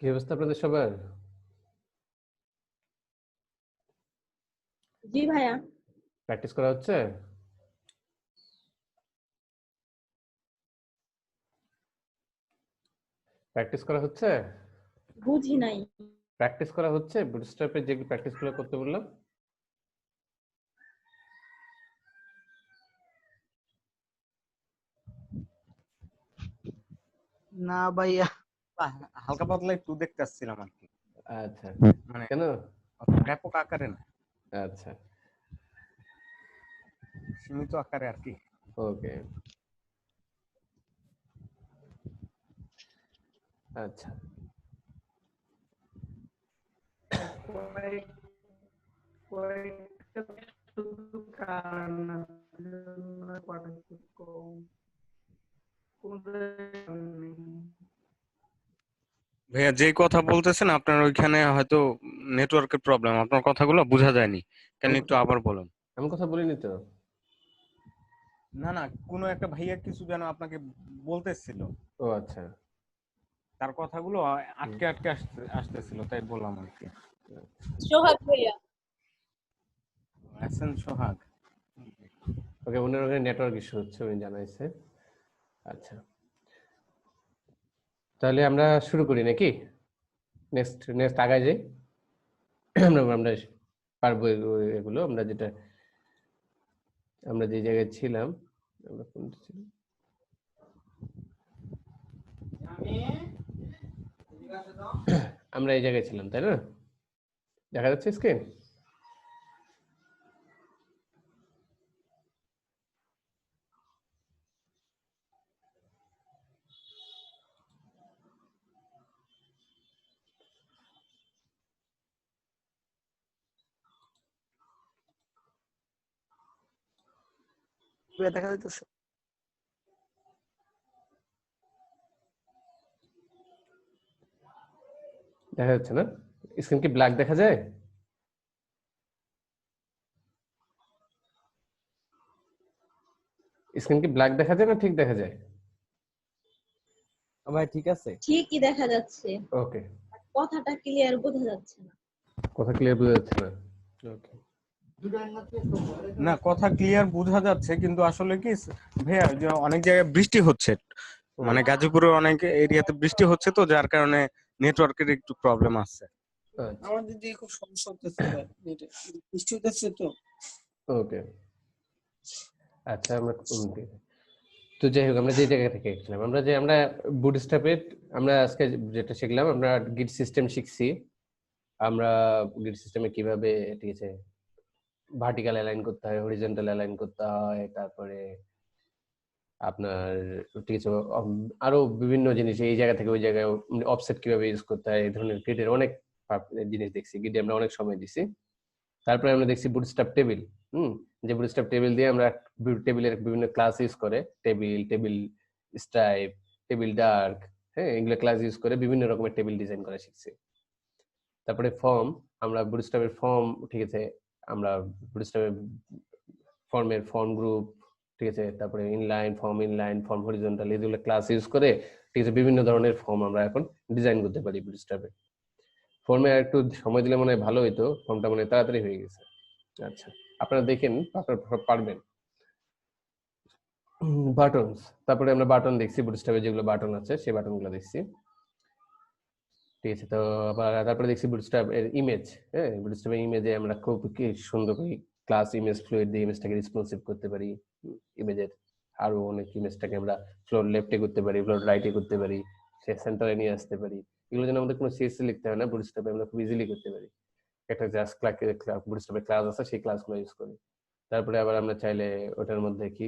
কি অবস্থা আপনাদের সবার? জি ভাইয়া। প্র্যাকটিস করা হচ্ছে? প্র্যাকটিস করা হচ্ছে? বুঝি নাই। প্র্যাকটিস করা হচ্ছে বুটস্ট্র্যাপে যে প্র্যাকটিসগুলো করতে বললাম? না ভাইয়া, হালকা পাতলা একটু দেখতে আসছিলাম আর কি। আচ্ছা, মানে কেন? ব্যাপক আকারে না, আচ্ছা, সীমিত আকারে আর কি। ওকে, আচ্ছা। ভাইয়া যেই কথা বলতেছেন আপনার ওইখানে হয়তো নেটওয়ার্কের প্রবলেম, আপনার কথাগুলো বোঝা যায়নি, কেন একটু আবার বলুন। আমি কথা বলিনি তো। না না, কোনো একটা ভাইয়া কিছু যেন আপনাকে বলতেছিল, ও আচ্ছা। তার কথাগুলো আটকে আটকে আসতেছিল, তাই বললাম আর কি। সোহাগ ভাইয়া। এহসান সোহাগ। ওকে, ওনার ওখানে নেটওয়ার্ক ইস্যু হচ্ছে, উনি জানাইছে। আচ্ছা, তাহলে আমরা শুরু করি নাকি? নেক্সট আগায় যাই। আমরা পারবো এগুলো। আমরা যে জায়গায় ছিলাম, আমরা কোনটা ছিলাম? আমরা এই জায়গায় ছিলাম, তাই না? দেখা যাচ্ছে স্ক্রিন? দেখা যাইতেছে। দেখা যাচ্ছে না? স্ক্রিন কি ব্ল্যাক দেখা যায়? স্ক্রিন কি ব্ল্যাক দেখা যায় না ঠিক দেখা যায়? ভাই ঠিক আছে, ঠিকই দেখা যাচ্ছে, ওকে, কথাটা ক্লিয়ার বোঝা যাচ্ছে না। কথা ক্লিয়ার বোঝা যাচ্ছে না। ওকে, না, কথা ক্লিয়ার বোঝা যাচ্ছে, কিন্তু আসলে কি ভাইয়া, যে অনেক জায়গায় বৃষ্টি হচ্ছে, মানে গাজীপুরের অনেক এরিয়াতে বৃষ্টি হচ্ছে, তো যার কারণে নেটওয়ার্কের একটু প্রবলেম আছে। আচ্ছা, আমাদের দিকে খুব সমস্যা হতেছে ভাই, বৃষ্টি হতেছে তো। ওকে, আচ্ছা। তো যাই হোক, আমরা যে জায়গা থেকে গেছিলাম, আমরা বুটস্ট্র্যাপের আমরা আজকে যেটা শিখলাম, আমরা গিট সিস্টেম শিখছি। আমরা গিট সিস্টেমে কিভাবে, ঠিক আছে, ভার্টিক্যাল অ্যালাইন করতে হয়, হরিজন্টাল অ্যালাইন করতে হয়, তারপরে আপনার, ঠিক আছে, আরো বিভিন্ন জিনিস এই জায়গা থেকে ওই জায়গায় অফসেট কিভাবে ইউজ করতে হয়, এই ধরনের গিটের অনেক জিনিস দেখছি। গিটে আমরা অনেক সময় দিছি। তারপরে আমরা দেখছি বুটস্ট্র্যাপ টেবিল। যে বুটস্ট্র্যাপ টেবিল দিয়ে আমরা টেবিলের বিভিন্ন ক্লাস ইউজ করে, টেবিল স্ট্রাইপ, টেবিল ডার্ক, হ্যাঁ, এগুলো ক্লাস ইউজ করে বিভিন্ন রকমের টেবিল ডিজাইন করা শিখছি। তারপরে ফর্ম, আমরা বুটস্ট্র্যাপের ফর্ম, ঠিক আছে, আমরা বুটস্ট্র্যাপের ফর্মের ফর্ম গ্রুপ, ঠিক আছে, তারপরে ইনলাইন ফর্ম হরিজন্টাল, এগুলো ক্লাস ইউজ করে, ঠিক আছে, বিভিন্ন ধরনের ফর্ম আমরা এখন ডিজাইন করতে পারি বুটস্ট্র্যাপে। ফর্মে একটু সময় দিলে মনে হয় ভালো হইতো, ফর্মটা মনে হয় তাড়াতাড়ি হয়ে গেছে। আচ্ছা, আপনারা দেখেন, আপনারা পারবেন। বাটনস, তারপরে আমরা বাটন দেখছি, বুটস্ট্র্যাপে যেগুলো বাটন আছে সেই বাটনগুলো দেখছি, ঠিক আছে। তো আবার তারপরে দেখছি বুটস্ট্র্যাপ এর ইমেজ। হ্যাঁ, বুটস্ট্র্যাপের ইমেজে আমরা খুব সুন্দর করে ক্লাস ইমেজ ফ্লুইড দিয়ে ইমেজটাকে রেসপন্সিভ করতে পারি। ইমেজের আরো অনেক ইমেজটাকে আমরা ফ্লোর লেফটে করতে পারি, ফ্লোর রাইটে করতে পারি, সে সেন্টারে নিয়ে আসতে পারি। এগুলো যেন আমাদের কোনো সিএসসি লিখতে হয় না, বুটস্ট্র্যাপে আমরা খুব ইজিলি করতে পারি। একটা জাস্ট বুটস্ট্র্যাপের ক্লাস আছে, সেই ক্লাসগুলো ইউজ করি। তারপরে আবার আমরা চাইলে ওটার মধ্যে কি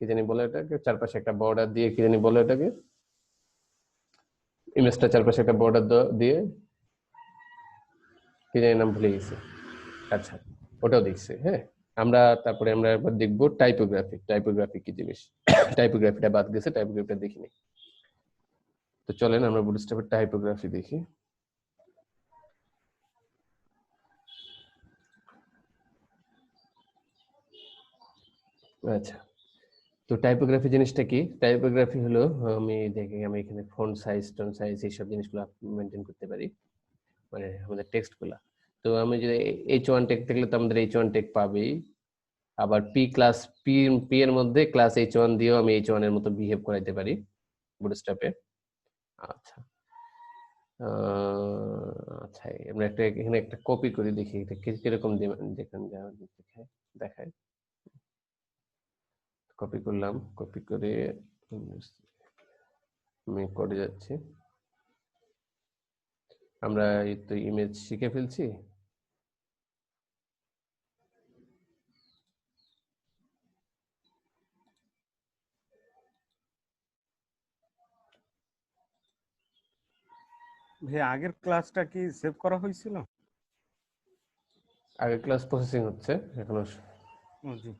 জানি বলে, এটাকে চারপাশে একটা বর্ডার দিয়ে, কি জানি বলে এটাকে, ইমেজটা চারপাশে একটা বর্ডার দিয়ে, কি জানি নাম ভুলে গেছি। আচ্ছা, ওটাও দেখছি। হ্যাঁ, তারপরে আমরা এবার দেখবো টাইপোগ্রাফি কি জিনিস। টাইপোগ্রাফিটা বাদ গেছে, টাইপোগ্রাফিটা দেখিনি। তো চলেন আমরা বুটস্ট্র্যাপের টাইপোগ্রাফি দেখি। আচ্ছা, তো টাইপোগ্রাফি জিনিসটা কি? টাইপোগ্রাফি হলো আমি দেখি আমি এখানে ফন্ট সাইজ, টোন সাইজ এইসব জিনিসগুলো মেনটেন করতে পারি, মানে আমাদের টেক্সট গুলা। তো আমি যদি H1 টেক থাকলে তো আমাদের H1 টেক পাবেই, আবার পি এর মধ্যে ক্লাস H1 দিয়েও আমি H1 এর মতো বিহেভ করাইতে পারি বুটস্ট্র্যাপে। আচ্ছা আচ্ছা, আমরা একটা এখানে একটা কপি করে দেখি এটা কিরকম যেখানে দেখায়। কপি করলাম, কপি করে আমি করে যাচ্ছি। আমরা এই তো ইমেজ শিখে ফেলছি। ভাই আগের ক্লাসটা কি সেভ করা হয়েছিল? আগের ক্লাস প্রসেসিং হচ্ছে এখনো। জি।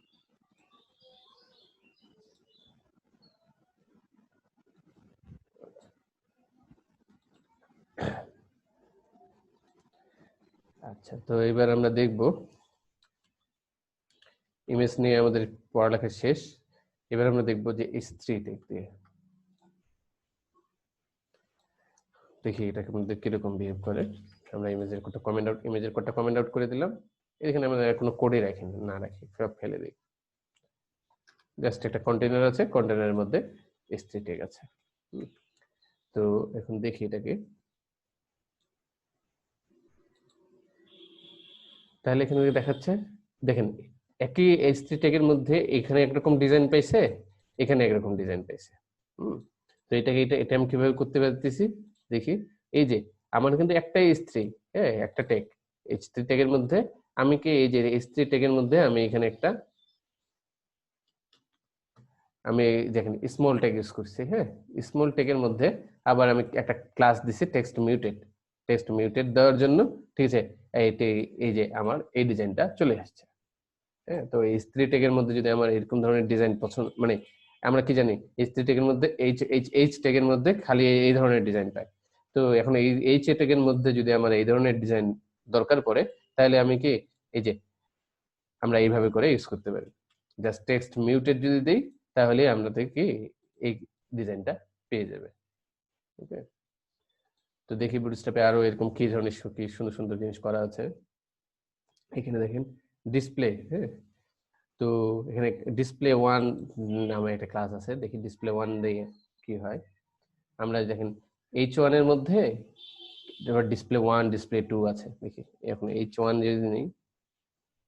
আচ্ছা, তো এবার আমরা দেখব ইমেজ নিয়ে আমাদের পড়ালেখা শেষ। এবার আমরা দেখব যে S3 টেক দিয়ে দেখি এটাকে মধ্যে কিরকম বিহেভ করে। আমরা ইমেজের কোডটা কমেন্ট আউট করে দিলাম। এখানে আমরা কোনো কোডই রাখিনি, না রাখি, সব ফেলে দিই। জাস্ট একটা কন্টেনার আছে, কন্টেনারের মধ্যে S3 টেক আছে। তো এখন দেখি এটাকে, তাহলে এখানে দেখাচ্ছে, দেখেন একই S3 ট্যাগের মধ্যে এখানে একরকম ডিজাইন পাইছে, এখানে একরকম ডিজাইন পাইছে। তো এটা আমি কিভাবে করতে পারতেছি দেখি। এই যে আমার কিন্তু একটাই S3, হ্যাঁ একটা ট্যাগ H3 ট্যাগের মধ্যে, আমি কি এই যে S3 ট্যাগের মধ্যে আমি এখানে একটা আমি দেখেন স্মল ট্যাগ ইউজ করছি, হ্যাঁ স্মল ট্যাগের মধ্যে আবার আমি একটা ক্লাস দিছি টেক্সট মিউটেড দেওয়ার জন্য, ঠিক আছে। এই যে আমার এই ডিজাইনটা চলে আসছে, হ্যাঁ। তো এই S3 ট্যাগের মধ্যে যদি আমার এরকম ধরনের ডিজাইন পছন্দ, মানে আমরা কি জানি S3 ট্যাগের মধ্যে এইচ ট্যাগের মধ্যে খালি এই ধরনের ডিজাইন পাই। তো এখন এই ট্যাগের মধ্যে যদি আমার এই ধরনের ডিজাইন দরকার পড়ে, তাহলে আমি কি এই যে আমরা এইভাবে করে ইউজ করতে পারি। জাস্ট টেক্সট মিউটেড যদি দেই, তাহলে আমরা কি এই ডিজাইনটা পেয়ে যাবে। ওকে, তো দেখি বুটস্ট্র্যাপে আরো এরকম কি ধরনের কি সুন্দর সুন্দর জিনিস করা আছে। এখানে দেখেন ডিসপ্লে, হ্যাঁ। তো এখানে ডিসপ্লে ওয়ান নামে একটা ক্লাস আছে, দেখি ডিসপ্লে ওয়ান দিয়ে কি হয়। আমরা দেখেন H1 এর মধ্যে ডিসপ্লে ওয়ান ডিসপ্লে টু আছে, দেখি এখন H1 যদি নেই,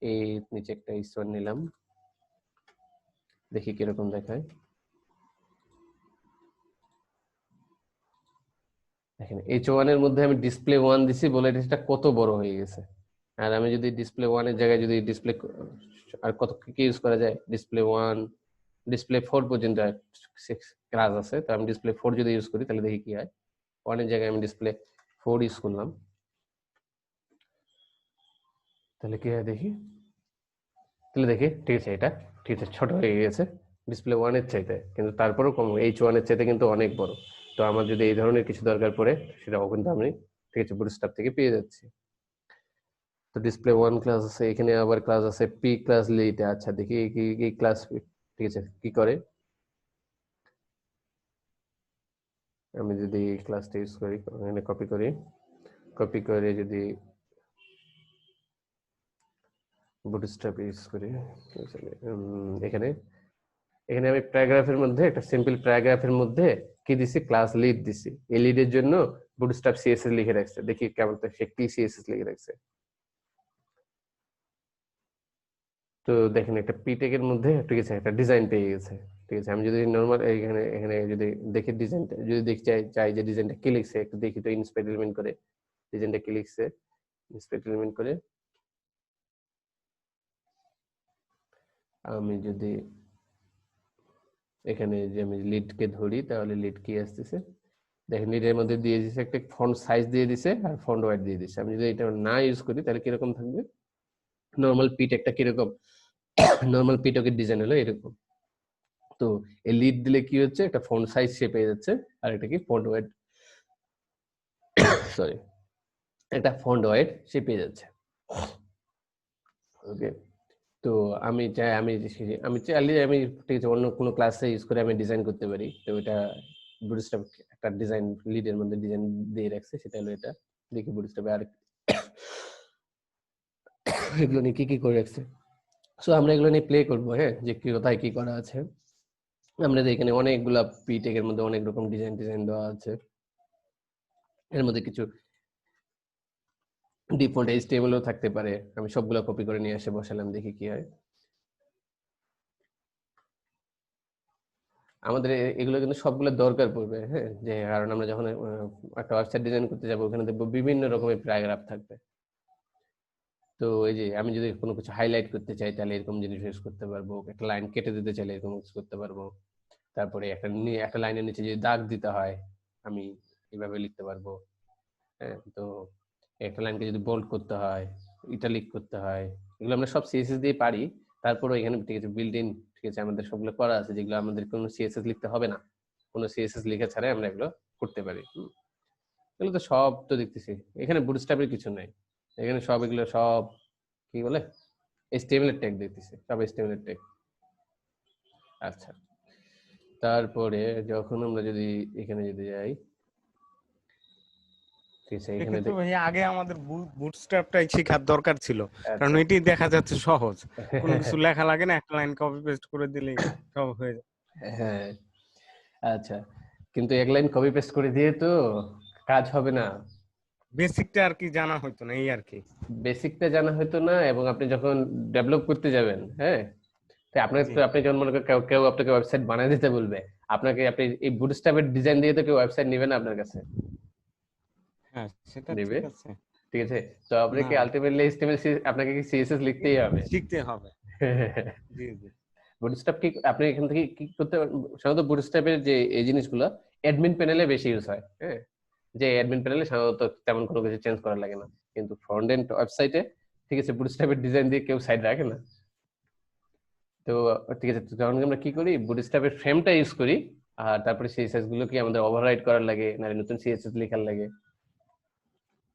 এই নিচে একটা H1 নিলাম, দেখি কিরকম দেখায়। দেখেন H1 এর মধ্যে আমি ডিসপ্লে ওয়ান দিছি বলে এটা কত বড় হয়ে গেছে। আর আমি যদি ডিসপ্লে ওয়ান এর জায়গায় যদি ডিসপ্লে আর কত কি ইউজ করা যায়, ডিসপ্লে ওয়ান ডিসপ্লে ফোর পর্যন্ত ক্লাস আছে। তো আমি ডিসপ্লে ফোর যদি ইউজ করি তাহলে দেখি কি হয়। ওয়ানের জায়গায় আমি ডিসপ্লে ফোর ইউজ করলাম, তাহলে কি হয় দেখি। তাহলে দেখি ঠিক আছে, এটা ঠিক আছে ছোট হয়ে গেছে ডিসপ্লে ওয়ানের চাইতে, কিন্তু তারপরেও কম H1 এর চাইতে কিন্তু অনেক বড়। তো আমার যদি এই ধরনের কিছু দরকার পড়ে সেটাও কিন্তু আমি ঠিক আছে বুটস্ট্র্যাপ থেকে পেয়ে যাচ্ছি। তো ডিসপ্লে ওয়ান ক্লাস আছে, এখানে আবার ক্লাস আছে পি ক্লাস লিড। আচ্ছা দেখি এই ক্লাস ঠিক আছে কি করে। আমি যদি এই ক্লাসটা ইউজ করি, এখানে কপি করে যদি বুটস্ট্র্যাপ ইউজ করি, এখানে এখানে আমি প্যারাগ্রাফের মধ্যে একটা সিম্পল প্যারাগ্রাফের মধ্যে কি দিছি, ক্লাস লিড দিছি। এই লিডের জন্য বুটস্ট্র্যাপ সিএসএস লিখে রাখছে, দেখি কেমন সে কি সিএসএস লিখে রাখছে। তো দেখেন একটা পিটেক এর মধ্যে ঠিক আছে একটা ডিজাইন পেয়ে গেছে, ঠিক আছে। আমি যদি নরমাল এখানে এখানে যদি দেখি ডিজাইনটা, যদি দেখতে চাই যে ডিজাইনটা কি লিখছে, একটু দেখি তো ইন্সপেক্ট এলিমেন্ট করে ডিজাইনটা কি লিখছে। ইন্সপেক্ট এলিমেন্ট করে আমি যদি এখানে যে আমি লিডকে ধরি, তাহলে লিড কি আসতেছে দেখেন, লিডের মধ্যে দিয়ে দিছে একটা ফন্ট সাইজ দিয়ে দিছে আর ফন্ট ওয়াইড দিয়ে দিছে। আমি যদি এটা না ইউজ করি তাহলে কিরকম থাকবে, নরমাল পিটেকটা কিরকম, নরমাল পিটেকের ডিজাইন হলো এরকম। তো এই লিড দিলে কি হচ্ছে, একটা ফন্ট সাইজ সে পেয়ে যাচ্ছে, আর এটা কি ফন্ট ওয়াইড, সরি একটা ফন্ট ওয়াইড সে পেয়ে যাচ্ছে। ওকে, তো তো আমি চাই আমি চাইলে আমি ঠিক আছে অন্য কোনো ক্লাসে ইউজ করে আমি ডিজাইন করতে পারি। তো এটা বুটস্ট্র্যাপ একটা ডিজাইন লিডের মধ্যে ডিজাইন দিয়ে রাখছে, সেটা হলো এটা। দেখি বুটস্ট্র্যাপে আর এগুলো নিয়ে কি করে রাখছে। সো আমরা এগুলো নিয়ে প্লে করবো, হ্যাঁ, যে কি কোথায় কি করা আছে। আমরা এখানে অনেকগুলা পিটেক এর মধ্যে অনেক রকম ডিজাইন দেওয়া আছে। এর মধ্যে কিছু ডিফল্ট এইচটিএমএলও থাকতে পারে। আমি সবগুলো কপি করে নিয়ে এসে বসালাম, দেখি কি হয়। আমাদের এগুলো কিন্তু সবগুলো দরকার পড়বে, হ্যাঁ, যে কারণ আমরা যখন একটা ওয়েবসাইট ডিজাইন করতে যাবো ওখানে দেখবো বিভিন্ন রকমের প্যারাগ্রাফ থাকবে। তো এই যে আমি যদি কোনো কিছু হাইলাইট করতে চাই তাহলে এরকম জিনিস ইউজ করতে পারবো, একটা লাইন কেটে দিতে চাইলে এরকম ইউজ করতে পারবো। তারপরে একটা লাইনের নিচে যদি দাগ দিতে হয় আমি এইভাবে লিখতে পারবো, হ্যাঁ। তো একটা লাইনকে যদি বোল্ড করতে হয়, ইটালিক করতে হয়, এগুলো আমরা সব সিএসএস দিয়ে পারি। তারপরে এখানে ঠিক আছে বিল্ট ইন, ঠিক আছে, আমাদের সবগুলো করা আছে, যেগুলো আমাদের কোনো সিএসএস লিখতে হবে না, কোনো সিএসএস লিখে ছাড়াই আমরা এগুলো করতে পারি। এগুলো তো সব তো দেখতেছি, এখানে বুটস্ট্র্যাপের কিছু নাই, এখানে সব এগুলো সব কি বলে এইচটিএমএল এর ট্যাগ দেখতেছি, সব এইচটিএমএল এর ট্যাগ। আচ্ছা, তারপরে যখন আমরা যদি এখানে যদি যাই, ঠিক আছে, এখানে সেক্ষেত্রে ভাই আগে আমাদের বুটস্ট্র্যাপটাই শেখার দরকার ছিল, কারণ আচ্ছা। এটি দেখা যাচ্ছে সহজ, কোনো কিছু লেখা লাগে না, একটা লাইন কপি পেস্ট করে দিলেই সব হয়ে যায়। হ্যাঁ, আচ্ছা, কিন্তু এক লাইন কপি পেস্ট করে দিয়ে তো কাজ হবে না। বেসিকটা আর কি জানা হইতো না, এই আর কি। বেসিকটা জানা হতো না, এবং আপনি যখন ডেভেলপ করতে যাবেন, হ্যাঁ, তো জি আপনি যখন মনে করেন কেউ আপনাকে ওয়েবসাইট বানিয়ে দিতে বলবে, আপনি এই বুটস্ট্র্যাপের ডিজাইন দিয়ে তো কেউ ওয়েবসাইট নেবে না আপনার কাছে, হ্যাঁ সেটা নেবে, ঠিক আছে। ঠিক আছে। তো না আপনাকে আলটিমেটলি এইচটিএমএল আপনাকে কি সিএসএস লিখতেই হবে। শিখতে হবে। জি জি বুটস্ট্র্যাপ কি আপনি এখান থেকে কি করতে পারেন, সাধারণত বুটস্ট্র্যাপের যে এই জিনিসগুলো অ্যাডমিন প্যানেলে বেশি ইউজ হয়, হ্যাঁ, যে অ্যাডমিন প্যানেলে সাধারণত তেমন কোনো কিছু চেঞ্জ করা লাগে না, কিন্তু ফ্রন্ট এন্ড ওয়েবসাইটে ঠিক আছে বুটস্ট্র্যাপের ডিজাইন দিয়ে কেউ সাইড রাখে না। তো ঠিক আছে, যখন আমরা কি করি বুটস্ট্র্যাপের ফ্রেমটা ইউজ করি, আর তারপরে সিএসএস গুলো কি আমাদের ওভাররাইট করার লাগে না নতুন সিএসএস লেখার লাগে,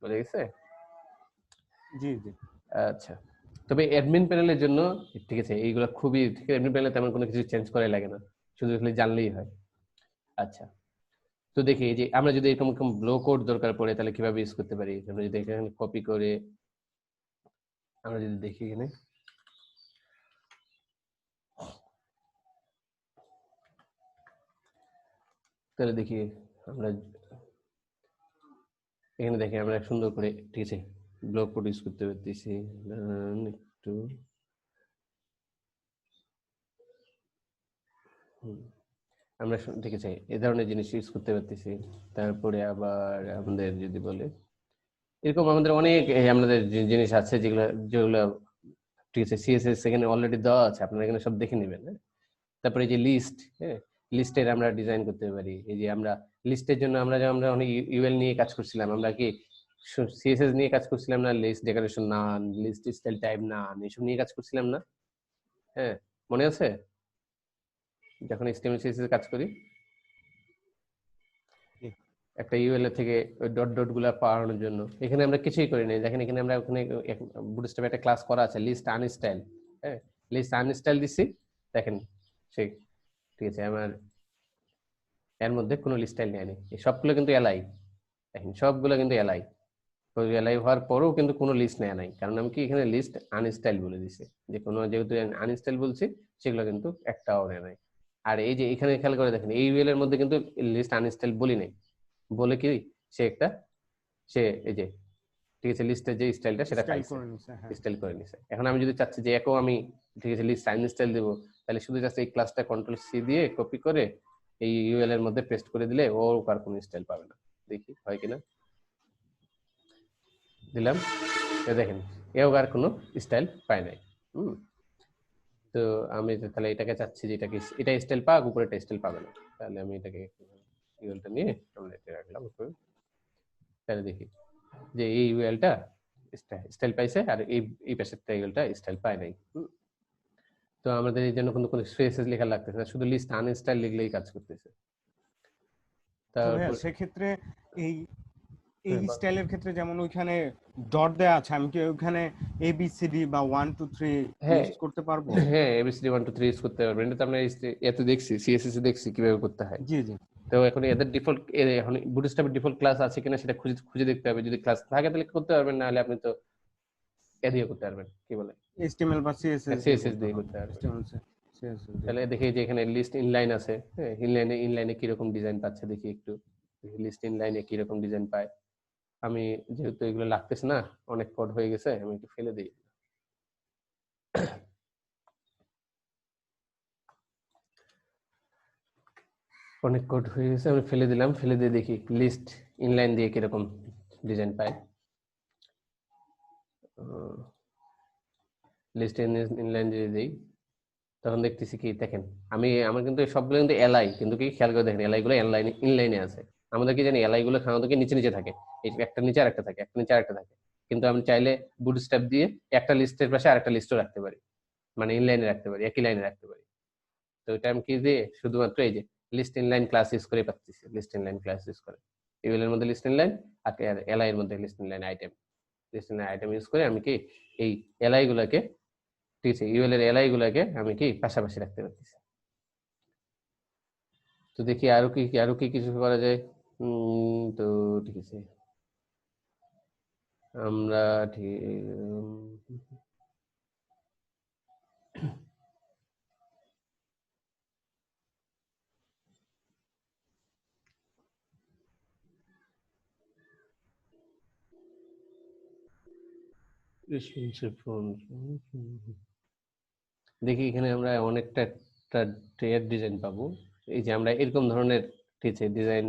বুঝে গেছে। জি জি আচ্ছা, তবে অ্যাডমিন প্যানেলের জন্য ঠিক আছে এইগুলো খুবই ঠিক আছে, অ্যাডমিন প্যানেলে তেমন কোনো কিছু চেঞ্জ করাই লাগে না, শুধু খালি জানলেই হয়। আচ্ছা, তো দেখি এই যে আমরা যদি এরকম ব্লো কোড দরকার পড়ে তাহলে কিভাবে ইউজ করতে পারি। আমরা যদি এখানে কপি করে আমরা যদি দেখি এখানে, তাহলে দেখি আমরা এখানে দেখি আমরা সুন্দর করে ঠিক আছে ব্লক কোড ইউজ করতে পারতেছি। একটু আমরা ঠিক আছে এই ধরনের জিনিস ইউজ করতে পারতেছি। তারপরে আবার আমাদের যদি বলে এরকম আমাদের অনেক আমাদের জিনিস আছে যেগুলো যেগুলো ঠিক আছে সিএসএস এখানে অলরেডি দেওয়া আছে, আপনারা এখানে সব দেখে নেবেন, হ্যাঁ। তারপরে এই যে লিস্ট, হ্যাঁ, লিস্টের আমরা ডিজাইন করতে পারি। এই যে আমরা লিস্টের জন্য আমরা অনেক ইউএল নিয়ে কাজ করছিলাম, আমরা কি সিএসএস নিয়ে কাজ করছিলাম না, list decoration none, list style type none, এসব নিয়ে কাজ করছিলাম না, হ্যাঁ, মনে আছে যখন এইচটিএমএল সিএসএস কাজ করি জি একটা ইউএল এর থেকে ওই ডট ডট গুলা পাওয়ানোর জন্য। এখানে আমরা কিছুই করি নাই, দেখেন এখানে আমরা ওখানে বুটস্ট্র্যাপে একটা ক্লাস করা আছে লিস্ট আনস্টাইল, হ্যাঁ, লিস্ট আনস্টাইল দিছি, দেখেন সেই ঠিক আছে আমার এর মধ্যে কোনো লিস্ট স্টাইল নেয়নি, এই সবগুলো কিন্তু এলাই, দেখেন সবগুলো কিন্তু এলাই, তো এলাই হওয়ার পরেও কিন্তু কোনো লিস্ট নেয় নাই, কারণ আমি কি এখানে লিস্ট আনস্টাইল বলে দিছি, যে কোনো যেহেতু আনস্টাইল বলছি সেগুলো কিন্তু একটাও নেয় নাই। আর এই যে এখানে খেয়াল করে দেখেন এই ইউএল এর মধ্যে কিন্তু লিস্ট আনস্টাইল বলি নাই, বলে কি সে একটা সে এই যে ঠিক আছে লিস্টের যে স্টাইলটা সেটা স্টাইল পাইছে, করে নিছে। হ্যাঁ স্টাইল করে নিছে। এখন আমি যদি চাচ্ছি যে একও আমি ঠিক আছে লিস্ট সাইন স্টাইল দেবো, তাহলে শুধু জাস্ট এই ক্লাসটা কন্ট্রোল সি দিয়ে কপি করে এই ইউএল এর মধ্যে পেস্ট করে দিলে ও আর কোনো স্টাইল পাবে না। দেখি হয় কিনা, দিলাম, দেখেন এও আর কোনো স্টাইল পায় নাই। তো আমি তাহলে এটাকে চাচ্ছি যে এটা স্টাইল পাক, উপরে একটা স্টাইল পাবে না, তাহলে আমি এটাকে ইউএলটা নিয়ে আমরা এটা রাখলাম উপরে, তাহলে দেখি যে এই ইউএলটা স্টাইল পাইছে আর এই পাশের ইউএলটা স্টাইল পায় নাই। তো আমাদের এই জন্য কোনো স্পেসেস লেখা লাগতেছে না, শুধু লিস্ট আনস্টাইল লিখলেই কাজ করতেছে। তো ভাইয়া তারপর সেক্ষেত্রে এই এই হ্যাঁ, স্টাইলের ক্ষেত্রে যেমন ওইখানে ডট দেয়া আছে, আমি কি ওইখানে ABCD বা 1 2 3 হ্যাঁ ইউজ করতে পারবো? হ্যাঁ ABCD 1 2 3 ইউজ করতে পারবেন। এটা তো আমরা এত দেখছি, CSS এ দেখছি কিভাবে করতে হয়। জি জি। তো এখন এদের ডিফল্ট, এখন বুটস্ট্র্যাপের ডিফল্ট ক্লাস আছে কিনা সেটা খুঁজে খুঁজে দেখতে হবে। যদি ক্লাস থাকে তাহলে করতে পারবেন, না হলে আপনি তো এ দিয়ে করতে পারবেন, কি বলে, HTML বা CSS দিয়ে CSS করতে দিয়ে হবে। করতে পারবেন। HTML CSS দিয়ে তাহলে করতে দেখি যে এখানে লিস্ট ইনলাইন আছে, হ্যাঁ, ইনলাইনে কিরকম ডিজাইন পাচ্ছে দেখি একটু, লিস্ট ইনলাইনে কিরকম ডিজাইন পায়। আমি যেহেতু এগুলো লাগতেছে না, অনেক কোড হয়ে গেছে, আমি একটু ফেলে দিই। অনেক কোড হয়ে গেছে, আমি ফেলে দিলাম, ফেলে দিয়ে দেখি লিস্ট ইনলাইন দিয়ে কিরকম ডিজাইন পায়। লিস্ট ইনলাইন দিয়ে দিই, তখন দেখতেছি কি দেখেন, আমার কিন্তু সবগুলো কিন্তু এলআই, কিন্তু কি খেয়াল করে দেখেন এলআই গুলো ইনলাইনে আছে। আমাদের কি জানি এলআই গুলো সাধারণত কি নিচে নিচে থাকে, এই একটা নিচে আরেকটা থাকে, একটা নিচে আরেকটা থাকে। কিন্তু আমি চাইলে বুটস্ট্র্যাপ দিয়ে একটা লিস্টের পাশে আরেকটা লিস্টও রাখতে পারি, মানে ইনলাইনে রাখতে পারি, একই লাইনে রাখতে পারি। তো এটা আমি কি দিয়ে শুধুমাত্র এই যে লিস্ট ইনলাইন ক্লাস ইউজ করে পাচ্ছি, list inline class use UL ইউএল এর মধ্যে লিস্ট ইনলাইন, আর এলআই এর মধ্যে list inline item, list inline item use করে আমি কি এই এলআই গুলাকে, ঠিক আছে, ইউএল এর এলআই গুলাকে আমি কি পাশাপাশি রাখতে পারতেছি। তো দেখি আরো কি কিছু করা যায়। তো ঠিক আছে, আমরা ঠিক দেখি এখানে আমরা অনেকটা একটা ট্রেড ডিজাইন পাবো। এই যে আমরা এরকম ধরনের, ঠিক আছে, ডিজাইন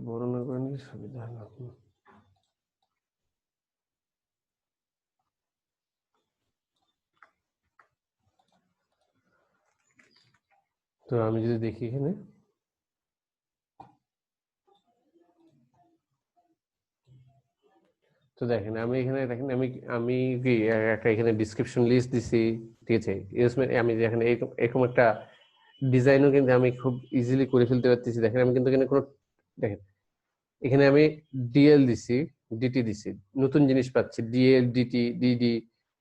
বড় না করে নিলে সুবিধা হবে। তো আমি যদি দেখি এখানে, তো দেখেন আমি এখানে দেখেন আমি আমি কি একটা এখানে ডিসক্রিপশন লিস্ট দিছি, ঠিক আছে, আমি এখানে এরকম একটা ডিজাইনও কিন্তু আমি খুব ইজিলি করে ফেলতে পারতেছি। দেখেন আমি কিন্তু এখানে কোনো, দেখেন এখানে আমি ডিএল দিছি, ডিটি দিছি, নতুন জিনিস পাচ্ছি, ডিএল ডিটি ডিডি,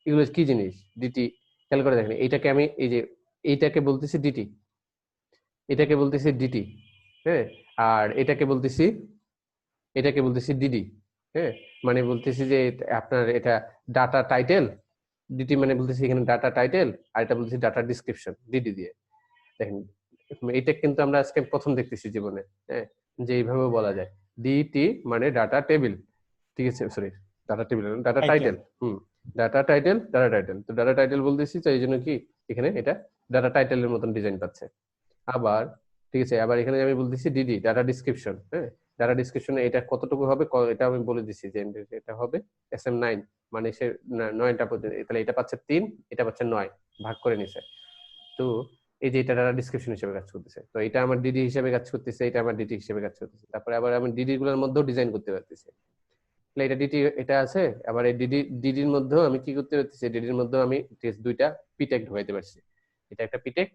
এগুলো কি জিনিস, ডিটি, খেয়াল করে দেখেন এইটাকে আমি এই যে এইটাকে বলতেছি ডিটি, এটাকে বলতেছি ডিটি, হ্যাঁ, আর এটাকে বলতেছি ডিডি, হ্যাঁ, মানে বলতেছি যে আপনার এটা ডাটা টাইটেল, ডিটি মানে বলতেছি এখানে ডাটা টাইটেল, আর এটা বলতেছি ডাটা ডিসক্রিপশন ডিডি দিয়ে। দেখেন এটা কিন্তু আমরা আজকে প্রথম দেখতেছি জীবনে, হ্যাঁ, যে এইভাবে বলা যায় ডিটি মানে ডাটা টেবিল, ঠিক আছে, sorry, data table data title, data title, তো ডাটা টাইটেল বলতেছি, তো এই জন্য কি এখানে এটা ডাটা টাইটেলের মতন ডিজাইন পাচ্ছে। আবার ঠিক আছে, আবার এখানে আমি বলতেছি ডিডি ডাটা ডিসক্রিপশন, হ্যাঁ, ডাটা ডিসক্রিপশনে এটা কতটুকু হবে, এটা আমি বলে দিছি যে এটা হবে SM9, মানে সে 9টা পর্যন্ত, তাহলে এটা পাচ্ছে 3, এটা পাচ্ছে 9, ভাগ করে নিছে। তো এই যে এটা ডাটা ডিসক্রিপশন হিসেবে কাজ করতেছে, তো এটা আমার ডিডি হিসেবে কাজ করতেছে, এটা আমার ডিটি হিসেবে কাজ করতেছে। তারপরে আবার আমি ডিডি গুলোর মধ্যেও ডিজাইন করতে পারতেছি, তাহলে এটা ডিটি এটা আছে। আবার এই ডিডির মধ্যেও আমি কি করতে পারতেছি, ডিডির মধ্যেও আমি দুইটা পিটেক ঢুকাইতে পারছি, এটা একটা পিটেক,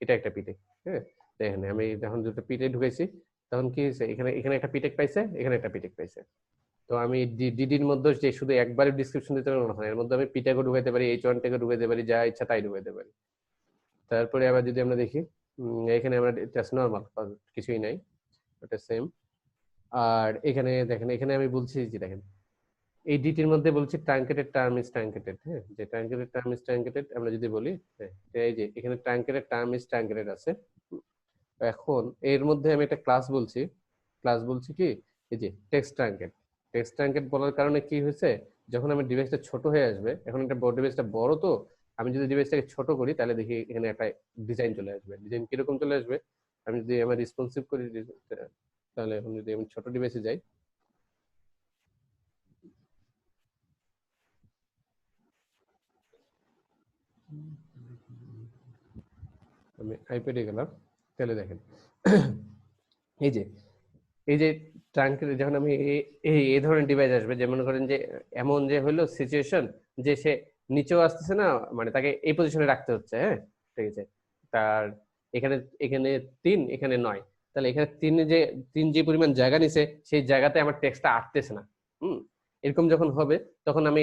এটা একটা পিটেক, হ্যাঁ। দেখেন আমি যখন দুটো পিটেক ঢুকাইছি, তখন কি হয়েছে, এখানে এখানে একটা পিটেক পাইছে, এখানে একটা পিটেক পাইছে। তো আমি ডিডির মধ্যে যে শুধু একবারে ডিসক্রিপশন দিতে পারবো না, এর মধ্যে আমি পিটেকও ঢুকাইতে পারি, H1 টেকও ঢুকাইতে পারি, যা ইচ্ছা তাই ঢুকাইতে পারি। তারপরে আবার যদি আমরা দেখি, এখানে আমরা জাস্ট নর্মাল, কিছুই নাই, ওটা সেম। আর এখানে দেখেন, এখানে আমি বলছি যে দেখেন এই ডিটির মধ্যে বলছি ট্রাঙ্কেটেড টার্ম ইজ ট্রাঙ্কেটেড, হ্যাঁ, যে ট্রাঙ্কেটেড টার্ম ইজ ট্রাঙ্কেটেড আমরা যদি বলি, হ্যাঁ, এই যে এখানে ট্রাঙ্কেটেড টার্ম ইজ ট্রাঙ্কেটেড আছে। এখন এর মধ্যে আমি একটা ক্লাস বলছি কি, এই যে টেক্সট ট্রাঙ্কেট বলার কারণে কি হয়েছে, যখন আমার ডিভাইসটা ছোট হয়ে আসবে, এখন একটা ডিভাইসটা বড়, তো আমি যদি ডিভাইসটাকে ছোট করি তাহলে দেখি এখানে একটা ডিজাইন চলে আসবে। ডিজাইন কিরকম চলে আসবে, আমি যদি আমার রেসপন্সিভ করি, তাহলে এখন যদি আমি ছোট ডিভাইসে যাই, আমি আইপ্যাডে গেলাম, তাহলে দেখেন এই যে এই যে ট্রাঙ্কের যখন আমি এই ধরনের ডিভাইস আসবে, যে মনে করেন যে এমন যে হলো সিচুয়েশন যে সে নিচেও আসতেছে না, মানে তাকে এই পজিশনে রাখতে হচ্ছে, হ্যাঁ ঠিক আছে। তার এখানে এখানে 3, এখানে 9, তাহলে এখানে 3 যে পরিমাণ জায়গা নিছে সেই জায়গাতে আমার টেক্সটটা আটতেছে না। এরকম যখন হবে তখন আমি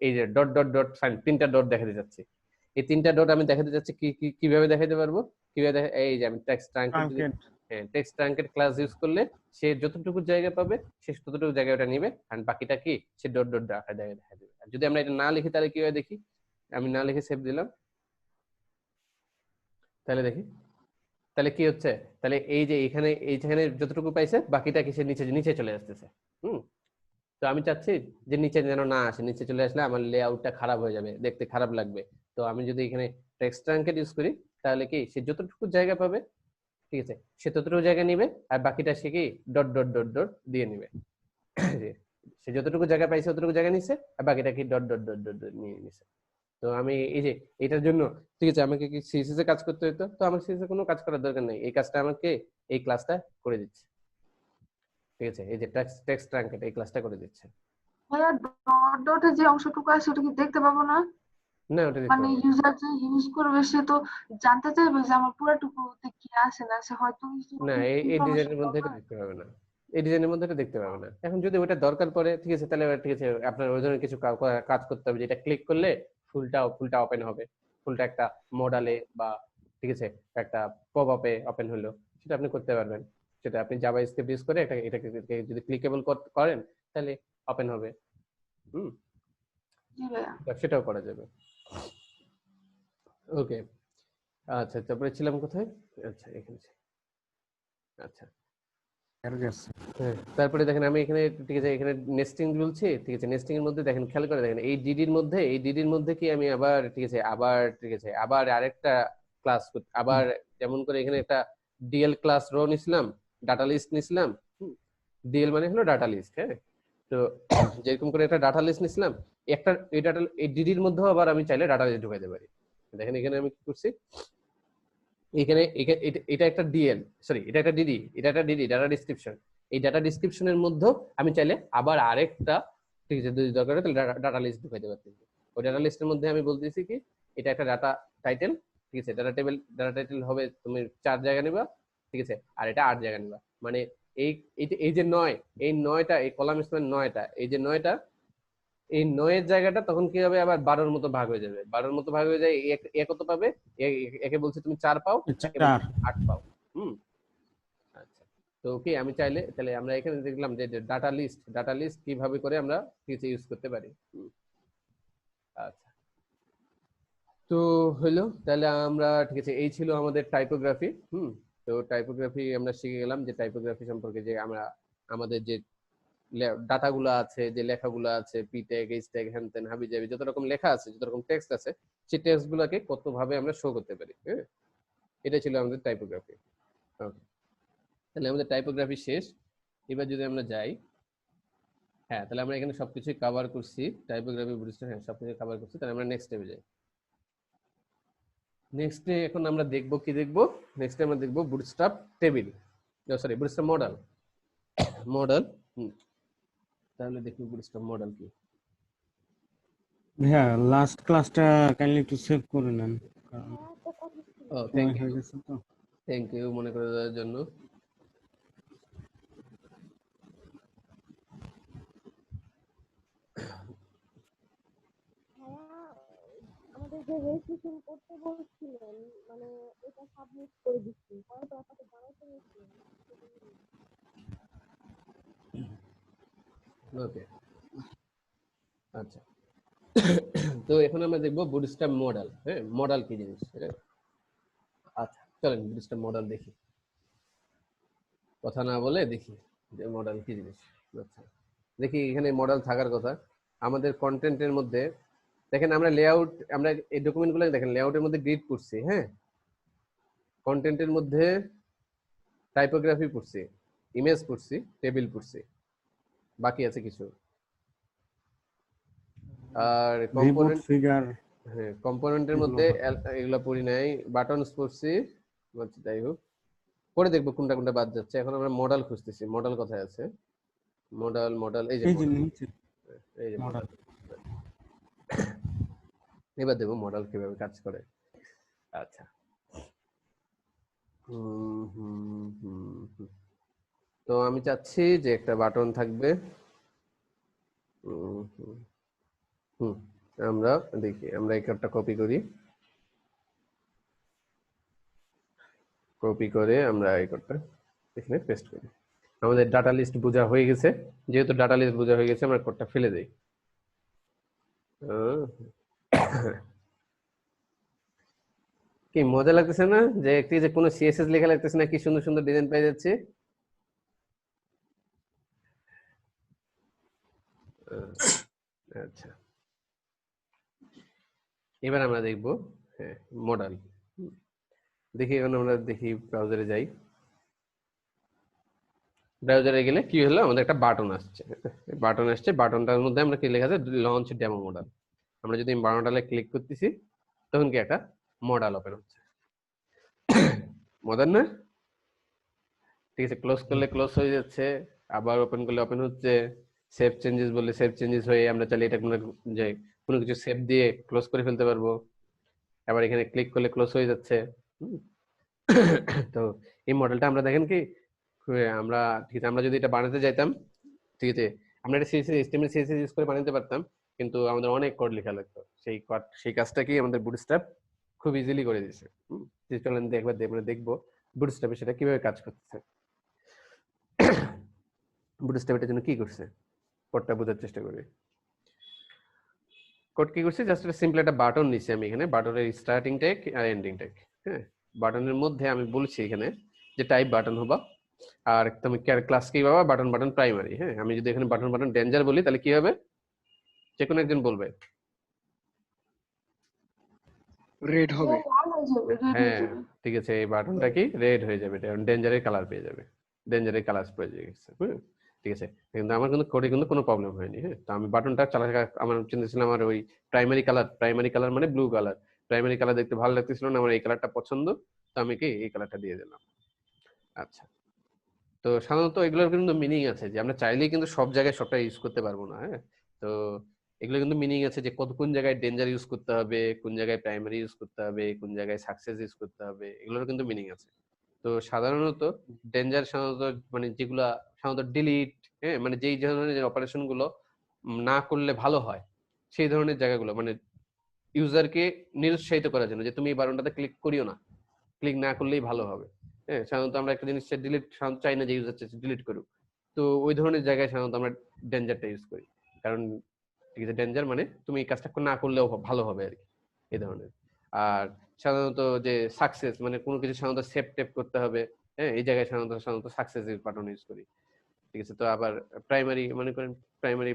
এই যে ডট ডট ডট সাইন 3টা ডট দেখাতে যাচ্ছি। এই 3টা ডট আমি দেখাতে যাচ্ছি কিভাবে দেখাতে পারবো, কিভাবে এই যে আমি text truncate text truncate class use করলে সে যতটুকু জায়গা পাবে সে ততটুকু জায়গা ওটা নিবে, আর বাকিটা কি সে ডট ডট আকারে জায়গায় দেখা দেবে। আর যদি আমরা এটা না লিখি তাহলে কিভাবে দেখি, আমি না লিখে সেভ দিলাম, তাহলে দেখি তাহলে কি হচ্ছে, তাহলে এই যে এইখানে যতটুকু পাইছে বাকিটা কি সে নিচে নিচে চলে আসতেছে। তো আমি চাচ্ছি যে নিচে যেন না আসে, নিচে চলে আসলে আমার লেআউটটা খারাপ হয়ে যাবে, দেখতে খারাপ লাগবে। তো আমি যদি এখানে টেক্সট ট্রাঙ্কেট ইউজ করি তাহলে কি সে যতটুকু জায়গা পাবে, ঠিক আছে, সে ততটুকু জায়গা নিবে, আর বাকিটা সে কি ডট ডট ডট ডট দিয়ে নিবে। সে যতটুকু জায়গা পাইছে ততটুকু জায়গা নিছে, আর বাকিটা কি ডট ডট ডট ডট নিয়ে নিছে। তো আমি এই যে এটার জন্য, ঠিক আছে, আমাকে কি সিএসএস এ কাজ করতে হতো, তো আমার সিএসএস কোনো কাজ করার দরকার নেই, এই কাজটা আমাকে এই ক্লাসটা করে দিচ্ছে। ঠিক আছে, এই যে টেক্সট ট্রাঙ্কেট এই ক্লাসটা করে দিচ্ছে। ভাইয়া ডট ডটের যে অংশটুকু আছে ওটা কি দেখতে পাবো না? না ওটা দেখতে মানে পাবো না। ইউজার যে ইউজ করবে সে তো জানতে চাইবে যে আমার পুরোটুকুতে কি আছে না, সে হয়তো কিছু না এই ইনফরমেশন ডিজাইনের মধ্যে এটা পাবে। দেখতে পাবে না, এই ডিজাইনের মধ্যে এটা দেখতে পাবে না। এখন যদি ওটা দরকার পড়ে, ঠিক আছে, তাহলে ঠিক আছে আপনার ওই ধরনের কিছু কাজ করতে হবে, যেটা ক্লিক করলে ফুলটা ওপেন হবে, ফুলটা একটা মডেলে বা ঠিক আছে একটা পপ আপে ওপেন হলো, সেটা আপনি করতে পারবেন। সেটা আপনি জাভা স্ক্রিপ্ট ইউজ করে এটাকে যদি ক্লিকেবল করেন তাহলে ওপেন হবে। জি ভাইয়া। সেটাও করা যাবে। ওকে, আচ্ছা তারপরে ছিলাম কোথায়? আচ্ছা এখানে। আচ্ছা হ্যাঁ, তারপরে দেখেন আমি এখানে, ঠিক আছে, এখানে নেস্টিং বলছি, ঠিক আছে, নেস্টিং এর মধ্যে দেখেন খেয়াল করে দেখেন এই ডিডির মধ্যে কি আমি আবার, ঠিক আছে, আবার আরেকটা ক্লাস আবার, যেমন করে এখানে একটা ডিএল ক্লাস রো নিছিলাম, ডাটা লিস্ট নিছিলাম। ডিএল মানে হলো ডাটা লিস্ট, হ্যাঁ। তো যেরকম করে একটা ডাটা লিস্ট নিছিলাম, এই ডিডির মধ্যেও আবার আমি চাইলে ডাটা লিস্ট ঢুকাইতে পারি। দেখেন এখানে আমি কি করছি, এখানে এটা একটা ডিএল, সরি এটা একটা ডিডি, ডাটা ডিসক্রিপশন। এই ডাটা ডিসক্রিপশনের মধ্যেও আমি চাইলে আবার আরেকটা, ঠিক আছে, যদি দরকার হয় তাহলে ডাটা লিস্ট ঢুকাইতে পারতেছি। ওই ডাটা লিস্টের মধ্যে আমি বলতেছি কি এটা একটা ডাটা টাইটেল, ঠিক আছে, ডাটা টাইটেল হবে তুমি 4 জায়গা নিবা, ঠিক আছে, আর এটা 8 জায়গা নিবা। মানে এই যে 9, এই 9টা, এই কলাম স্পেস 9টা, এই যে 9টা, এই 9-এর জায়গাটা তখন কি হবে, আবার 12-এর মতো ভাগ হয়ে যাবে। 12-এর মতো ভাগ হয়ে যায়, এ কত পাবে, একে বলছে তুমি 4 পাও, একে বলছে 8 পাও। আচ্ছা, তো কি আমি চাইলে তাহলে আমরা এখানে দেখলাম যে ডাটা লিস্ট কিভাবে করে আমরা কিছু ইউজ করতে পারি। আচ্ছা, তো হলো তাহলে আমরা, ঠিক আছে, এই ছিল আমাদের টাইপোগ্রাফি। তো টাইপোগ্রাফি আমরা শিখে গেলাম যে টাইপোগ্রাফি সম্পর্কে, যে আমরা আমাদের যে ডাটাগুলো আছে, যে লেখাগুলো আছে, পি ট্যাগ, এইচ ট্যাগ, হ্যান ত্যান হাবি জাবি, যত রকম লেখা আছে, যত রকম টেক্সট আছে, সেই টেক্সট গুলাকে কত ভাবে আমরা শো করতে পারি। হ্যাঁ, এটা ছিল আমাদের টাইপোগ্রাফি। ওকে, তাহলে আমাদের টাইপোগ্রাফি শেষ। এবার যদি আমরা যাই, হ্যাঁ, তাহলে আমরা এখানে সবকিছু কভার করছি, টাইপোগ্রাফি, বুটস্ট্র্যাপ, হ্যাঁ সবকিছু কভার করছি। তাহলে আমরা নেক্সট স্টেপে যাই। নেক্সটে এখন আমরা দেখব কি দেখব, নেক্সটে আমরা দেখব bootstrap table, sorry bootstrap model. তাহলে দেখি বুটস্ট্র্যাপ মডেল কি। হ্যাঁ, লাস্ট ক্লাসটা কাইন্ডলি একটু সেভ করে নেন, কারণ ও থ্যাংক হয়ে ইউ, গেছে তো। মনে করে দেওয়ার জন্য। আমাদের যে রেজিস্ট্রেশন করতে বলছিলেন, মানে এটা সাবমিট করে দিচ্ছি, পরে তো আপনাকে জানাতে হয়েছে। ওকে, আচ্ছা, তো এখন আমরা দেখবো বুটস্ট্র্যাপ মডেল। হ্যাঁ, মডেল কি জিনিস। আচ্ছা চলেন বুটস্ট্র্যাপ মডেল দেখি, কথা না বলে দেখি যে মডেল কি জিনিস। আচ্ছা দেখি, এখানে মডেল থাকার কথা আমাদের কন্টেন্টের মধ্যে। দেখেন আমরা লেআউট, আমরা এই ডকুমেন্টগুলো দেখেন লেআউটের মধ্যে গ্রিড করছি, হ্যাঁ, কন্টেন্টের মধ্যে টাইপোগ্রাফি পড়ছি, ইমেজ পড়ছি, টেবিল পড়ছি, বাকি আছে কিছু। আর রিপোর্ট কম্পোনেন্ট, ফিগার, হ্যাঁ কম্পোনেন্টের এগুলো মধ্যে বাদ। এগুলো পড়ি নাই, বাটনস পড়ছি, আচ্ছা যাই হোক পরে দেখবো কোনটা কোনটা বাদ যাচ্ছে। এখন আমরা মডেল খুঁজতেছি, মডেল কোথায় আছে, মডেল মডেল এই যে এই যে মডেল, নিচে এই যে মডেল। মডেল। এবার দেখবো মডেল কিভাবে কাজ করে। আচ্ছা হুম হুম হুম হুম। তো আমি চাচ্ছি যে একটা বাটন থাকবে। হুম হুম হুম। আমরা দেখি, আমরা এই কার্ডটা কপি করি, কপি করে আমরা এই কার্ডটা এখানে পেস্ট করি। আমাদের ডাটা লিস্ট বোঝা হয়ে গেছে, যেহেতু ডাটা লিস্ট বোঝা হয়ে গেছে আমরা কোডটা ফেলে দেই। আহ, কি মজা লাগতেছে না যে একটি যে কোনো সিএসএস লেখা লাগতেছে না, কি সুন্দর সুন্দর ডিজাইন পেয়ে যাচ্ছে। আহ, আচ্ছা এবার আমরা দেখব, হ্যাঁ মডেল। দেখি এখন আমরা দেখি ব্রাউজারে যাই, ব্রাউজারে গেলে কি হলো আমাদের একটা বাটন আসছে, বাটন আসছে, বাটনটার মধ্যে আমরা কি লেখা আছে লঞ্চ ডেমো মডেল। আমরা যদি বাটনটালে ক্লিক করতেছি তখন কি একটা মডেল ওপেন হচ্ছে, মজার না? ঠিক আছে, ক্লোজ করলে ক্লোজ হয়ে যাচ্ছে, আবার ওপেন করলে ওপেন হচ্ছে, সেভ চেঞ্জেস বললে সেভ চেঞ্জেস হয়ে আমরা চাইলে এটা কোনো যে কোনো কিছু সেভ দিয়ে ক্লোজ করে ফেলতে পারবো। আবার এখানে ক্লিক করলে ক্লোজ হয়ে যাচ্ছে। হুম। তো এই মডেলটা আমরা দেখেন কি আমরা, ঠিক আছে আমরা যদি এটা বানাতে যাইতাম, ঠিক আছে আমরা এটা সিএসএস এইচটিএমএল সিএসএস ইউজ করে বানাতে পারতাম, কিন্তু আমাদের অনেক কোড লেখা লাগতো। সেই কোড, সেই কাজটা কি আমাদের বুটস্ট্র্যাপ খুব ইজিলি করে দিয়েছে। চলেন একবার দেখবো বুটস্ট্র্যাপে সেটা কিভাবে কাজ করতেছে। বুটস্ট্র্যাপ এটার জন্য কি করছে, কোডটা বোঝার চেষ্টা করি। কোড কি করছে, জাস্ট একটা সিম্পল একটা বাটন নিছি আমি এখানে, বাটনের স্টার্টিং ট্যাগ আর এন্ডিং ট্যাগ। হ্যাঁ বাটনের মধ্যে আমি বলছি এখানে যে টাইপ বাটন হবা, আর তুমি ক্লাস কি পাবা বাটন বাটন প্রাইমারি। হ্যাঁ আমি যদি এখানে বাটন বাটন ডেঞ্জার বলি তাহলে কি হবে, যে কোনো একজন বলবে। রেড হবে। লাল হয়ে যাবে, রেড হয়ে হ্যাঁ যাবে। ঠিক আছে, এই বাটনটা কি রেড হয়ে যাবে, এটা ডেঞ্জারের কালার পেয়ে যাবে, ডেঞ্জারের কালার পেয়ে গেছে। ঠিক আছে, কিন্তু আমার কিন্তু কোডে কিন্তু কোনো প্রবলেম হয়নি। হ্যাঁ তো আমি বাটনটা আমার চিন্তা ছিল আমার ওই প্রাইমারি কালার মানে ব্লু কালার, প্রাইমারি কালার দেখতে ভালো লাগতেছিল না, আমার এই কালারটা পছন্দ, তো আমি কি এই কালারটা দিয়ে দিলাম। আচ্ছা তো সাধারণত এগুলোর কিন্তু মিনিং আছে, যে আমরা চাইলেই কিন্তু সব জায়গায় সবটা ইউজ করতে পারবো না। হ্যাঁ তো এগুলো কিন্তু মিনিং আছে যে কোন জায়গায় ডেঞ্জার ইউজ করতে হবে, কোন জায়গায় প্রাইমারি ইউজ করতে হবে, কোন জায়গায় সাকসেস ইউজ করতে হবে, এগুলোর কিন্তু মিনিং আছে। তো সাধারণত ডেঞ্জার সাধারণত মানে যেগুলা সাধারণত ডিলিট, হ্যাঁ মানে যেই ধরনের অপারেশন গুলো না করলে ভালো হয়, সেই ধরনের জায়গাগুলো মানে ইউজারকে নিরুৎসাহিত করার জন্য যে তুমি এই বাটনটাতে ক্লিক করিও না, ক্লিক না করলেই ভালো হবে। হ্যাঁ সাধারণত আমরা একটা জিনিস ডিলিট চাই না যে ইউজার ডিলিট করুক, তো ওই ধরনের জায়গায় সাধারণত আমরা ডেঞ্জারটা ইউজ করি, কারণ ঠিক আছে ডেঞ্জার মানে তুমি এই কাজটা না করলেও ভালো হবে আর কি, এই ধরনের। আর সাধারণত যে সাকসেস মানে কোনো কিছু সাধারণত সেভ টেপ করতে হবে, হ্যাঁ এই জায়গায় সাধারণত সাকসেস বাটন ইউজ করি। ঠিক আছে, তো আবার প্রাইমারি মনে করেন প্রাইমারি,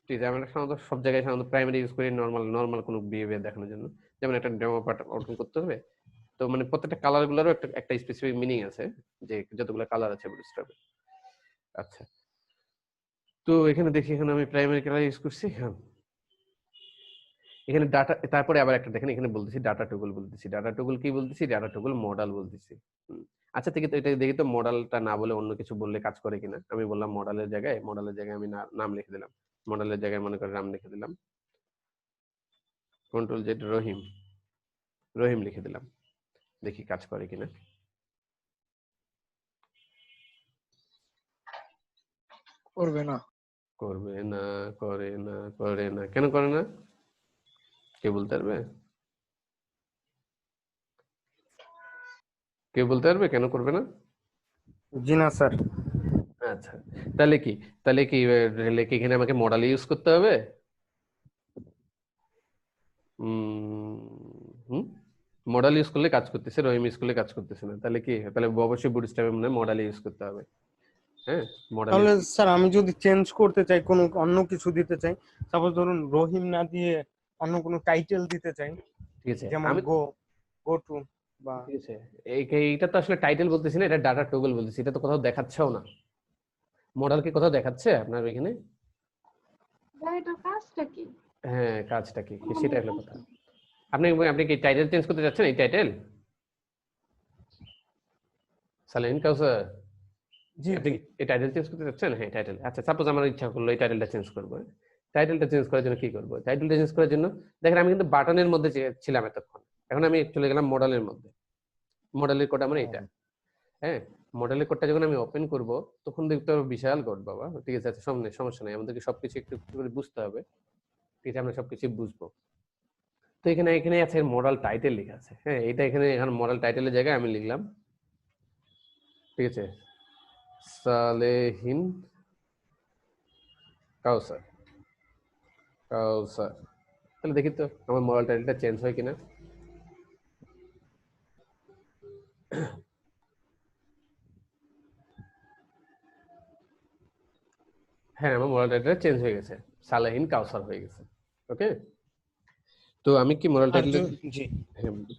ঠিক আছে আমরা সাধারণত সব জায়গায় সাধারণত প্রাইমারি ইউজ করি নর্মাল কোনো বিহেভিয়ার দেখানোর জন্য, যেমন একটা ডেমো পার্ট আউটপুট করতে হবে। তো মানে প্রত্যেকটা কালার গুলোরও একটা একটা স্পেসিফিক মিনিং আছে, যে যতগুলো কালার আছে বুটস্ট্র্যাপে। আচ্ছা তো এখানে দেখি, এখানে আমি প্রাইমারি কালার ইউজ করছি। হ্যাঁ এখানে ডাটা, তারপরে আবার একটা দেখেন এখানে বলতেছি ডাটা টগল বলতেছি, ডাটা টগল কি বলতেছি, ডাটা টগল মডেল বলতেছি। আচ্ছা ঠিক আছে, এটা দেখি তো মডেলটা না বলে অন্য কিছু বললে কাজ করে কিনা। আমি বললাম মডেলের জায়গায় আমি নাম লিখে দিলাম, মডেলের জায়গায় মনে করে নাম লিখে দিলাম কন্ট্রোল জেড রহিম, রহিম লিখে দিলাম, দেখি কাজ করে কিনা। করবে না। করবে না, করে না, করে না, কেন করে না কেউ বলতে পারবে, কেউ বলতে পারবে কেন করবে না? জি না স্যার। আচ্ছা তাহলে কি, তাহলে কি এখানে আমাকে মডেল ইউজ করতে হবে? হুম মডেল ইউজ করলে কাজ করতেছে, রহিম ইউজ করলে কাজ করতেছে না, তাহলে কি তাহলে অবশ্যই বুটস্ট্র্যাপে মনে মডেল ইউজ করতে হবে। হ্যাঁ মডেল তাহলে ইউজ, স্যার আমি যদি চেঞ্জ করতে চাই, কোনো অন্য কিছু দিতে চাই, সাপোজ ধরুন রহিম না দিয়ে অন্য কোনো টাইটেল দিতে চাই, ঠিক আছে যেমন আমি, গো টু বা ঠিক আছে এইটা তো আসলে টাইটেল বলতেছি না, এটা ডাটা টগল বলতেছি, এটা তো কোথাও দেখাচ্ছেও না, মডেল কি কোথাও দেখাচ্ছে আপনার এখানে? ভাই এটার কাজটা কি? হ্যাঁ কাজটা কি সেটা হলো কথা। আপনি আপনি কি টাইটেল চেঞ্জ করতে যাচ্ছেন? এই টাইটেল সালেহিন কাউসার, জি আপনি কি এই টাইটেল চেঞ্জ করতে যাচ্ছেন? হ্যাঁ টাইটেল। আচ্ছা সাপোজ আমার ইচ্ছা করলো এই টাইটেলটা চেঞ্জ করবো। টাইটেলটা চেঞ্জ করার জন্য কি করবো? টাইটেলটা চেঞ্জ করার জন্য দেখেন আমি কিন্তু বাটনের মধ্যে ছিলাম এতক্ষণ, এখন আমি চলে গেলাম মডেলের মধ্যে। মডেলের কোড আমার এটা। হ্যাঁ, মডেলের কোডটা যখন আমি ওপেন করব তখন দেখতে হবে বিশাল কোড বাবা। ঠিক আছে, আচ্ছা সমস্যা নাই, আমাদেরকে সবকিছু একটু একটু করে বুঝতে হবে। ঠিক আছে, আমরা সবকিছু বুঝবো। তো এখানে এখানে আছে মডেল টাইটেল লেখা আছে। হ্যাঁ, এটা এখানে এখন মডেল টাইটেলের জায়গায় আমি লিখলাম, ঠিক আছে, সালেহিন কাউসার। কাউসার, তাহলে দেখি তো আমার মডেল টাইটেলটা চেঞ্জ হয় কিনা। হ্যাঁ, আমার মডেল টাইটেলটা চেঞ্জ হয়ে গেছে, সালেহিন কাউসার হয়ে গেছে। ওকে, তো আমি কি মডেল আর টাইটেলটা জি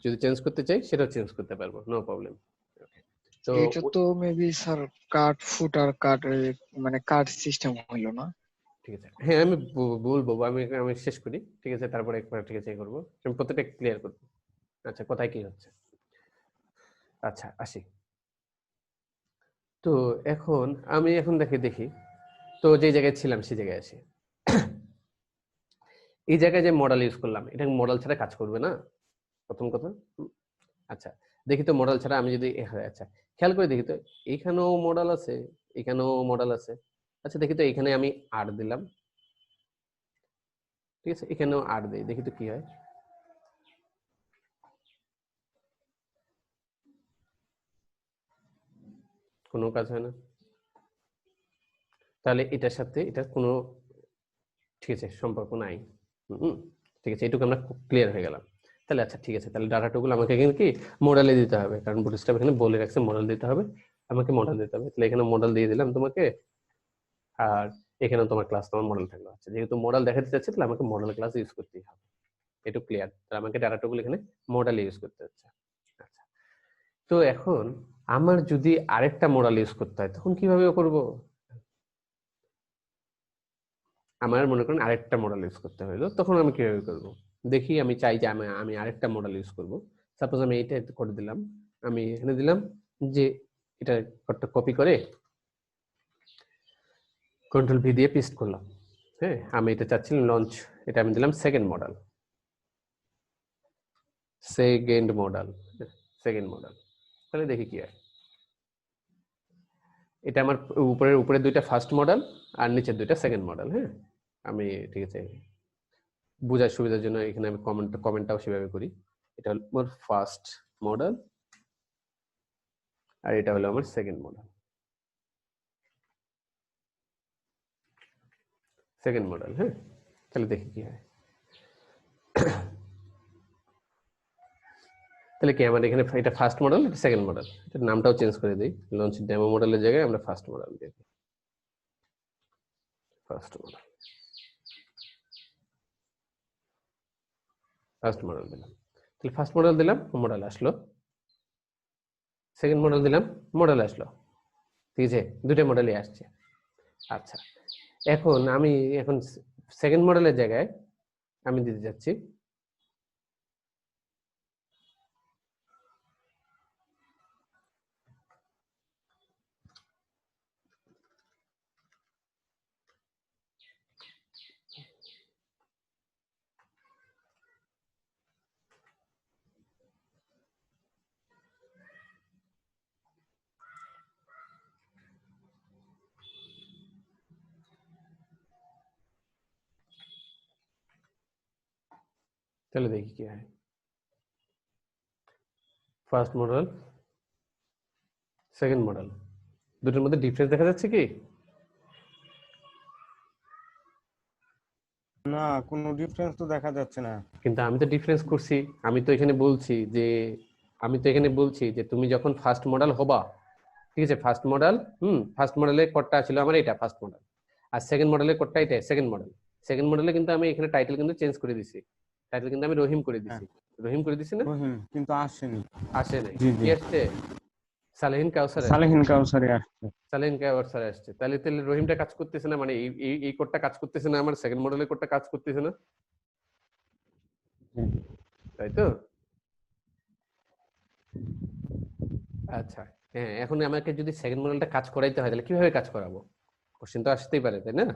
যদি চেঞ্জ করতে চাই সেটাও চেঞ্জ করতে পারবো, নো প্রবলেম। তো এটা তো মেবি স্যার কাট ফুটার কাট মানে কাট সিস্টেম হইলো না? ঠিক আছে, হ্যাঁ আমি বলবো, আমি আমি শেষ করি, ঠিক আছে, তারপরে একবার ঠিক আছে করবো, আমি প্রত্যেকটা ক্লিয়ার করবো। আচ্ছা, কোথায় কি হচ্ছে। আচ্ছা আসি। তো এখন আমি এখন দেখি তো যে জায়গায় ছিলাম সেই জায়গায় আসি। এই জায়গায় যে মডেল ইউজ করলাম, এটা মডেল ছাড়া কাজ করবে না, প্রথম কথা। আচ্ছা দেখি তো মডেল ছাড়া আমি যদি আচ্ছা খেয়াল করে দেখি তো, এইখানেও মডেল আছে, এখানেও মডেল আছে। আচ্ছা দেখি তো এখানে আমি আর দিলাম, ঠিক আছে, এখানেও আর দিই, দেখি তো কি হয়। কোনো কাজ হয় না, তাহলে এটার সাথে এটার কোনো ঠিক আছে সম্পর্ক নাই। ঠিক আছে, এটুকু আমরা ক্লিয়ার হয়ে গেলাম। তাহলে আচ্ছা ঠিক আছে, তাহলে ডাটাটুকুলো আমাকে এখানে কি মডেলে দিতে হবে, কারণ বুটস্ট্র্যাপ এখানে বলে রাখছে মডেল দিতে হবে, আমাকে মডেল দিতে হবে। তাহলে এখানে মডেল দিয়ে দিলাম তোমাকে, আর এখানে তোমার ক্লাস তোমার মডেল থাকলো। আচ্ছা যেহেতু মডেল দেখাতে চাচ্ছে তাহলে আমাকে মডেল ক্লাস ইউজ করতেই হবে, একটু ক্লিয়ার। তাহলে আমাকে ডাটাটুকুলো এখানে মডেল ইউজ করতে হচ্ছে। আচ্ছা, তো এখন আমার যদি আরেকটা মডেল ইউজ করতে হয় তখন কিভাবে করব? আমার মনে করেন আরেকটা মডেল ইউজ করতে হলো, তখন আমি কিভাবে করব? দেখি, আমি চাই যে আমি আরেকটা মডেল ইউজ করব। সাপোজ আমি এইটা করে দিলাম, আমি এখানে দিলাম যে এটা কোডটা কপি করে কন্ট্রোল ভি দিয়ে পেস্ট করলাম। হ্যাঁ, আমি এটা চাচ্ছিলাম লঞ্চ, এটা আমি দিলাম second model, second model, second model. তাহলে দেখি কি হয়। এটা আমার উপরে দুইটা ফার্স্ট মডেল আর নিচের দুইটা সেকেন্ড মডেল। হ্যাঁ, আমি ঠিক আছে বোঝার সুবিধার জন্য এখানে আমি কমেন্টটাও সেভাবে করি। এটা হলো আমার ফার্স্ট মডেল আর এটা হলো আমার সেকেন্ড মডেল। সেকেন্ড মডেল, হ্যাঁ, তাহলে দেখি কি হয়। তাহলে কি আমার এখানে এটা ফার্স্ট মডেল, এটা সেকেন্ড মডেল, এটার নামটাও চেঞ্জ করে দিই, লঞ্চ ডেমো মডেলের জায়গায় আমরা ফার্স্ট মডেল দিয়ে দিই, ফার্স্ট মডেল, ফার্স্ট মডেল দিলাম। তাহলে ফার্স্ট মডেল দিলাম, মডেল আসলো, সেকেন্ড মডেল দিলাম, মডেল আসলো, ঠিক আছে, দুটো মডেলই আসছে। আচ্ছা এখন আমি এখন সেকেন্ড মডেলের জায়গায় আমি দিতে যাচ্ছি তাহলে দেখি কি হয়। ফার্স্ট মডেল, সেকেন্ড মডেল, দুটোর মধ্যে ডিফারেন্স দেখা যাচ্ছে কি? না, কোনো ডিফারেন্স তো দেখা যাচ্ছে না। কিন্তু আমি তো ডিফারেন্স করছি, আমি তো এখানে বলছি যে তুমি যখন ফার্স্ট মডেল হবা, ঠিক আছে, ফার্স্ট মডেল, ফার্স্ট মডেলের কোডটা ছিল আমার এটা ফার্স্ট মডেল, আর সেকেন্ড মডেলের কোডটা এটা সেকেন্ড মডেল। সেকেন্ড মডেলে কিন্তু আমি এখানে টাইটেল কিন্তু চেঞ্জ করে দিছি, টাইটেল কিন্তু আমি রহিম করে দিছি, রহিম করে দিছি না? কিন্তু আসেনি। আসে নাই, জি কি আসছে? সালেহিন কাউসার, সালেহিন কাউসারি আসছে। সালেহিন কাউসার আসছে। তাহলে রহিমটা কাজ করতেছে না, মানে এই কোডটা কাজ করতেছে না, আমার সেকেন্ড মডেলের কোডটা কাজ করতেছে না। তাই তো? আচ্ছা, হ্যাঁ, এখন আমাকে যদি সেকেন্ড মডেলটা কাজ করাইতে হয় তাহলে কিভাবে কাজ করাবো? কোশ্চেন তো আসতেই পারে, তাই না?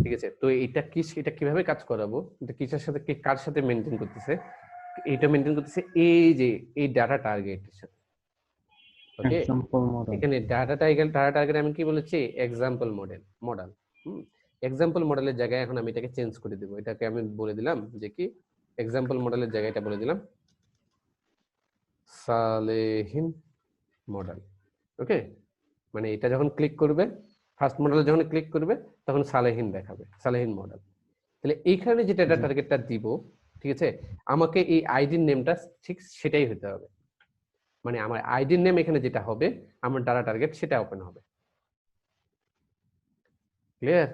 ঠিক আছে, তো এটা কিভাবে কাজ করাবো, এটা কিসের সাথে কার সাথে মেনটেন করতেছে? এটা মেনটেন করতেছে এই যে এই ডাটা টার্গেটের সাথে। ওকে, এক্সাম্পল মডেল। এখানে ডাটা টার্গেট আমি কি বলেছি? Example model. এক্সাম্পল মডেলের জায়গায় এখন আমি এটাকে চেঞ্জ করে দেবো। এটাকে আমি বলে দিলাম যে কি, এক্সাম্পল মডেলের জায়গায় এটা বলে দিলাম সালেহিন মডেল। ওকে, মানে এটা যখন ক্লিক করবে, ফার্স্ট মডেলে যখন ক্লিক করবে তখন সালেহিন দেখাবে, সালেহিন মডেল। তাহলে এইখানে যে ডাটা টার্গেটটা দিব, ঠিক আছে, আমাকে এই আইডির নেমটা ঠিক সেটাই হতে হবে। মানে আমার আইডির নেম এখানে যেটা হবে, আমার ডাটা টার্গেট সেটা ওপেন হবে। ক্লিয়ার?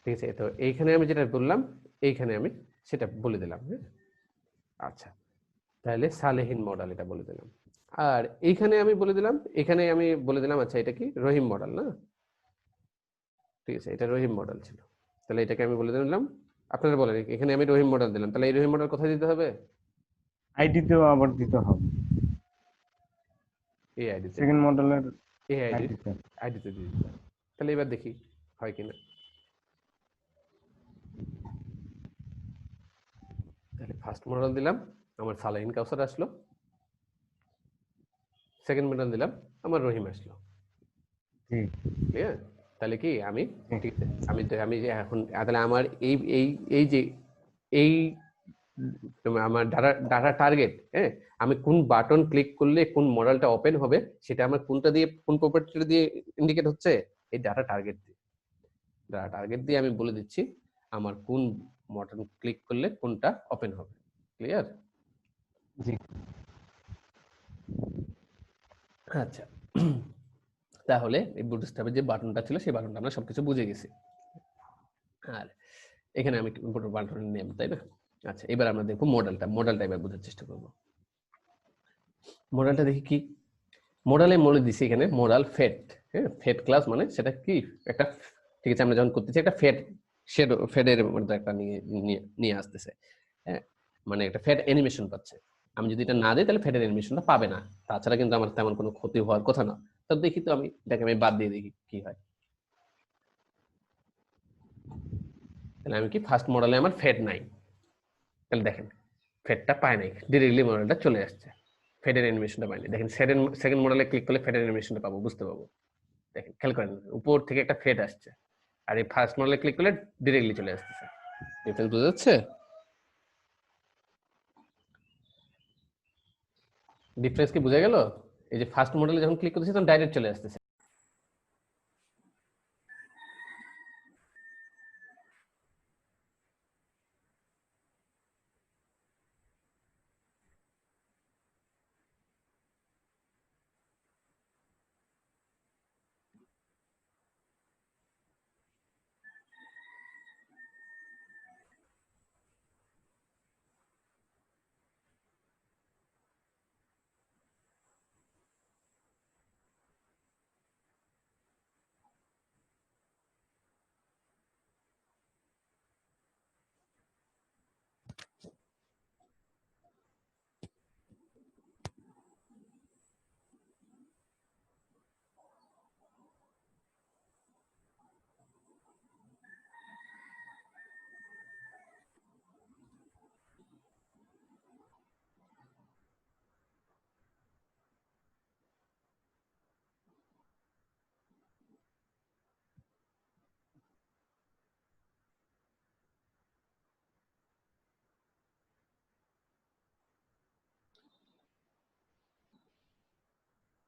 ঠিক আছে, তো এইখানে আমি যেটা বললাম এইখানে আমি সেটা বলে দিলাম। হ্যাঁ, আচ্ছা, তাহলে সালেহিন মডেল এটা বলে দিলাম। আর এইখানে আমি বলে দিলাম, এখানে আমি বলে দিলাম, আচ্ছা এটা কি রহিম মডেল না? ঠিক আছে, এটা রহিম মডেল ছিল। তাহলে এটাকে আমি বলে দিলাম, আপনারা বলেন, এখানে আমি রহিম মডেল দিলাম, তাহলে এই রহিম মডেল কোথায় দিতে হবে? আইডিতেও আবার দিতে হবে, এই আইডিতে, সেকেন্ড মডেলের এই আইডিতে। আইডিতে দিয়ে দিতে হবে। তাহলে এবার দেখি হয় কিনা। তাহলে ফার্স্ট মডেল দিলাম, আমার সালাহিন কাউসার আসলো। সেকেন্ড মডেল দিলাম, আমার রহিম আসলো। জি ক্লিয়ার? তাহলে কি আমি, জি। ঠিক আছে, আমি যে এখন তাহলে আমার এই এই এই যে এই আমার ডাটা টার্গেট, হ্যাঁ, আমি কোন বাটন ক্লিক করলে কোন মডেলটা ওপেন হবে সেটা আমার কোনটা দিয়ে, কোন প্রপার্টিটা দিয়ে ইন্ডিকেট হচ্ছে? এই ডাটা টার্গেট দিয়ে। ডাটা টার্গেট দিয়ে আমি বলে দিচ্ছি আমার কোন মডেল ক্লিক করলে কোনটা ওপেন হবে। ক্লিয়ার? জি আচ্ছা, তাহলে এই বুটস্ট্র্যাপের যে বাটনটা ছিল সেই বাটনটা আমরা সবকিছু বুঝে গেছি। আর এখানে আমি বাটনের নেম, তাই না? আচ্ছা, এবার আমরা দেখবো মডেলটা এবার বোঝার চেষ্টা করবো। মডেলটা দেখি কি, মডেলে মনে দিছি এখানে মডেল ফেট। হ্যাঁ, ফেট ক্লাস মানে সেটা কি একটা, ঠিক আছে, আমরা যখন করতেছি একটা ফেডের মধ্যে একটা নিয়ে আসতেছে। হ্যাঁ, মানে একটা ফেড অ্যানিমেশন পাচ্ছে। আমি যদি এটা না দিই তাহলে ফেডের অ্যানিমেশনটা পাবে না। তাছাড়া কিন্তু আমার তেমন কোনো ক্ষতি হওয়ার কথা না। তো দেখি, তো আমি এটাকে আমি বাদ দিয়ে দেখি কি হয়। তাহলে আমি কি, ফার্স্ট মডেলে আমার ফেড নাই, তাহলে দেখেন ফেডটা পায় নাই, ডিরেক্টলি মডেলটা চলে আসছে, ফেডের অ্যানিমেশনটা পাইনি। দেখেন সেকেন্ড মডেলে ক্লিক করলে ফেডের অ্যানিমেশনটা পাবো, বুঝতে পাবো। দেখেন, খেয়াল করেন, উপর থেকে একটা ফেড আসছে, আর এই ফার্স্ট মডেলে ক্লিক করলে ডিরেক্টলি চলে আসতেছে। ডিফারেন্স বোঝা যাচ্ছে? ডিফারেন্স কি বোঝা গেল? এই যে ফার্স্ট মডেলে যখন ক্লিক করতেছি তখন ডাইরেক্ট চলে আসতেছে।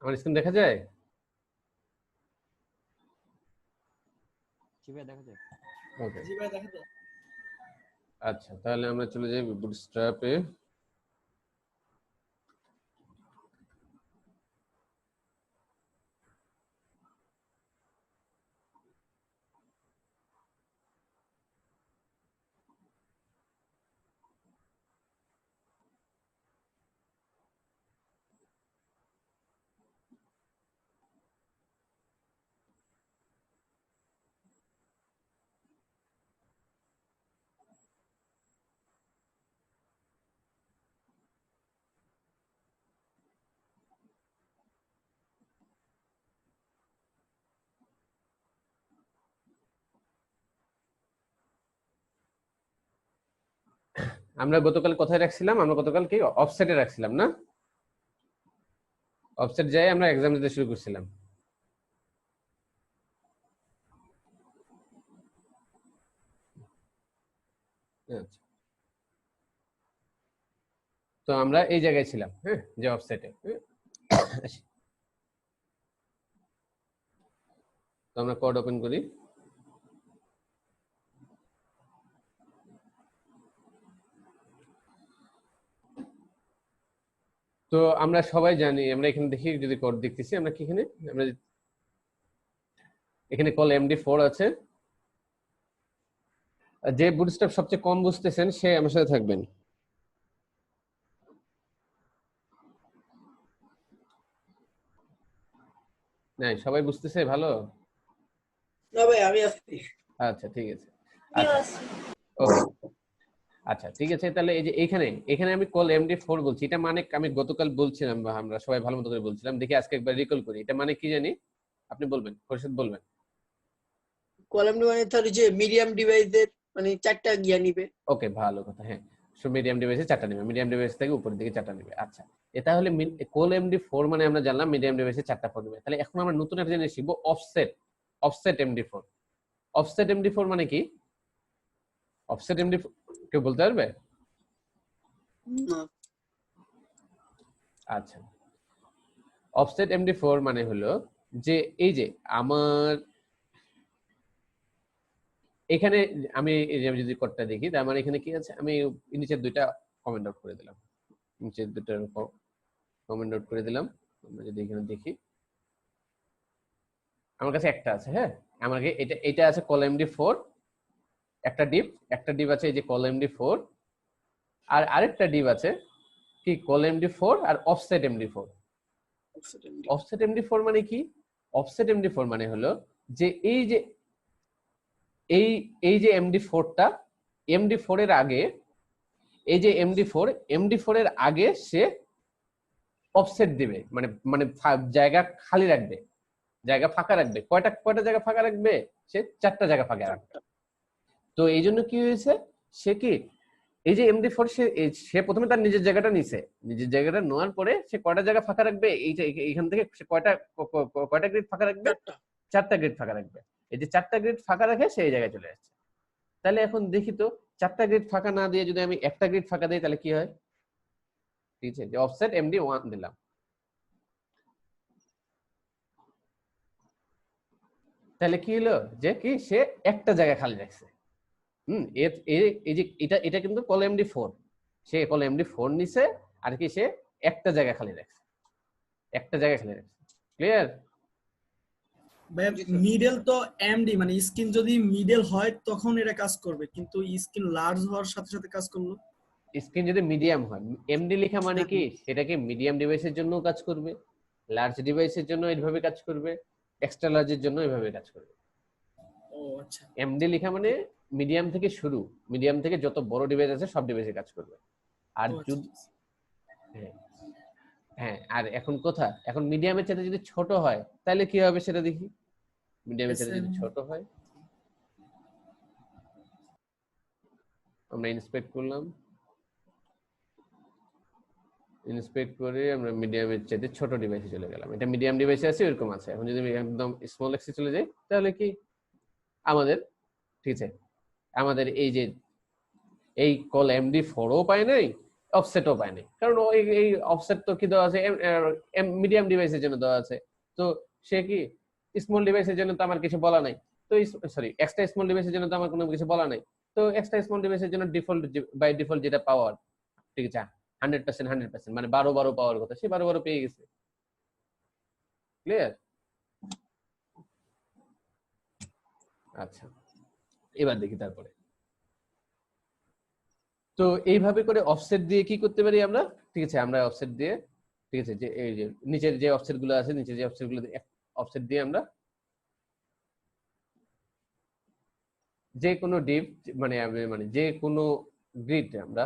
আমার স্ক্রিন দেখা যায়? ওকে, জি ভাই দেখা যায়। আচ্ছা, তাহলে আমরা চলে যাই বুটস্ট্র্যাপে। আমরা গতকাল কোথায় রাখছিলাম? আমরা গতকাল কি অফসেটে রাখছিলাম না? অফসেট যাই আমরা এক্সাম দিতে শুরু করছিলাম। আচ্ছা, তো আমরা এই জায়গায় ছিলাম, হ্যাঁ, যে অফসেটে। তো আমরা কোড ওপেন করি। তো আমরা সবাই জানি, আমরা এখানে দেখি যদি কোড দেখতেছি আমরা কি এখানে আমরা এখানে কল MD4 আছে। যে বুটস্ট্র্যাপ সবচেয়ে কম বুঝতেছেন সে আমার সাথে থাকবেন। নাই, সবাই বুঝতেছে ভালো? না ভাই আমি আছি। আচ্ছা ঠিক আছে, আচ্ছা ওকে, আচ্ছা ঠিক আছে। তাহলে এই যে এখানে আমি কল MD4 বলছি, এটা মানে আমি গতকাল বলছিলাম বা আমরা সবাই ভালো মতো করে বলছিলাম, দেখি আজকে একবার রিকল করি। এটা মানে কি জানি, আপনি বলবেন, খোরশেদ বলবেন। কলাম মানে তার যে মিডিয়াম ডিভাইসের মানে 4টা গিয়া নিবে। ওকে, ভালো কথা, হ্যাঁ। সো মিডিয়াম ডিভাইসে 4টা নেবে, মিডিয়াম ডিভাইস থেকে উপরের দিকে 4টা নেবে। আচ্ছা, এটা হলে কোল MD4 মানে আমরা জানলাম মিডিয়াম ডিভাইসে 4টা ফোন নেবে। তাহলে এখন আমরা নতুন একটা জিনিস শিখবো, অফসেট MD4। অফসেট MD4 মানে কি? অফসেট MD4 কেউ বলতে পারবে? না আচ্ছা, অফসেট MD4 মানে হলো যে এই যে আমার এখানে আমি যদি কোডটা দেখি, তার মানে এখানে কি আছে, আমি নিচের দুইটা কমেন্ট আউট করে দিলাম, নিচের দুটো কমেন্ট আউট করে দিলাম। আমরা যদি এখানে দেখি, আমার কাছে একটা আছে, হ্যাঁ, আমাকে এটা আছে কল MD4, একটা ডিপ আছে এই যে কল MD4, আর আরেকটা ডিপ আছে কি কল MD4 আর অফসেট MD4। অফসেট MD4 মানে কি? অফসেট MD4 মানে হলো যে এই যে এই যে MD4টা, MD4 এর আগে, এই যে MD4 এর আগে সে অফসেট দিবে, মানে মানে জায়গা খালি রাখবে, জায়গা ফাঁকা রাখবে। কয়টা জায়গা ফাঁকা রাখবে? সে 4টা জায়গা ফাঁকা রাখবে। তো এই জন্য কি হয়েছে, সে কি এই যে MD4 সে প্রথমে তার নিজের জায়গাটা নিছে, নিজের জায়গাটা নেওয়ার পরে সে কয়টা জায়গা ফাঁকা রাখবে, এইটা এখান থেকে সে কয়টা গ্রিড ফাঁকা রাখবে? 4টা গ্রিড ফাঁকা রাখবে। এই যে 4টা গ্রিড ফাঁকা রাখে সেই জায়গায় চলে যাচ্ছে। তাহলে এখন দেখি তো, 4টা গ্রিড ফাঁকা না দিয়ে যদি আমি একটা গ্রিড ফাঁকা দিই তাহলে কি হয়? ঠিক আছে, যে অফসেট MD1 দিলাম, তাহলে কি হলো যে কি সে একটা জায়গা খালি রাখছে। এই যে এটা কিন্তু কল MD4, সে কল MD4 নিছে আর কি সে একটা জায়গা খালি রাখছে, একটা জায়গা খালি রাখছে। ক্লিয়ার? মিডল তো এমডি মানে স্ক্রিন যদি মিডল হয় তখন এটা কাজ করবে, কিন্তু স্ক্রিন লার্জ হওয়ার সাথে সাথে কাজ করলো। স্ক্রিন যদি মিডিয়াম হয়, MD লেখা মানে কি সেটাকে মিডিয়াম ডিভাইসের জন্য কাজ করবে, লার্জ ডিভাইসের জন্য এইভাবে কাজ করবে, এক্সট্রা লার্জের জন্য এইভাবে কাজ করবে। ও আচ্ছা, MD লেখা মানে মিডিয়াম থেকে শুরু, মিডিয়াম থেকে যত বড় ডিভাইস আছে সব ডিভাইসে কাজ করবে। আর হ্যাঁ, আর এখন এখন মিডিয়ামের চাইতে যদি ছোট হয় তাহলে কি হবে সেটা দেখি। মিডিয়ামের চাইতে যদি ছোট হয়, আমরা ইন্সপেক্ট করলাম, ইন্সপেক্ট করে আমরা মিডিয়ামের চাইতে ছোট ডিভাইসে চলে গেলাম। এটা মিডিয়াম ডিভাইসে আছে, এরকম আছে। এখন যদি আমি একদম স্মল এক্সে চলে যাই তাহলে কি আমাদের, ঠিক আছে, আমাদের এই যে এই কল MD4ও পায় নাই, অফসেটও পায় নাই, কারণ এই অফসেট তো কি দেওয়া আছে মিডিয়াম ডিভাইসের জন্য দেওয়া আছে। তো সে কি স্মল ডিভাইসের জন্য তো আমার কিছু বলা নাই, তো সরি এক্সট্রা স্মল ডিভাইসের জন্য তো আমার কোনো কিছু বলা নাই। তো এক্সট্রা স্মল ডিভাইসের জন্য ডিফল্ট বাই ডিফল্ট যেটা পাওয়ার, ঠিক আছে, 100% মানে 12 পাওয়ার কথা, সে 12 পেয়ে গেছে। ক্লিয়ার? আচ্ছা, এবার দেখি তারপরে। তো এইভাবে করে অফসেট দিয়ে কি করতে পারি আমরা, ঠিক আছে, আমরা অফসেট দিয়ে, ঠিক আছে, যে এই যে নিচের যে অফসেট গুলো আছে, নিচের যে অফসেট গুলো অফসেট দিয়ে আমরা যে কোনো ডিপ মানে মানে যে কোনো গ্রিড আমরা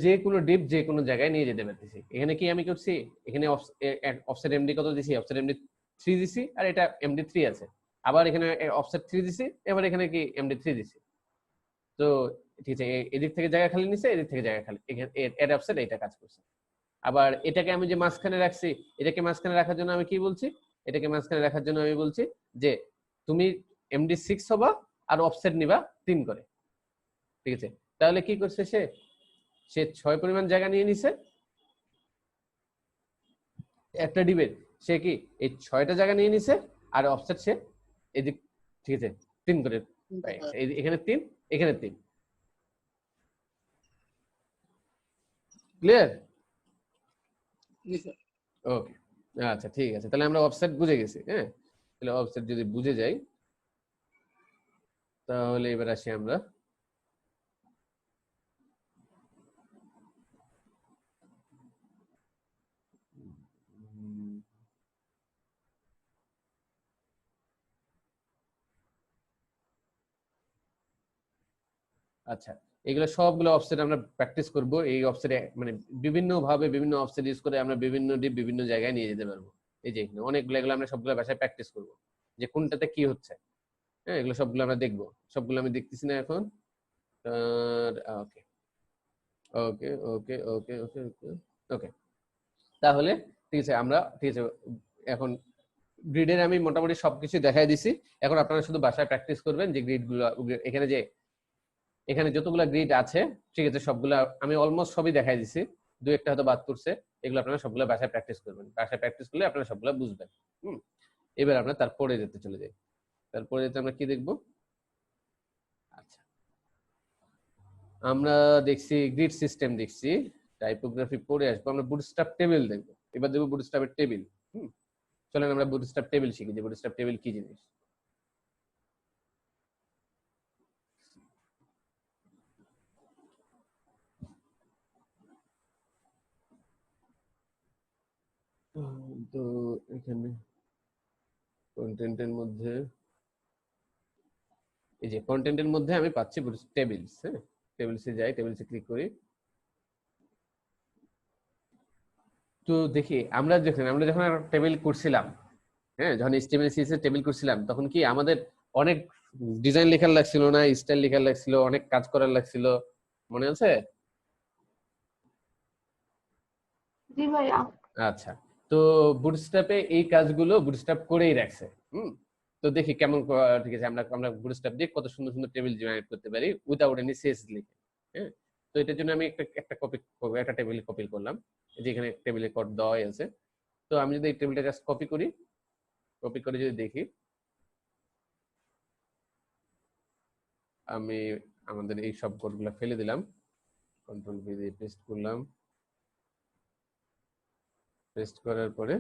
যে কোনো ডিপ যে কোনো জায়গায় নিয়ে যেতে পারতেছি। এখানে কি আমি করছি, এখানে অফসেট MD কত দিছি, অফসেট MD 3 দিছি, আর এটা MD3 আছে। আবার এখানে অফসেট 3 দিছি, এবার এখানে কি MD3 দিছি। তো ঠিক আছে, এদিক থেকে জায়গা খালি নিছে, এদিক থেকে জায়গা খালি, এখানে এড অফসেট এইটা কাজ করছে। আবার এটাকে আমি যে মাঝখানে রাখছি, এটাকে মাঝখানে রাখার জন্য আমি কি বলছি, এটাকে মাঝখানে রাখার জন্য আমি বলছি যে তুমি MD6 হবা আর অফসেট নিবা 3 করে। ঠিক আছে, তাহলে কি করছে সে 6 পরিমাণ জায়গা নিয়ে নিছে একটা ডিবের, সে কি এই 6টা জায়গা নিয়ে নিছে আর অফসেট সে এদিক, ঠিক আছে, 3 করে পাইছে। এখানে 3, এখানে 3। ক্লিয়ার? জি স্যার। ওকে, আচ্ছা ঠিক আছে, তাহলে আমরা অফসেট বুঝে গেছি। হ্যাঁ, তাহলে অফসেট যদি বুঝে যাই, তাহলে এবার আসি আমরা আচ্ছা, এগুলো সবগুলো অফসেট আমরা প্র্যাকটিস করব। এই অফসেটে মানে বিভিন্ন ভাবে বিভিন্ন অফসেট ইউজ করে আমরা বিভিন্ন ডিপ বিভিন্ন জায়গায় নিয়ে যেতে পারবো। এই যে এখানে অনেকগুলো, এগুলো আমরা সবগুলো ভাষায় প্র্যাকটিস করব যে কোনটাতে কি হচ্ছে। হ্যাঁ, এগুলো সবগুলো আমরা দেখবো, সবগুলো আমি দেখতেছি না এখন। ওকে ওকে ওকে ওকে ওকে ওকে ওকে, তাহলে ঠিক আছে, আমরা ঠিক আছে এখন গ্রিডের আমি মোটামুটি সবকিছু দেখাই দিছি। এখন আপনারা শুধু বাসায় প্র্যাকটিস করবেন যে গ্রিডগুলো, এখানে যে এখানে যতগুলা গ্রিড আছে, ঠিক আছে, সবগুলা আমি অলমোস্ট সবই দেখাই দিছি, দু একটা হয়তো বাদ করছে। এগুলো আপনারা সবগুলো বাসায় প্র্যাকটিস করবেন, বাসায় প্র্যাকটিস করলে আপনারা সবগুলো বুঝবেন। এবার আমরা তারপরে যেতে চলে যাই। তারপরে যেতে আমরা কি দেখব? আচ্ছা, আমরা দেখছি গ্রিড সিস্টেম, দেখছি টাইপোগ্রাফি পড়ে আসবো, আমরা বুটস্ট্র্যাপ টেবিল দেখবো। এবার দেখবো বুটস্ট্র্যাপের টেবিল। চলেন আমরা বুটস্ট্র্যাপ টেবিল শিখি যে বুটস্ট্র্যাপ টেবিল কি জিনিস। তো এখানে কন্টেন্টের মধ্যে, এই যে কন্টেন্টের মধ্যে আমি পাচ্ছি টেবিলস। হ্যাঁ, টেবিলসে যাই, টেবিলসে ক্লিক করি। তো দেখি আমরা যখন টেবিল করছিলাম, হ্যাঁ, যখন HTML CSS এর টেবিল করছিলাম, তখন কি আমাদের অনেক ডিজাইন লেখার লাগছিল না, স্টাইল লেখার লাগছিল, অনেক কাজ করার লাগছিল, মনে আছে? জি ভাইয়া। আচ্ছা, তো বুটস্ট্র্যাপে এই কাজগুলো বুটস্ট্র্যাপ করেই রাখছে। তো দেখি কেমন ঠিক আছে, আমরা বুটস্ট্র্যাপ দিয়ে কত সুন্দর সুন্দর টেবিল জেনারেট করতে পারি উইদাউট এনি CSS লিখে। হ্যাঁ, তো এটার জন্য আমি একটা টেবিল কপি করলাম, যেখানে টেবিলে কোড দেওয়া আছে। তো আমি যদি এই টেবিলটা জাস্ট কপি করে যদি দেখি, আমি আমাদের এই সব কোডগুলো ফেলে দিলাম, কন্ট্রোল ভি দিয়ে পেস্ট করলাম। পেস্ট করার পরে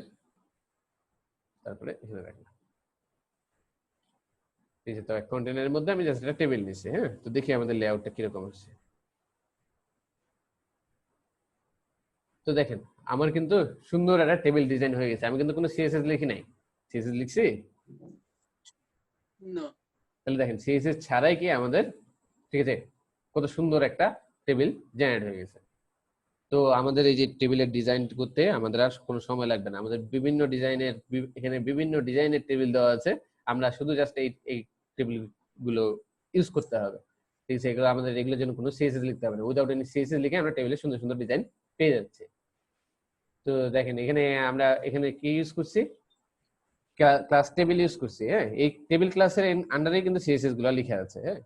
তারপরে এখানে রাখলাম। ঠিক আছে, তো কন্টেনারের মধ্যে আমি জাস্ট একটা টেবিল নিছি। হ্যাঁ, তো দেখি আমাদের লেআউটটা কিরকম হচ্ছে। তো দেখেন আমার কিন্তু সুন্দর একটা টেবিল ডিজাইন হয়ে গেছে। আমি কিন্তু কোনো CSS লিখি নাই। CSS লিখছি? না। তাহলে দেখেন CSS ছাড়াই কি আমাদের, ঠিক আছে, কত সুন্দর একটা টেবিল জেনারেট হয়ে গেছে। তো আমাদের এই যে টেবিলের ডিজাইন করতে আমাদের আর কোনো সময় লাগবে না। আমাদের বিভিন্ন ডিজাইনের, এখানে বিভিন্ন ডিজাইনের টেবিল দেওয়া আছে, আমরা শুধু জাস্ট এই টেবিল গুলো ইউজ করতে হবে। ঠিক আছে, এগুলো আমাদের এগুলোর জন্য কোনো CSS লিখতে হবে না। উইদাউট এনি CSS লিখে আমরা টেবিলে সুন্দর সুন্দর ডিজাইন পেয়ে যাচ্ছি। তো দেখেন এখানে কি ইউজ করছি, ক্লাস টেবিল ইউজ করছি। হ্যাঁ, এই টেবিল ক্লাসের আন্ডারে কিন্তু CSS গুলো লেখা আছে। হ্যাঁ,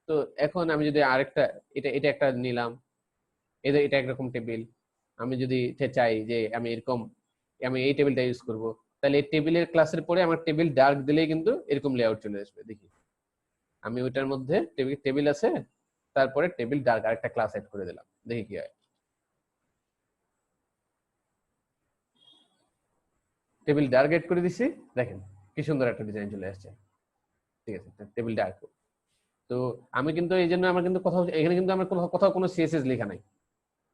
তো এখন আমি যদি আরেকটা, এটা একটা নিলাম, এটা একরকম টেবিল, আমি যদি চাই যে আমি এই টেবিলটা ইউজ করব, তাহলে এই টেবিলের ক্লাসের পরে আমার টেবিল ডার্ক দিলেই কিন্তু এরকম লেআউট চলে আসবে। দেখি আমি ওইটার মধ্যে টেবিল আছে, তারপরে টেবিল ডার্ক আরেকটা ক্লাস এড করে দিলাম, দেখি কি হয়। টেবিল ডার্ক এড করে দিছি, দেখেন কি সুন্দর একটা ডিজাইন চলে আসছে। ঠিক আছে, টেবিল ডার্ক। তো আমি কিন্তু এই জন্য আমার কিন্তু এখানে কিন্তু আমার কোথাও কোনো CSS লেখা নাই।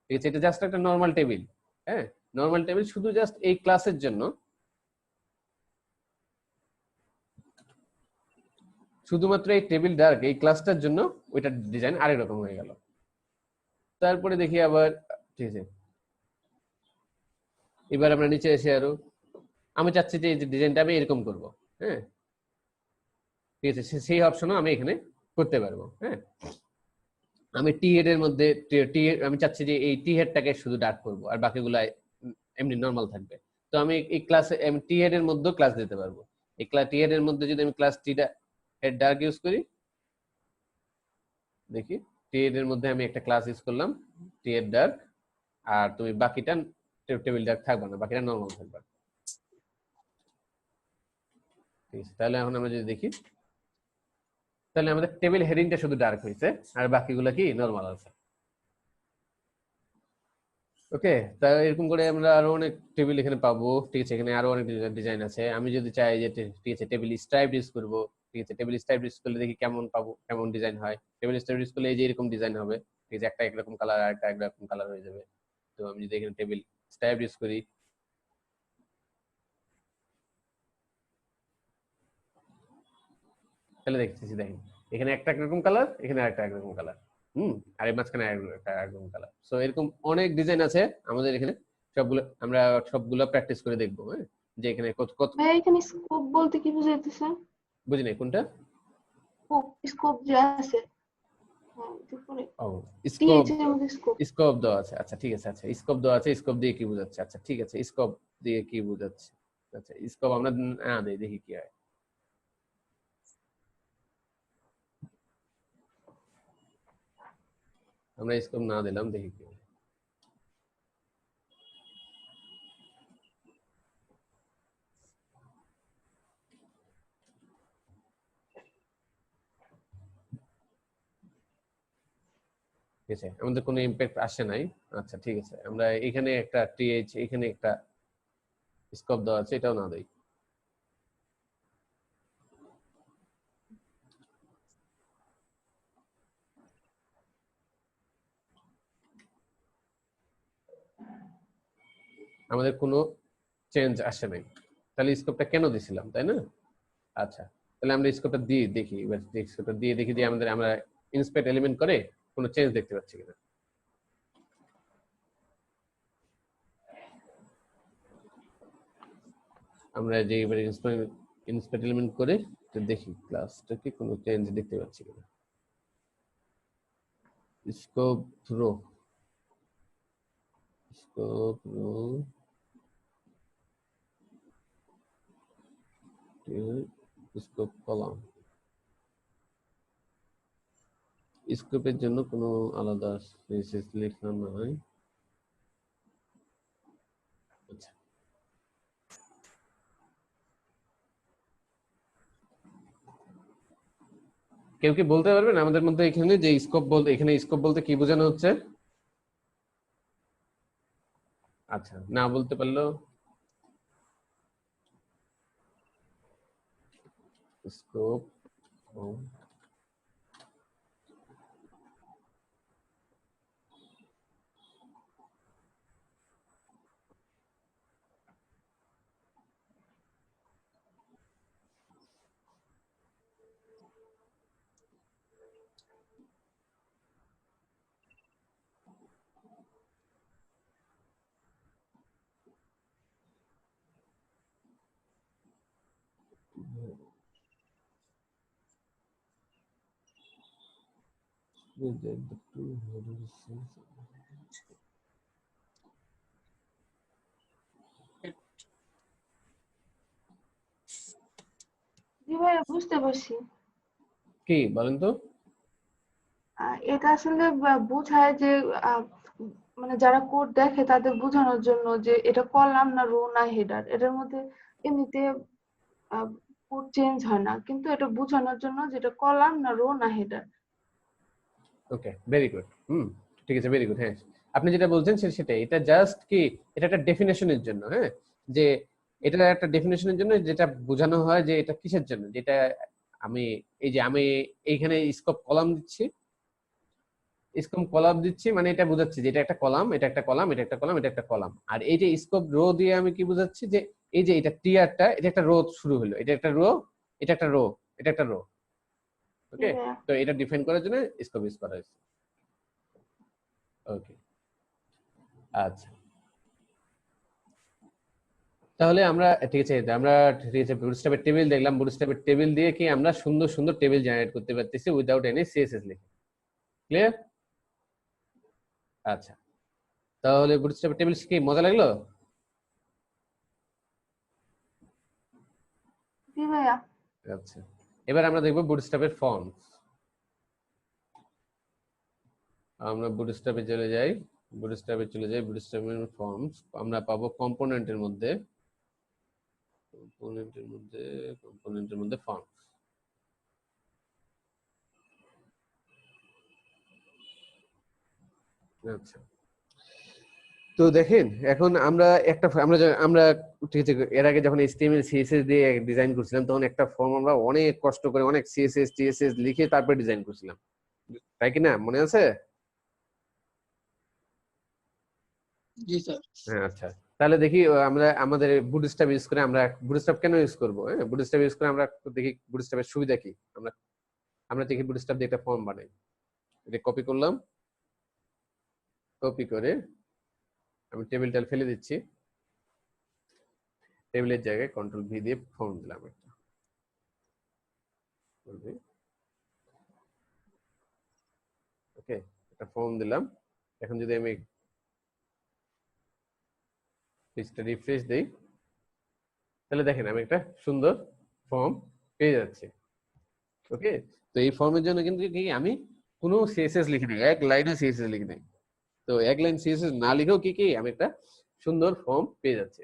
ঠিক আছে, এটা জাস্ট একটা নর্মাল টেবিল। হ্যাঁ, নর্মাল টেবিল শুধু জাস্ট এই ক্লাসের জন্য, শুধুমাত্র এই টেবিল ডার্ক এই ক্লাসটার জন্য ওইটার ডিজাইন আরেক রকম হয়ে গেল। তারপরে দেখি আবার, ঠিক আছে, এবার আমরা নিচে এসে আরো আমি চাচ্ছি যে এই ডিজাইনটা আমি এরকম করব। হ্যাঁ, ঠিক আছে, সেই অপশনও আমি এখানে করতে পারবো। হ্যাঁ, আমি টি হেড এর মধ্যে আমি চাচ্ছি যে এই টি হেডটাকে শুধু ডার্ক করব আর বাকিগুলো এমনি নরমাল থাকবে। তো আমি এই ক্লাসে আমি টি হেড এর মধ্যে ক্লাস দিতে পারবো। এই ক্লাস টি হেড এর মধ্যে যদি আমি ক্লাস টি হেড ডার্ক ইউজ করি, দেখি টি হেড এর মধ্যে আমি একটা ক্লাস ইউজ করলাম টি হেড ডার্ক, আর তুমি বাকিটা টেবিল ডার্ক থাকবে না, বাকিটা নরমাল থাকবে। ঠিক আছে, তাহলে এখন আমরা যদি দেখি তাহলে আমাদের টেবিল হেডিংটা শুধু ডার্ক হয়েছে আর বাকিগুলো কি নরমাল আছে। ওকে, তা এরকম করে আমরা আরো অনেক টেবিল এখানে পাবো। ঠিক আছে, এখানে আরো অনেক ডিজাইন আছে। আমি যদি চাই যে ঠিক আছে টেবিল স্ট্রাইপ ইউজ করবো, ঠিক আছে টেবিল স্ট্রাইপ ইউজ করলে দেখি কেমন পাবো, কেমন ডিজাইন হয়। টেবিল স্ট্রাইপ ইউজ করলে এই যে এরকম ডিজাইন হবে। ঠিক আছে, একটা একরকম কালার আর একটা একরকম কালার হয়ে যাবে। তো আমি যদি এখানে টেবিল স্ট্রাইপ ইউজ করি, তাহলে দেখতেছি দেখেন এখানে একটা একরকম কালার, এখানে আরেকটা একরকম কালার, আর এই মাঝখানে একটা একরকম কালার। সো এরকম অনেক ডিজাইন আছে আমাদের এখানে, আমরা সবগুলো প্র্যাকটিস করে দেখবো। হ্যাঁ, যে এখানে কত কত ভাই এখানে স্কোপ বলতে কি বুঝাইতেছে? বুঝি নাই কোনটা। স্কোপ যে আছে, হ্যাঁ উপরে ও, স্কোপ, টিএইচ এর মধ্যে স্কোপ। স্কোপ দেওয়া আছে। আচ্ছা ঠিক আছে, আচ্ছা স্কোপ দেওয়া আছে, স্কোপ দিয়ে কি বোঝাচ্ছে? আচ্ছা ঠিক আছে, স্কোপ দিয়ে কি বোঝাচ্ছে? আচ্ছা স্কোপ আমরা দেখি কি হয়। আমরা স্কোপ না দিলাম, দেখি কি হয়। ঠিক আছে, আমাদের কোনো ইমপ্যাক্ট আসে নাই। আচ্ছা ঠিক আছে, আমরা এখানে একটা টিএইচ, এখানে একটা স্কোপ দেওয়া আছে, এটাও না দেই। আমাদের কোনো চেঞ্জ আসে নাই, তাহলে স্কোপটা কেন দিছিলাম, তাই না? আচ্ছা, তাহলে আমরা স্কোপটা দিয়ে দেখি, এবার স্কোপটা দিয়ে দেখি যে আমরা ইন্সপেক্ট এলিমেন্ট করে কোনো চেঞ্জ দেখতে পাচ্ছি কিনা। আমরা যে এবারে ইন্সপেক্ট এলিমেন্ট করে তো দেখি ক্লাসটাকে কোনো চেঞ্জ দেখতে পাচ্ছি কিনা। Scope row, scope row, scope column. স্কোপের জন্য কোনো আলাদা মেসেজ লেখা নাই। আচ্ছা, কেউ কি বলতে পারবেন আমাদের মধ্যে এখানে যে স্কোপ বলতে, এখানে স্কোপ বলতে কি বোঝানো হচ্ছে? আচ্ছা, না বলতে পারলেও স্কোপ জি ভাই বুঝতে পারছি। কি বলেন তো? এটা আসলে বোঝায় যে আহ, মানে যারা কোড দেখে তাদের বোঝানোর জন্য যে এটা কলাম না রো না হেডার, এটার মধ্যে এমনিতে কোড চেঞ্জ হয় না, কিন্তু এটা বোঝানোর জন্য যেটা কলাম না রো না হেডার। ওকে, ভেরি গুড। ঠিক আছে, ভেরি গুড। হ্যাঁ, আপনি যেটা বলছেন সেটাই, এটা জাস্ট কি, এটা একটা ডেফিনেশনের জন্য। হ্যাঁ, যে এটা একটা ডেফিনেশনের জন্য, যেটা বোঝানো হয় যে এটা কিসের জন্য, যেটা আমি এই যে আমি এইখানে স্কোপ কলাম দিচ্ছি, স্কোপ কলাম দিচ্ছি মানে এটা বোঝাচ্ছি যে এটা একটা কলাম, এটা একটা কলাম, এটা একটা কলাম, এটা একটা কলাম। আর এই যে স্কোপ রো দিয়ে আমি কি বোঝাচ্ছি যে এই যে এটা টিয়ারটা, এটা একটা রো শুরু হলো, এটা একটা রো, এটা একটা রো, এটা একটা রো। ওকে, তো এটা ডিফাইন করার জন্য স্কোপ ইউজ করা হয়েছে। ওকে, আচ্ছা তাহলে আমরা ঠিক আছে, আমরা ঠিক আছে বুটস্ট্র্যাপের টেবিল দেখলাম, বুটস্ট্র্যাপের টেবিল দিয়ে কি আমরা সুন্দর সুন্দর টেবিল জেনারেট করতে পারতেছি উইদাউট এনি সিএসএস লিখে। ক্লিয়ার? আচ্ছা, তাহলে বুটস্ট্র্যাপের টেবিল কি মজা লাগলো? জি ভাইয়া। আচ্ছা, এবার আমরা দেখবো বুটস্ট্র্যাপের ফর্ম। আমরা বুটস্ট্র্যাপে চলে যাই, বুটস্ট্র্যাপের ফর্মস আমরা পাবো কম্পোনেন্টের মধ্যে, ফর্ম। আচ্ছা, তো দেখেন এখন আমরা আমরা ঠিক আছে, এর আগে যখন এইচটিএমএল সিএসএস দিয়ে ডিজাইন করছিলাম তখন একটা ফর্ম আমরা অনেক কষ্ট করে অনেক সিএসএস টিএসএস লিখে তারপর ডিজাইন করছিলাম, তাই কি না? মনে আছে? জি স্যার। হ্যাঁ, আচ্ছা, তাহলে দেখি আমরা আমাদের বুটস্ট্র্যাপ ইউজ করে আমরা বুটস্ট্র্যাপ কেন ইউজ করবো? হ্যাঁ, বুটস্ট্র্যাপ ইউজ করে আমরা দেখি বুটস্ট্র্যাপের সুবিধা কি। আমরা আমরা দেখি বুটস্ট্র্যাপ দিয়ে একটা ফর্ম বানাই। এটা কপি করলাম, কপি করে আমি টেবিলটা ফেলে দিচ্ছি, টেবিলের জায়গায় কন্ট্রোল ভি দিয়ে ফর্ম দিলাম একটা। ওকে, একটা ফর্ম দিলাম। এখন যদি আমি পেজটা রিফ্রেশ দেই তাহলে দেখেন আমি একটা সুন্দর ফর্ম পেয়ে যাচ্ছি। ওকে, তো এই ফর্মের জন্য কিন্তু কি আমি কোনো সিএসএস লিখিনি, এক লাইনে সিএসএস লিখি নাই। তো এক লাইন সিএসএস না লিখেও কি আমি একটা সুন্দর ফর্ম পেয়ে যাচ্ছি।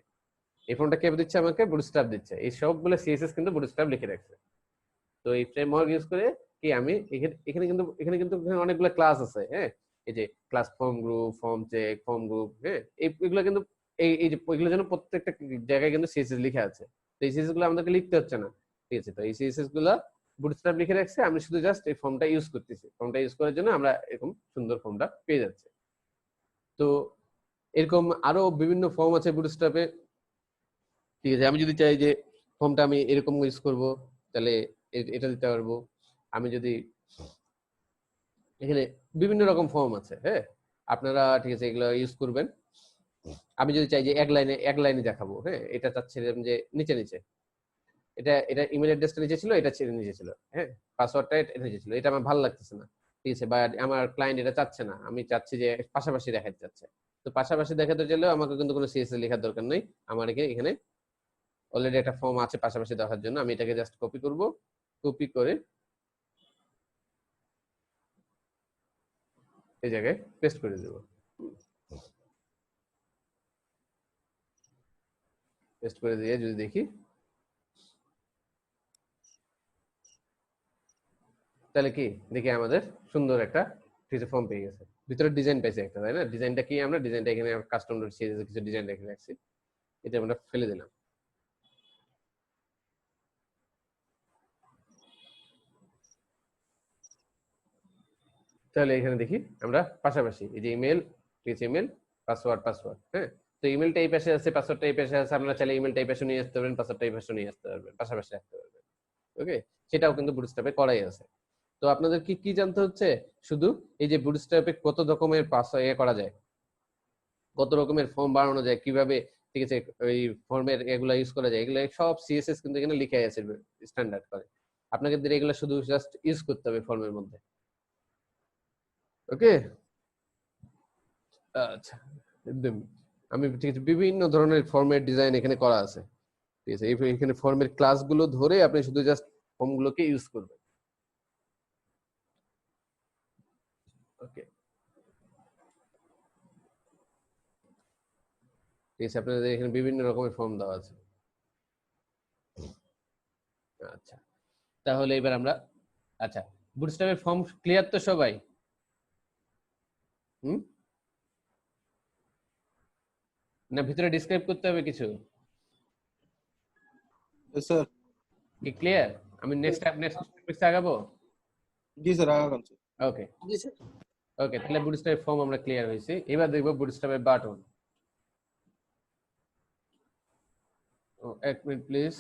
এই ফর্মটা কে দিচ্ছে আমাকে? বুটস্ট্র্যাপ দিচ্ছে। এই সবগুলো সিএসএস কিন্তু বুটস্ট্র্যাপ লিখে রাখছে। তো এই ফ্রেমওয়ার্ক ইউজ করে কি আমি এখানে কিন্তু অনেকগুলো ক্লাস আছে। হ্যাঁ, এই যে class form group, form check, form group, হ্যাঁ, এগুলো কিন্তু এই যে এগুলো যেন প্রত্যেকটা জায়গায় কিন্তু সিএসএস লিখা আছে। তো এই সিএসএস গুলো আমাদেরকে লিখতে হচ্ছে না, ঠিক আছে? তো এই সিএসএস গুলো বুটস্ট্র্যাপ লিখে রাখছে, আমি শুধু জাস্ট এই ফর্মটা ইউজ করতেছি। ফর্মটা ইউজ করার জন্য আমরা এরকম সুন্দর ফর্মটা পেয়ে যাচ্ছি। তো এরকম আরো বিভিন্ন ফর্ম আছে বুটস্ট্র্যাপে, ঠিক আছে? আমি যদি চাই যে ফর্মটা আমি এরকম ইউজ করব তাহলে এটা দিতে পারবো। আমি যদি এখানে বিভিন্ন রকম ফর্ম আছে, হ্যাঁ, আপনারা ঠিক আছে এগুলো ইউজ করবেন। আমি যদি চাই যে এক লাইনে দেখাবো, হ্যাঁ, এটা চাচ্ছিলাম যে নিচে নিচে, এটা ইমেল অ্যাড্রেসটা নিচে ছিল, এটা ছেড়ে নিচে ছিল, হ্যাঁ, পাসওয়ার্ডটা এটা নিচে ছিল, এটা আমার ভালো লাগতেছে না, ঠিক আছে, বা আমার ক্লায়েন্ট এটা চাচ্ছে না, আমি চাচ্ছি যে পাশাপাশি দেখাতে চাচ্ছে। তো পাশাপাশি দেখাতে চাইলেও আমাকে কিন্তু কোনো সিএসএস লেখার দরকার নেই। আমার এখানে অলরেডি একটা ফর্ম আছে পাশাপাশি দেখার জন্য, আমি এটাকে জাস্ট কপি করব, কপি করে এই জায়গায় পেস্ট করে দেব। পেস্ট করে দিয়ে যদি দেখি তাহলে কি দেখি আমাদের সুন্দর একটা ফর্ম পেয়ে গেছে, ভিতরে ডিজাইন পেয়েছে একটা, তাই না? ডিজাইনটা কি? আমরা ডিজাইনটা এখানে কাস্টম ডট সিএসএস কিছু ডিজাইন রেখে রাখছি, এটা আমরা ফেলে দিলাম। তাহলে এখানে দেখি আমরা পাশাপাশি এই যে ইমেল, ইমেল, পাসওয়ার্ড, হ্যাঁ, তো ইমেলটা এই পাশে আছে, পাসওয়ার্ডটা এই পাশে আছে, আপনারা চাইলে ইমেলটা এই পাশে নিয়ে আসতে পারবেন, পাসওয়ার্ডটা এই পাশে নিয়ে আসতে পারবেন, পাশাপাশি রাখতে পারবেন। ওকে, সেটাও কিন্তু বুটস্ট্র্যাপে করাই আছে। তো আপনাদের কি জানতে হচ্ছে? শুধু এই যে বুটস্ট্র্যাপে কত রকমের করা যায়, কত রকমের ফর্ম বানানো যায়, কিভাবে, ঠিক আছে, ওই ফর্মের এগুলা ইউজ করা যায়, এগুলো সব সিএসএস কিন্তু এখানে লিখে আছে স্ট্যান্ডার্ড করে। আপনাকে এগুলো শুধু জাস্ট ইউজ করতে হবে ফর্মের মধ্যে। ওকে, আচ্ছা, একদম আমি ঠিক আছে বিভিন্ন ধরনের ফর্মের ডিজাইন এখানে করা আছে, ঠিক আছে? এখানে ফর্মের ক্লাসগুলো ধরে আপনি শুধু জাস্ট ফর্মগুলোকে ইউজ করবেন। ওকে, ঠিক আছে, আপনাদের এখানে বিভিন্ন রকমের ফর্ম দেওয়া আছে। আচ্ছা, তাহলে এবার আমরা, আচ্ছা, বুটস্ট্র্যাপের ফর্ম ক্লিয়ার তো সবাই? হুম, না ভিতরে ডিসক্রাইব করতে হবে কিছু? স্যার। কি ক্লিয়ার? আমি নেক্সট টপিকস আগাবো? জি স্যার, আগান স্যার। ওকে, জি স্যার। ওকে, তাহলে বুটস্ট্র্যাপ ফর্ম আমরা ক্লিয়ার হয়েছি। এবার দেখবো বুটস্ট্র্যাপের বাটন। এক মিনিট প্লিজ।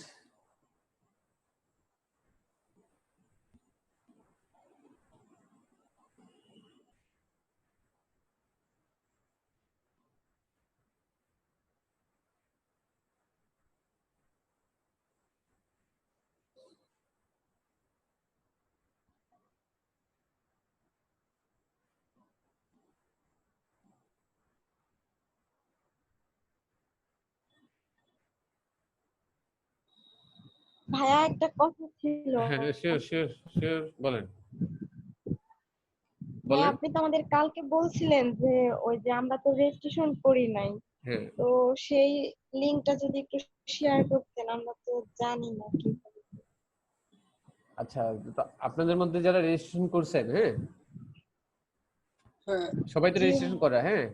ভাইয়া একটা কথা ছিল। হ্যাঁ, শিওর শিওর শিওর, বলেন ভাইয়া বলেন। আপনি তো আমাদের কালকে বলছিলেন যে ওই যে আমরা তো রেজিস্ট্রেশন করি নাই, হ্যাঁ, তো সেই লিংকটা যদি একটু শেয়ার করতেন, আমরা তো জানি না কি। আচ্ছা, তো আপনাদের মধ্যে যারা রেজিস্ট্রেশন করছেন, হ্যাঁ, হ্যাঁ সবাই তো জি রেজিস্ট্রেশন করা, হ্যাঁ,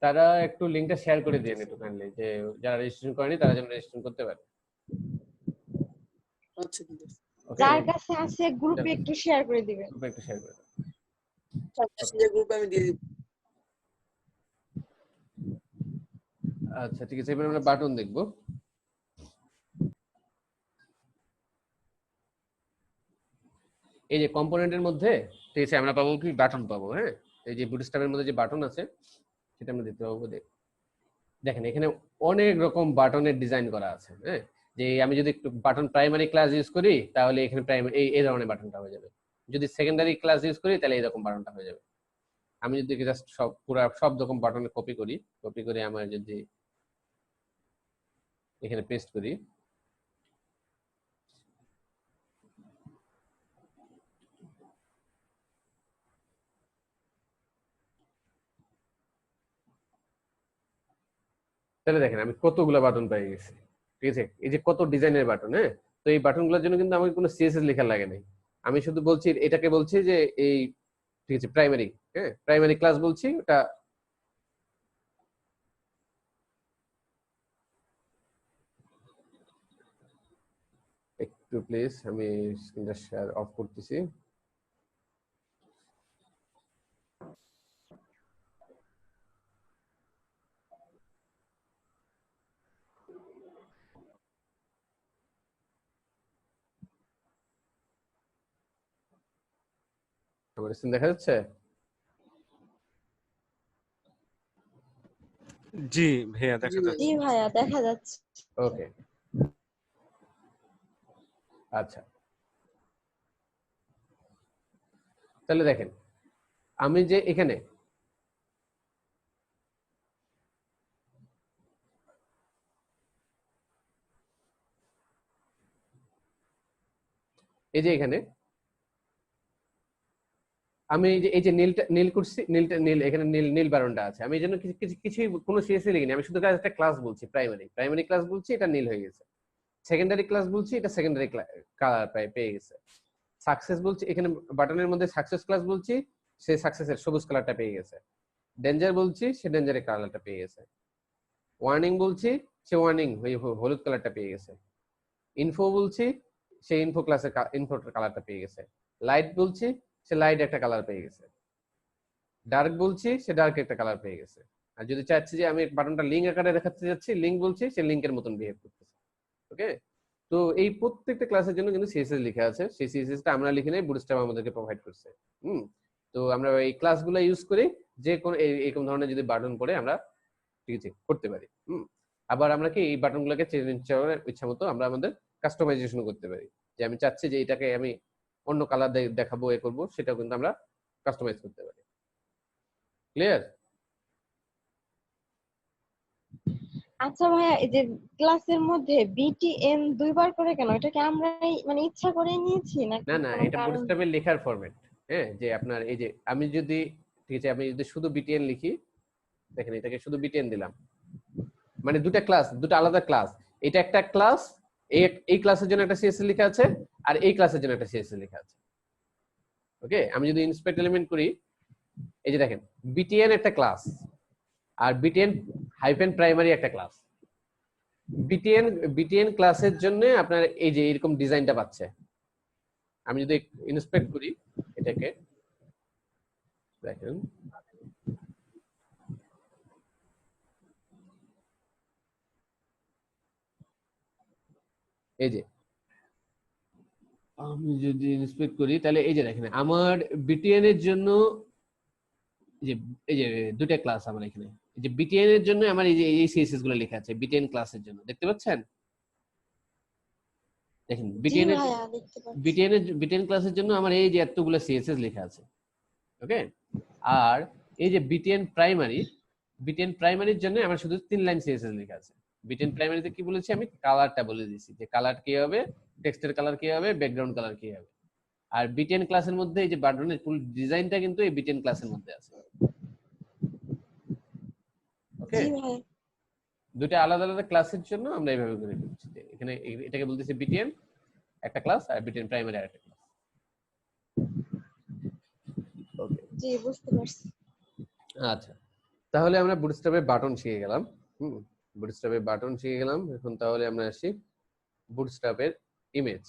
তারা একটু লিংকটা শেয়ার করে দিন একটু কাইন্ডলি, যে যারা রেজিস্ট্রেশন করেনি তারা যেন রেজিস্ট্রেশন করতে পারে। আচ্ছা ঠিক আছে। ওকে, যার কাছে আছে গ্রুপে একটু শেয়ার করে দিবেন। গ্রুপে একটু শেয়ার করে দিন। মেসেঞ্জার গ্রুপে আমি দিয়ে দিব। আচ্ছা ঠিক আছে, এবার আমরা বাটন দেখবো। এই যে কম্পোনেন্টের মধ্যে, ঠিক আছে, আমরা পাবো কি বাটন পাবো, হ্যাঁ, এই যে বুটস্ট্র্যাপের মধ্যে যে বাটন আছে সেটা আমরা দেখতে পাবো। দেখেন এখানে অনেক রকম বাটনের ডিজাইন করা আছে, হ্যাঁ, যে আমি যদি একটু বাটন প্রাইমারি ক্লাস ইউজ করি তাহলে এখানে প্রাইমারি এই ধরনের বাটনটা হয়ে যাবে, যদি সেকেন্ডারি ক্লাস ইউজ করি তাহলে এইরকম বাটনটা হয়ে যাবে। আমি যদি জাস্ট সব রকম বাটনে কপি করে আমার যদি এখানে পেস্ট করি, তাহলে দেখেন আমি কতগুলো বাটন পেয়ে গেছি, ঠিক আছে, এই যে কত ডিজাইনের বাটন, হ্যাঁ। তো এই বাটনগুলোর জন্য কিন্তু আমাকে কোনো সিএসএস লেখা লাগে নাই, আমি শুধু বলছি এটাকে বলছি যে এই, ঠিক আছে, প্রাইমারি, হ্যাঁ, প্রাইমারি ক্লাস বলছি ওটা। একটু প্লিজ আমি স্ক্রিনটা শেয়ার অফ করতেছি। আমার স্ক্রিন দেখা যাচ্ছে? জি ভাইয়া দেখা জি যাচ্ছে। জি ভাইয়া দেখা যাচ্ছে। ওকে, আচ্ছা, তাহলে দেখেন আমি যে এখানে এই যে এখানে আমি এই যে নীলটা নীল করছি, নীল এখানে নীল বাটনটা আছে, আমি এই জন্য কিছুই কোনো সিএসএস লিখিনি, আমি শুধু একটা ক্লাস বলছি, প্রাইমারি ক্লাস বলছি, এটা নীল হয়ে গেছে। সেকেন্ডারি ক্লাস বলছি, এটা সেকেন্ডারি কালার পেয়ে গেছে। সাকসেস বলছি, এখানে বাটনের মধ্যে সাকসেস ক্লাস বলছি, সে সাকসেসের সবুজ কালারটা পেয়ে গেছে। ডেঞ্জার বলছি, সে ডেঞ্জারের কালারটা পেয়ে গেছে। ওয়ার্নিং বলছি, সে ওয়ার্নিং হলুদ কালারটা পেয়ে গেছে। ইনফো বলছি, সে ইনফো ক্লাসের ইনফোর কালারটা পেয়ে গেছে। লাইট বলছি, সে লাইট একটা কালার পেয়ে গেছে। ডার্ক বলছি, সে ডার্ক একটা কালার পেয়ে গেছে। আর যদি চাচ্ছি যে আমি বাটনটা লিঙ্ক আকারে দেখাতে যাচ্ছি, লিঙ্ক বলছি, সে লিঙ্কের মতন বিহেভ করতেছে। ওকে, তো এই প্রত্যেকটা ক্লাসের জন্য কিন্তু সিএসএস লেখা আছে, সেই সিএসএস টা আমরা লিখে নেই, বুটস্ট্র্যাপ আমাদেরকে প্রোভাইড করছে। তো আমরা এই ক্লাসগুলো ইউজ করে যে কোনো এরকম ধরনের যদি বাটন পড়ে আমরা, ঠিক আছে, করতে পারি। আবার আমরা কি এই বাটনগুলোকে চেঞ্জ করার ইচ্ছা মতো আমরা আমাদের কাস্টমাইজেশন করতে পারি, যে আমি চাচ্ছি যে এটাকে আমি অন্য কালার দেখাবো, এ করবো, সেটাও কিন্তু আমরা কাস্টমাইজ করতে পারি। ক্লিয়ার? আচ্ছা ভাইয়া, এই যে ক্লাসের মধ্যে বিটিএন দুইবার করে কেন? এটা কি আমরাই মানে ইচ্ছা করে নিয়েছি নাকি না না, কোনো এটা কারণ? বুটস্ট্র্যাপের লেখার ফরম্যাট, হ্যাঁ, যে আপনার এই যে আমি যদি, ঠিক আছে, আমি যদি শুধু বিটিএন লিখি, দেখেন এটাকে শুধু বিটিএন দিলাম, মানে দুটো আলাদা ক্লাস, এটা একটা ক্লাস, এই ক্লাসের জন্য একটা সিএসএস লেখা আছে, আর এই ক্লাসের জন্য একটা সিএসএস লেখা আছে। ওকে, আমি যদি ইন্সপেক্ট এলিমেন্ট করি, এই যে দেখেন বিটিএন একটা ক্লাস, আর বিটিএন হাইফেন প্রাইমারি একটা ক্লাস। বিটিএন ক্লাসের জন্য আপনার এই যে এরকম ডিজাইনটা পাচ্ছে। আমি যদি ইন্সপেক্ট করি এটাকে, দেখেন এই যে আমি যদি ইন্সপেক্ট করি তাহলে এই যে দেখেন আমার বিটিএন এর জন্য যে এই যে দুটো ক্লাস আমার এখানে, এই যে বিটিএন এর জন্য আমার এই যে এই সিএসএস গুলো লেখা আছে বিটিএন ক্লাসের জন্য, দেখতে পাচ্ছেন? দেখেন জি বিটিএন এর ভাইয়া দেখতে পাচ্ছি। বিটিএন ক্লাসের জন্য আমার এই যে এতগুলো সিএসএস লেখা আছে। ওকে, আর এই যে বিটিএন প্রাইমারির জন্য আমার শুধু 3 লাইন সিএসএস লেখা আছে। বিটেন প্রাইমারিতে কি বলেছি আমি, কালারটা বলে দিয়েছি যে কালার কি হবে, টেক্সটের কালার কি হবে, ব্যাকগ্রাউন্ড কালার কি হবে। আর বিটেন ক্লাসের মধ্যে এই যে বাটনের ফুল ডিজাইনটা কিন্তু এই বিটেন ক্লাসের মধ্যে আছে। ওকে, জি ভাই। দুটো আলাদা আলাদা ক্লাসের জন্য আমরা এইভাবে করে দিচ্ছি। এখানে এটাকে বলতেছি বিটেন একটা ক্লাস আর বিটেন প্রাইমারি আরেকটা ক্লাস। ওকে, জি বুঝতে পারছি। আচ্ছা, তাহলে আমরা বুটস্ট্র্যাপের বাটন শিখে গেলাম। বুটস্ট্র্যাপের বাটন শিখে গেলাম। এখন তাহলে আমরা আসি বুটস্ট্র্যাপের ইমেজ।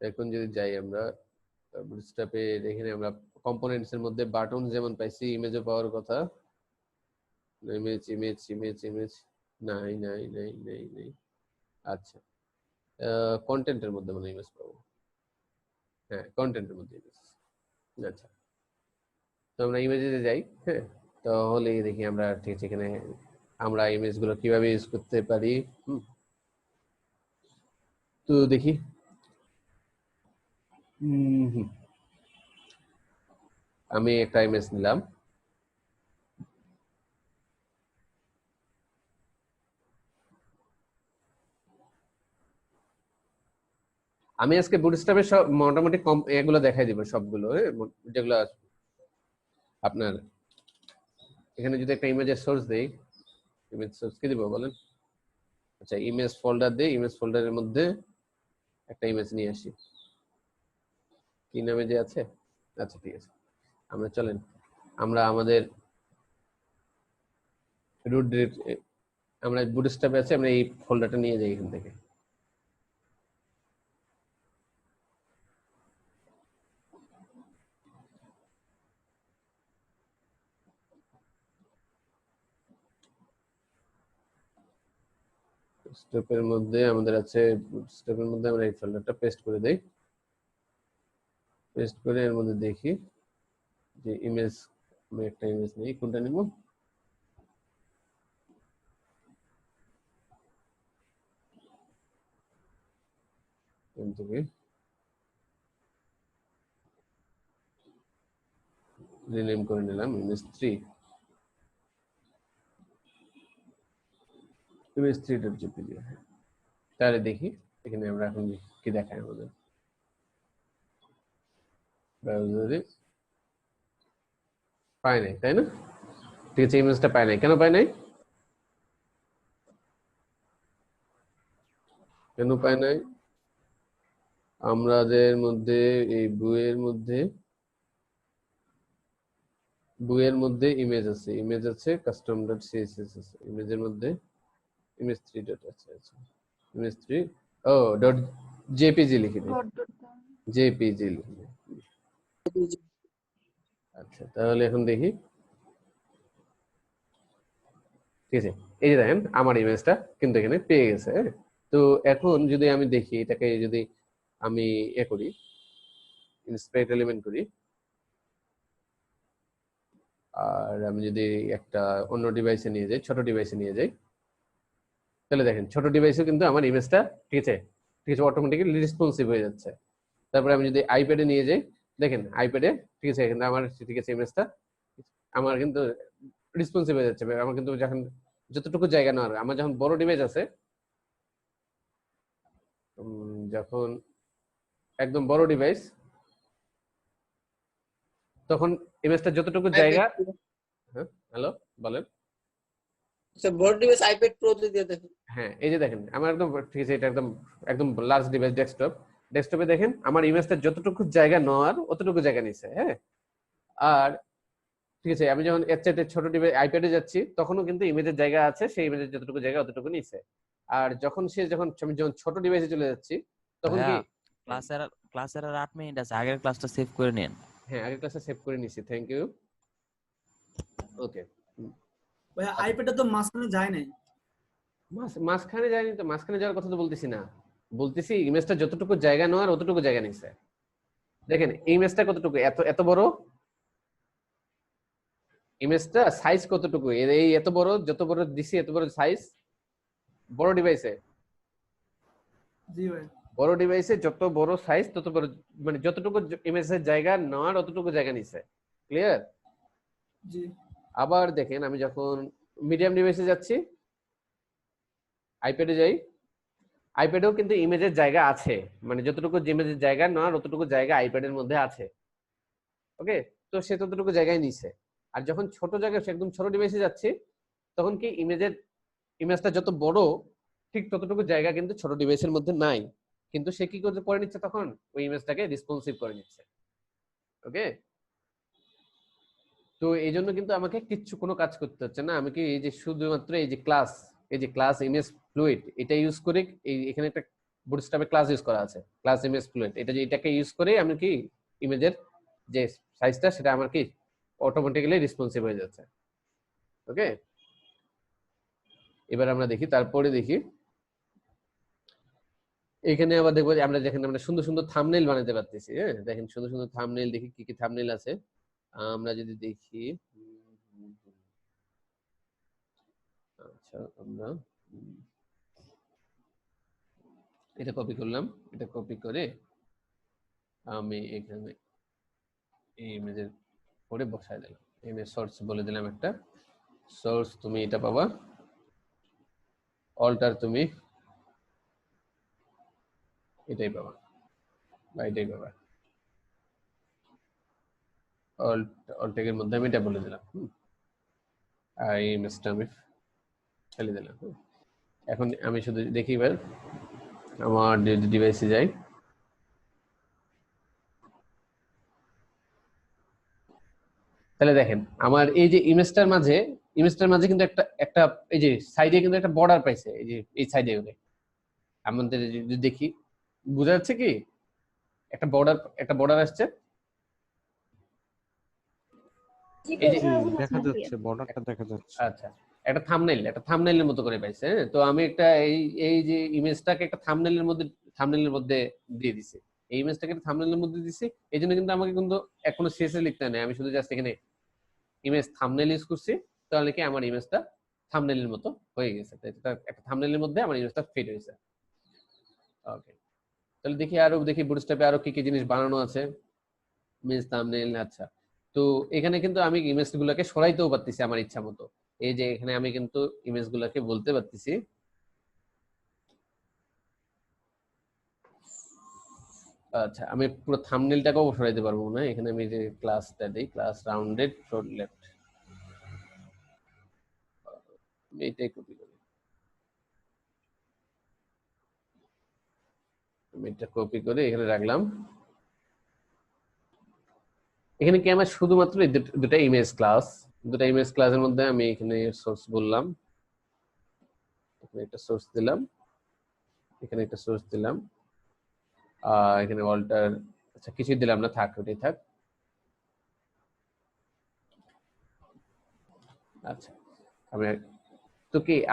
এখন যদি যাই আমরা বুটস্ট্র্যাপের, এখানে আমরা কম্পোনেন্টস এর মধ্যে বাটন যেমন পাইছি, ইমেজও পাওয়ার কথা। ইমেজ ইমেজ ইমেজ ইমেজ নাই নাই নাই নাই নাই। আচ্ছা, কন্টেন্টের মধ্যে মানে ইমেজ পাবো। হ্যাঁ, কন্টেন্টের মধ্যে ইমেজ। আচ্ছা, তো আমরা ইমেজে যাই। হ্যাঁ, তাহলে দেখি আমরা ঠিক আছে এখানে আমরা ইমেজগুলো কিভাবে ইউজ করতে পারি। তো দেখি আমি একটা ইমেজ নিলাম। আমি আজকে বুটস্ট্র্যাপের সব মোটামুটি এগুলো দেখাই দিব সবগুলো, যেগুলো আপনার এখানে যদি একটা ইমেজের সোর্স দেই, ইমেজ সোর্স কি দিব বলেন? আচ্ছা, ইমেজ ফোল্ডার দেই, ইমেজ ফোল্ডারের মধ্যে একটা ইমেজ নিয়ে আসি। কি নামে যে আছে? আচ্ছা ঠিক আছে, আমরা চলেন আমরা আমাদের রুট আমরা বুটস্ট্র্যাপে আছে, আমরা এই ফোল্ডারটা নিয়ে যাই এখান থেকে। স্টেপের মধ্যে আমাদের আছে, স্টেপের মধ্যে আমরা এই ফোল্ডারটা পেস্ট করে দেই। পেস্ট করে এর মধ্যে দেখি যে ইমেজ, আমি একটা ইমেজ নেই, কোনটা নিব? রিনেম করে নিলাম ইমেজ 3, ইমেজ 3.jpg। তাহলে দেখি এখানে আমরা এখন কি দেখায় আমাদের ব্রাউজারে। পাই নাই, তাই না? ঠিক আছে, ইমেজটা পাই নাই। কেন পাই নাই? কেন পাই নাই? আমাদের মধ্যে এই বইয়ের মধ্যে ইমেজ আছে, ইমেজ আছে, custom.css আছে, ইমেজের মধ্যে ইমেজ 3 ডট আছে। আচ্ছা, ইমেজ 3 ও ডট জেপিজি লিখে দিই, জেপিজি লিখে দিই। আচ্ছা, তাহলে এখন দেখি। ঠিক আছে, এই যে দেখেন আমার ইমেজটা কিন্তু এখানে পেয়ে গেছে। তো এখন যদি আমি দেখি এটাকে, যদি আমি করি, ইন্সপায়ার এলিমেন্ট করি, আর আমি যদি একটা অন্য ডিভাইসে নিয়ে যাই, ছোট ডিভাইসে নিয়ে যাই, তাহলে দেখেন ছোট ডিভাইসে কিন্তু আমার ইমেজটা ঠিক আছে অটোমেটিক্যালি রেসপন্সিভ হয়ে যাচ্ছে। তারপরে আমি যদি আইপ্যাডে নিয়ে যাই, দেখেন আইপ্যাডে ঠিক আছে এখানে আমার ঠিক আছে ইমেজটা আমার কিন্তু রেসপন্সিভ হয়ে যাচ্ছে। আমার কিন্তু যখন যতটুকু জায়গা নেওয়ার, আমার যখন বড় ডিভাইস আছে, যখন একদম বড় ডিভাইস, তখন ইমেজটা যতটুকু জায়গা। হ্যাঁ, হ্যালো বলেন। বড় ডিভাইস আইপ্যাড প্রো দিয়ে দেখেন। হ্যাঁ, এই যে দেখেন আমার একদম ঠিক আছে, এটা একদম একদম লার্জ ডিভাইস, ডেস্কটপে দেখেন আমার ইমেজটা যতটুকু জায়গা নেওয়ার অতটুকু জায়গা নিছে। হ্যাঁ, আর ঠিক আছে আমি যখন এর চাইতে ছোট ডিভাইস আইপ্যাডে যাচ্ছি, তখনও কিন্তু ইমেজের জায়গা আছে, সেই ইমেজের যতটুকু জায়গা অতটুকু নিছে। আর যখন আমি যখন ছোট ডিভাইসে চলে যাচ্ছি, তখন কি ক্লাসের আর 8 মিনিট আছে, আগের ক্লাসটা সেভ করে নিন। হ্যাঁ, আগের ক্লাসে সেভ করে নিছি, থ্যাংক ইউ। ওকে, ভাই আইপ্যাডে তো মাঝখানে যায় নাই। মাঝখানে যায়নি তো, মাঝখানে যাওয়ার কথা তো বলতেছি না, বলতেছি ইমেজটা যতটুকু জায়গা নেওয়ার অতটুকু জায়গা নিছে। দেখেন ইমেজটা কতটুকু, এত বড় ইমেজটা, সাইজ কতটুকু, এই এত বড়, যত বড় দিছি এত বড় সাইজ বড় ডিভাইসে। জি ভাই, বড় ডিভাইসে যত বড় সাইজ তত বড়, মানে যতটুকু ইমেজের জায়গা নেওয়ার অতটুকু জায়গা নিছে। ক্লিয়ার? জি। আবার দেখেন আমি যখন মিডিয়াম ডিভাইসে যাচ্ছি, আইপ্যাডে যাই, আইপ্যাডেও কিন্তু ইমেজের জায়গা আছে, মানে যতটুকু ইমেজের জায়গা না ততটুকু জায়গা আইপ্যাডের মধ্যে আছে। ওকে, তো সে ততটুকু জায়গায় নিছে। আর যখন ছোট জায়গায় একদম ছোট ডিভাইসে যাচ্ছি তখন কি ইমেজটা যত বড় ঠিক ততটুকু জায়গা কিন্তু ছোট ডিভাইসের মধ্যে নাই, কিন্তু সে কি করে নিচ্ছে তখন ওই ইমেজটাকে রেসপন্সিভ করে নিচ্ছে। ওকে, তো এই জন্য কিন্তু আমাকে কোনো কাজ করতে হচ্ছে না। আমি কি এই যে শুধুমাত্র এই যে ক্লাস ইমেজ ফ্লুইড এটা ইউজ করে, এখানে একটা বুটস্ট্র্যাপে ক্লাস ইউজ করা আছে, ক্লাস ইমেজ ফ্লুইড, এটাকে ইউজ করে আমি কি ইমেজের যে সাইজটা সেটা আমার কি অটোমেটিক্যালি রেসপন্সিভ হয়ে যাচ্ছে। ওকে, এবার আমরা দেখি, তারপরে দেখি এখানে আবার দেখবো যে আমরা যেখানে আমরা সুন্দর সুন্দর থাম্বনেইল বানাতে পারতেছি। হ্যাঁ, দেখেন সুন্দর সুন্দর থাম্বনেইল, দেখি কি কি থাম্বনেইল আছে। আমরা যদি দেখি, আচ্ছা আমরা এটা কপি করলাম, এটা কপি করে আমি এখানে এই ইমেজের পরে বসায় দিলাম। ইমেজ সোর্স বলে দিলাম একটা, সোর্স তুমি এটা পাবা, অল্টার তুমি এটাই পাবা বা এটাই পাবা। অল্টেকের মধ্যে আমি এটা বলে দিলাম, আর এই ইমেজটা আমি ফেলে দিলাম। এখন আমি শুধু দেখি এবার আমার ডিভাইসে যাই, তাহলে দেখেন আমার এই যে ইমেজটার মাঝে কিন্তু একটা এই যে সাইডে কিন্তু একটা বর্ডার পাইছে, এই যে এই সাইডে আমাদের যদি দেখি বোঝা যাচ্ছে কি একটা বর্ডার আসছে, এই যে দেখা যাচ্ছে, বর্ডারটা দেখা যাচ্ছে। আচ্ছা, একটা থাম্বনেইলের মতো করে পাইছে। হ্যাঁ, তো আমি একটা এই যে ইমেজটাকে একটা থাম্বনেইলের মধ্যে দিয়ে দিছি, এই ইমেজটাকে একটা থাম্বনেইলের মধ্যে দিছি। এই জন্য কিন্তু আমাকে কিন্তু কোনো সিএসএস লিখতে নেই, আমি শুধু জাস্ট এখানে ইমেজ থাম্বনেইল ইউজ করছি, তাহলে কি আমার ইমেজটা থাম্বনেইলের মতো হয়ে গেছে। একটা থাম্বনেইলের মধ্যে আমার ইমেজটা ফিট হয়েছে। ওকে, তাহলে দেখি বুটস্ট্র্যাপে আরো কি কি জিনিস বানানো আছে। ইমেজ থাম্বনেইল, আচ্ছা, তো এখানে কিন্তু আমি ইমেজগুলোকে সরাইতেও পারতেছি আমার ইচ্ছা মতো। এই যে এখানে আমি কিন্তু ইমেজগুলোকে বলতে পারতেছি আচ্ছা, আমি পুরো থাম্বনেইলটাকেও সরাইতে পারবো না। এখানে আমি যে ক্লাসটা দেই, ক্লাস রাউন্ডেড ফ্লোট লেফট, এইটাই কপি করি, আমি এটা কপি করে এখানে রাখলাম। এখানে কি আমার শুধুমাত্র দুটা ইমেজ ক্লাসের মধ্যে আমি এখানে সোর্স বললাম, এখানে একটা সোর্স দিলাম, এখানে একটা সোর্স দিলাম, এখানে অল্টার, আচ্ছা কিছুই দিলাম না, থাক ওটাই থাক। আচ্ছা,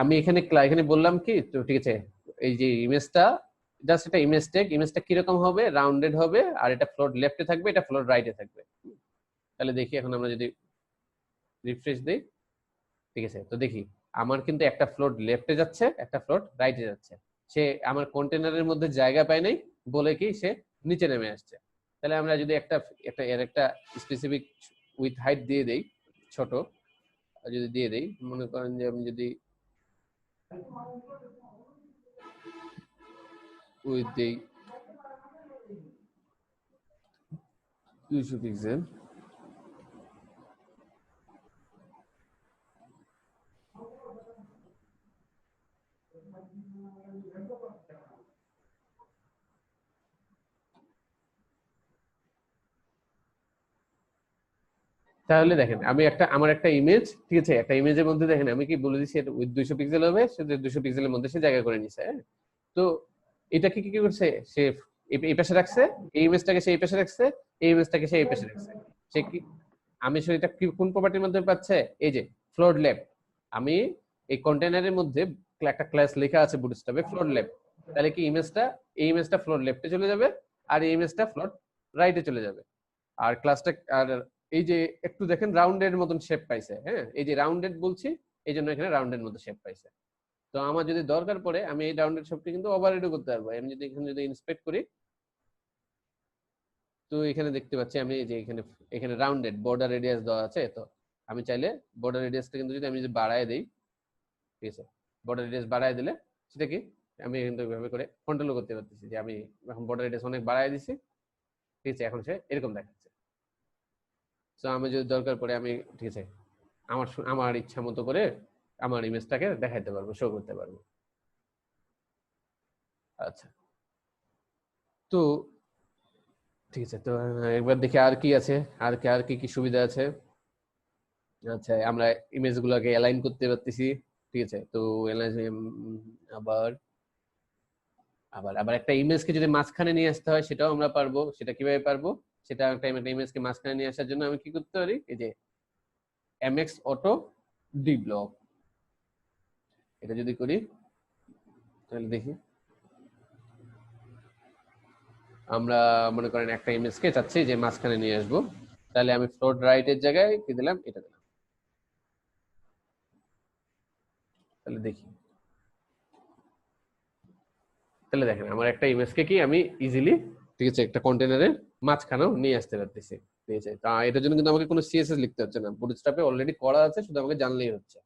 আমি এখানে বললাম কি, তো ঠিক আছে, এই যে ইমেজটা জাস্ট এটা ইমেজটা কিরকম হবে, রাউন্ডেড হবে, আর এটা ফ্লোট লেফটে থাকবে, এটা ফ্লোট রাইটে থাকবে। তাহলে দেখি এখন আমরা যদি রিফ্রেশ দিই, ঠিক আছে, তো দেখি আমার কিন্তু একটা ফ্লোট লেফটে যাচ্ছে, একটা ফ্লোট রাইটে যাচ্ছে। সে আমার কন্টেনারের মধ্যে জায়গা পায় নাই বলে কি সে নিচে নেমে আসছে। তাহলে আমরা যদি একটা স্পেসিফিক উইথ হাইট দিয়ে দেই, ছোট যদি দিয়ে দেই, মনে করেন যে আমি যদি উইথ দেই 200 পিক্সেল, তাহলে দেখেন আমি আমার একটা ইমেজ, ঠিক আছে, একটা ইমেজের মধ্যে দেখেন আমি কি বলে দিচ্ছি এটা উইথ 200 পিক্সেল হবে, সে 200 পিক্সেলের মধ্যে সে জায়গা করে নিছে। তো এটা কি করছে, সে এই পাশে রাখছে, এই ইমেজটাকে সে এই পাশে রাখছে, এই ইমেজটাকে সে এই পাশে রাখছে। সে কি আমি সেটা কোন প্রপার্টির মধ্যে পাচ্ছে, এই যে ফ্লোট লেফট, আমি এই কন্টেনারের মধ্যে একটা ক্লাস লেখা আছে বুটস্ট্র্যাপে ফ্লোট লেফট, তাহলে কি এই ইমেজটা ফ্লোট লেফটে চলে যাবে, আর এই ইমেজটা ফ্লোট রাইটে চলে যাবে। আর ক্লাসটা আর এই যে একটু দেখেন রাউন্ডের মতন শেপ পাইছে। হ্যাঁ, এই যে রাউন্ডেড বলছি, এই জন্য এখানে রাউন্ডের মতো শেপ পাইছে। তো আমার যদি দরকার পড়ে আমি এই রাউন্ডেড শেপটি কিন্তু ওভাররিডও করতে পারবো। আমি যদি এখানে ইন্সপেক্ট করি, তো এখানে দেখতে পাচ্ছি আমি যে এখানে রাউন্ডেড বর্ডার রেডিয়াস দেওয়া আছে। তো আমি চাইলে বর্ডার রেডিয়াসটা কিন্তু যদি আমি বাড়ায় দিই, ঠিক আছে, বর্ডার রেডিয়াস বাড়ায় দিলে সেটা কি আমি কিন্তু এইভাবে করে কন্ট্রোল করতে পারতেছি যে আমি এখন বর্ডার রেডিয়াস অনেক বাড়ায় দিছি, ঠিক আছে, এখন সে এরকম দেখাচ্ছে। তো আমি যদি দরকার পড়ে আমি, ঠিক আছে, আমার ইচ্ছা মতো করে আমার ইমেজটাকে দেখাইতে পারবো, শো করতে পারবো। আচ্ছা, তো ঠিক আছে, তো একবার দেখি আর কি আছে, আর কি কি সুবিধা আছে। আচ্ছা, আমরা ইমেজ গুলোকে অ্যালাইন করতে পারতেছি, ঠিক আছে। তো আবার আবার আবার একটা ইমেজকে যদি মাঝখানে নিয়ে আসতে হয় সেটাও আমরা পারবো। সেটা কিভাবে পারবো? সেটা একটা ইমেজকে মাঝখানে নিয়ে আসার জন্য আমি কি করতে পারি, এই যে MX অটো ডি ব্লক, এটা যদি করি তাহলে দেখি আমরা মনে করেন একটা ইমেজকে চাচ্ছি যে মাঝখানে নিয়ে আসবো, তাহলে আমি ফ্লোট রাইটের জায়গায় কি দিলাম, এটা দিলাম। তাহলে দেখি, তাহলে দেখেন আমার একটা ইমেজকে কি আমি ইজিলি, ঠিক আছে, একটা কন্টেনারের মাঝখানেও নিয়ে আসতে পারতেছি, ঠিক আছে। তা এটার জন্য কিন্তু আমাকে কোনো সিএসএস লিখতে হচ্ছে না, বুটস্ট্র্যাপে অলরেডি করা আছে, শুধু আমাকে জানলেই হচ্ছে।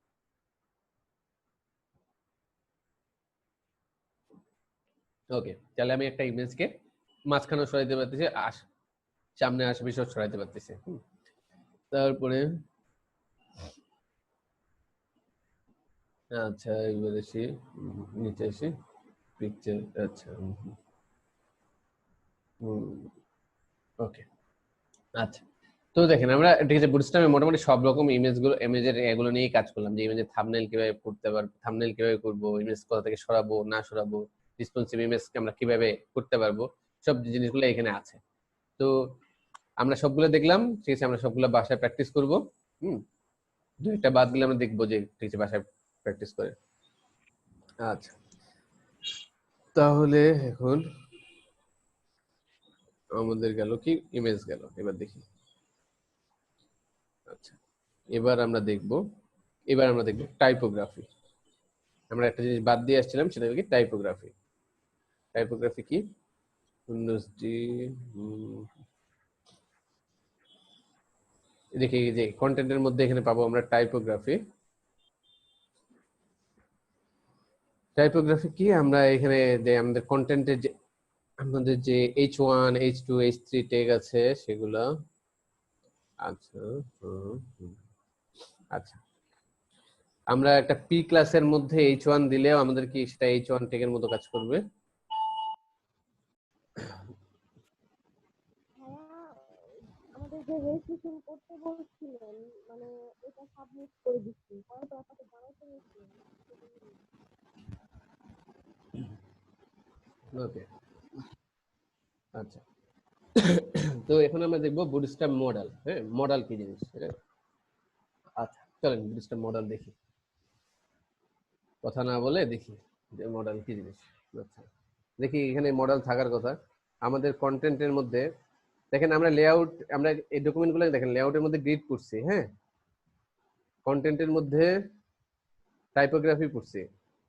ওকে, তাহলে আমি একটা ইমেজকে মাঝখানে সরাইতে পারতেছি, সামনে আশেপাশে সরাইতে পারতেছি। তারপরে আচ্ছা, এবার এসে নিচে এসে পিকচার, আচ্ছা, ওকে, আচ্ছা। তো দেখেন আমরা, ঠিক আছে, বুটস্ট্র্যাপে মোটামুটি সব রকম ইমেজের এগুলো নিয়েই কাজ করলাম, যে ইমেজের থাম্বনেল কিভাবে করতে পারবো, থাম্বনেল কিভাবে করবো, ইমেজ কোথা থেকে সরাবো না সরাবো, রেসপন্সিভ ইমেজকে আমরা কিভাবে করতে পারবো, সব জিনিসগুলো এখানে আছে। তো আমরা সবগুলো দেখলাম, ঠিক আছে, আমরা সবগুলো বাসায় প্র্যাকটিস করবো। দু একটা বাদ দিলে আমরা দেখবো যে, ঠিক আছে, বাসায় প্র্যাকটিস করে। আচ্ছা, তাহলে এখন আমাদের গেল কি, ইমেজ গেল, এবার দেখি। আচ্ছা, এবার আমরা দেখব টাইপোগ্রাফি। আমরা একটা জিনিস বাদ দিয়ে আসছিলাম, সেটা কি টাইপোগ্রাফি। টাইপোগ্রাফি কি, দেখি যে কন্টেন্টের মধ্যে এখানে পাবো আমরা টাইপোগ্রাফি। টাইপোগ্রাফি কি, আমরা এখানে যে আমাদের কন্টেন্টের যে আমাদের যে H1 H2 H3 ট্যাগ আছে সেগুলা, আচ্ছা, আচ্ছা, আমরা একটা পি ক্লাসের মধ্যে H1 দিলেও আমাদের কি সেটা H1 ট্যাগের মতো কাজ করবে। আমাদের যে রেজিস্ট্রেশন করতে বলছিলেন, মানে এটা সাবমিট করে দিচ্ছি, পরে তো আপনাকে জানাতে হয়েছিল। ওকে, আচ্ছা, তো এখন আমরা দেখবো বুটস্ট্র্যাপ মডেল। হ্যাঁ, মডেল কি জিনিস, আচ্ছা, চলেন বুটস্ট্র্যাপ মডেল দেখি, কথা না বলে দেখি যে মডেল কি জিনিস। আচ্ছা, দেখি এখানে মডেল থাকার কথা আমাদের কন্টেন্টের মধ্যে। দেখেন আমরা লেআউট, আমরা এই ডকুমেন্টগুলো দেখেন লেআউটের মধ্যে গ্রিড করছি, হ্যাঁ, কন্টেন্টের মধ্যে টাইপোগ্রাফি পড়ছি,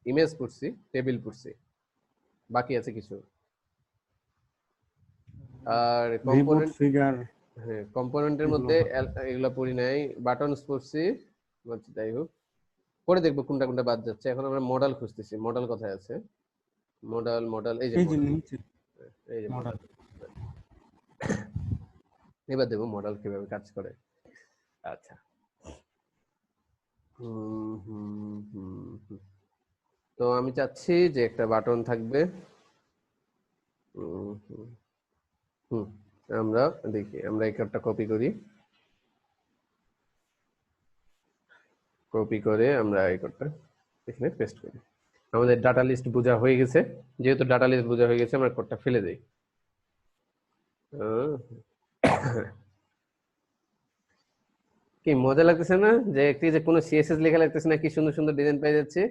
ইমেজ পড়ছি, টেবিল পড়ছি, বাকি আছে কিছু। আর কম্পোনেন্ট, ফিগার, হ্যাঁ, কম্পোনেন্টের মধ্যে এগুলো পড়ি নাই, বাটনস পড়ছি, যাই হোক, পরে দেখবো কোনটা কোনটা বাদ যাচ্ছে। এখন আমরা মডেল খুঁজতেছি, মডেল কোথায় আছে, মডেল এই যে মডেল। এবার দেখবো মডেল কিভাবে কাজ করে। আচ্ছা, তো আমি চাচ্ছি যে একটা বাটন থাকবে। আমরা দেখি, আমরা এই কার্ডটা কপি করি, কপি করে আমরা এই কার্ডটা এখানে পেস্ট করি। আমাদের ডাটা লিস্ট বোঝা হয়ে গেছে, যেহেতু ডাটা লিস্ট বোঝা হয়ে গেছে আমরা কোডটা ফেলে দেই। কি মজা লাগতেছে না, যে একটি যে কোনো সিএসএস লেখা লাগতেছে না, কি সুন্দর সুন্দর ডিজাইন পেয়ে যাচ্ছে।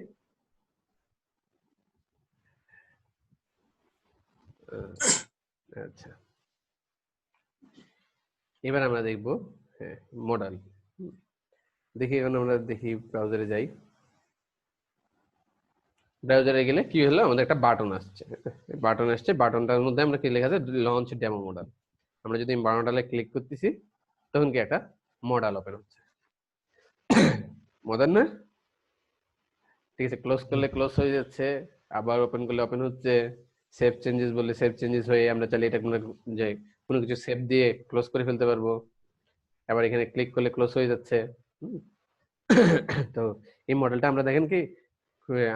আচ্ছা, এবার আমরা দেখব, হ্যাঁ, মডেল। দেখি এখন আমরা দেখি ব্রাউজারে যাই, ব্রাউজারে গেলে কি হলো, আমাদের একটা বাটন আসছে, বাটনটার মধ্যে আমরা কি লেখা আছে, লঞ্চ ডেমো মডেল। আমরা যদি বাটনটালে ক্লিক করতেছি তখন কি একটা মডেল ওপেন হচ্ছে, মজার না? ঠিক আছে, ক্লোজ করলে ক্লোজ হয়ে যাচ্ছে, আবার ওপেন করলে ওপেন হচ্ছে, সেভ চেঞ্জেস বললে সেভ চেঞ্জেস হয়ে আমরা চাইলে এটা কোনো কিছু সেভ দিয়ে ক্লোজ করে ফেলতে পারবো। আবার এখানে ক্লিক করলে ক্লোজ হয়ে যাচ্ছে। তো এই মডেলটা আমরা দেখেন কি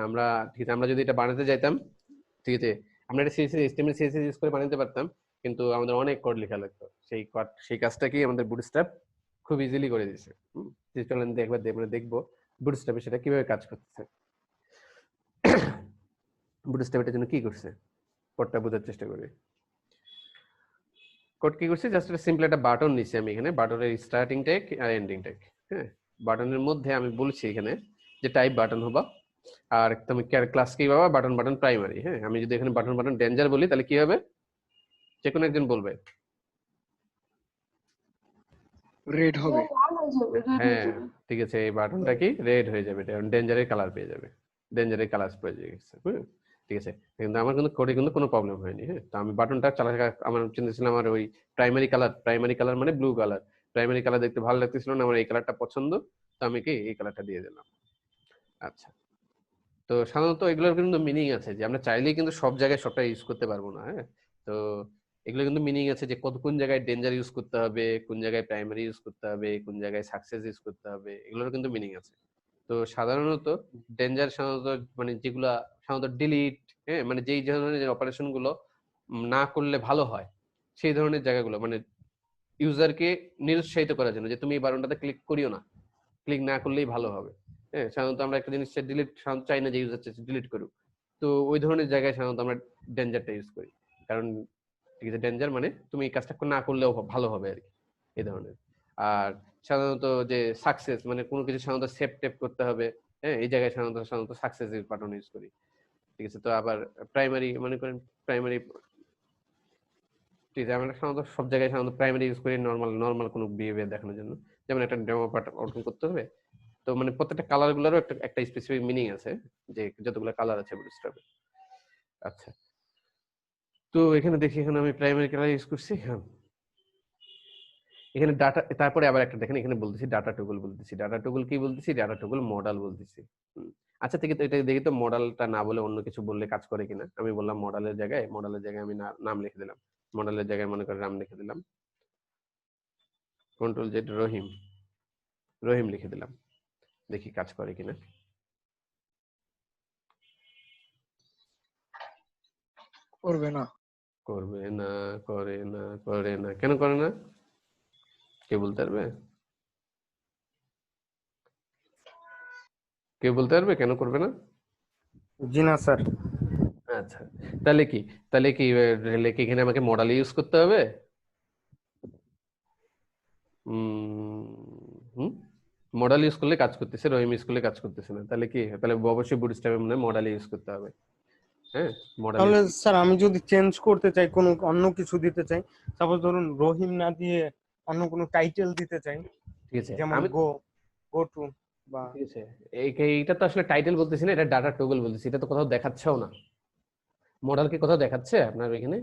আমরা ঠিক আছে, আমরা যদি এটা বানাতে যাইতাম, ঠিক আছে, আমরা এটা সিএসএস HTML CSS ইউজ করে বানাতে পারতাম, কিন্তু আমাদের অনেক কোড লেখা লাগতো। সেই কাজটা কি আমাদের বুটস্ট্র্যাপ খুব ইজিলি করে দিয়েছে। চলেন একবার দেখবো বুটস্ট্র্যাপে সেটা কিভাবে কাজ করতেছে। বুটস্ট্র্যাপ এটার জন্য কি করছে, কোডটা বোঝার চেষ্টা করি। কোড কি করছে, জাস্ট একটা সিম্পল একটা বাটন নিছি আমি এখানে, বাটনের স্টার্টিং ট্যাগ আর এন্ডিং ট্যাগ। হ্যাঁ, বাটনের মধ্যে আমি বলছি এখানে যে টাইপ বাটন হবা, আর তুমি ক্লাস কি পাবা, বাটন প্রাইমারি। হ্যাঁ, আমি যদি এখানে বাটন ডেঞ্জার বলি তাহলে কি হবে, যে কোনো একজন বলবে। রেড হবে। লাল হয়ে যাবে, red হয়ে হ্যাঁ যাবে। ঠিক আছে, এই বাটনটা কি রেড হয়ে যাবে, ডেঞ্জারের কালার পেয়ে যাবে, ডেঞ্জারের কালার পেয়ে গেছে। ঠিক আছে, কিন্তু আমার কিন্তু কোডে কিন্তু কোনো প্রবলেম হয়নি। হ্যাঁ, তো আমি বাটনটা আমার চিন্তা ছিল আমার ওই প্রাইমারি কালার মানে ব্লু কালার, প্রাইমারি কালার দেখতে ভালো লাগতেছিল না, আমার এই কালারটা পছন্দ, তো আমি কি এই কালারটা দিয়ে দিলাম। আচ্ছা, তো সাধারণত এগুলোর কিন্তু মিনিং আছে, যে আমরা চাইলেই কিন্তু সব জায়গায় সবটা ইউজ করতে পারবো না। হ্যাঁ, তো এগুলো কিন্তু মিনিং আছে যে কোন জায়গায় ডেঞ্জার ইউজ করতে হবে, কোন জায়গায় প্রাইমারি ইউজ করতে হবে, কোন জায়গায় সাকসেস ইউজ করতে হবে, এগুলোর কিন্তু মিনিং আছে। তো সাধারণত ডেঞ্জার সাধারণত মানে যেগুলা সাধারণত ডিলিট, হ্যাঁ, মানে যেই ধরনের অপারেশন গুলো না করলে ভালো হয়, সেই ধরনের জায়গাগুলো মানে ইউজারকে নিরুৎসাহিত করার জন্য, যে তুমি এই বাটনটাতে ক্লিক করিও না, ক্লিক না করলেই ভালো হবে। হ্যাঁ, সাধারণত আমরা একটা জিনিস ডিলিট চাই না যে ইউজার ডিলিট করুক, তো ওই ধরনের জায়গায় সাধারণত আমরা ডেঞ্জারটা ইউজ করি, কারণ ঠিক আছে, ডেঞ্জার মানে তুমি এই কাজটা না করলেও ভালো হবে আর কি, এই ধরনের। আর সাধারণত যে সাকসেস মানে কোনো কিছু সাধারণত সেভ টেপ করতে হবে, হ্যাঁ, এই জায়গায় সাধারণত সাকসেস বাটন ইউজ করি। ঠিক আছে, তো আবার প্রাইমারি মনে করেন প্রাইমারি, ঠিক আছে, আমরা সাধারণত সব জায়গায় সাধারণত প্রাইমারি ইউজ করি নর্মাল কোনো বিহেভিয়ার দেখানোর জন্য, যেমন একটা ডেমো পার্ট আউটপুট করতে হবে। তো মানে প্রত্যেকটা কালার গুলোরও একটা স্পেসিফিক মিনিং আছে, যে যতগুলো কালার আছে বুটস্ট্র্যাপে। আচ্ছা, তো এখানে দেখি, এখানে আমি প্রাইমারি কালার ইউজ করছি। হ্যাঁ, এখানে ডাটা, তারপরে আবার একটা দেখেন এখানে বলতেছি ডাটা টগল বলতেছি, ডাটা টগল কি বলতেছি, ডাটা টগল মডেল বলতেছি। আচ্ছা, ঠিক আছে, এটা দেখি তো মডেলটা না বলে অন্য কিছু বললে কাজ করে কিনা। আমি বললাম মডেলের জায়গায় আমি নাম লিখে দিলাম, মডেলের জায়গায় মনে করে নাম লিখে দিলাম, কন্ট্রোল জেড রহিম লিখে দিলাম, দেখি কাজ করে কিনা। করবে না। করে না কেন করে না, কেউ বলতে পারবে? কেন করবে না? জি না স্যার। আচ্ছা, তাহলে কি এখানে আমাকে মডেল ইউজ করতে হবে? মডেল ইউজ করলে কাজ করতেছে, রহিম ইউজ করলে কাজ করতেছে না, তাহলে অবশ্যই বুটস্ট্র্যাপে মনে মডেল ইউজ করতে হবে। হ্যাঁ, মডেল। তাহলে স্যার আমি যদি চেঞ্জ করতে চাই, কোনো অন্য কিছু দিতে চাই, সাপোজ ধরুন রহিম না দিয়ে অন্য কোনো টাইটেল দিতে চাই, ঠিক আছে, যেমন আমি গো টু বা, ঠিক আছে, এইটা তো আসলে টাইটেল বলতেছি না, এটা ডাটা টগল বলতেছি, এটা তো কোথাও দেখাচ্ছেও না। মডেল কি কোথাও দেখাচ্ছে আপনার এখানে?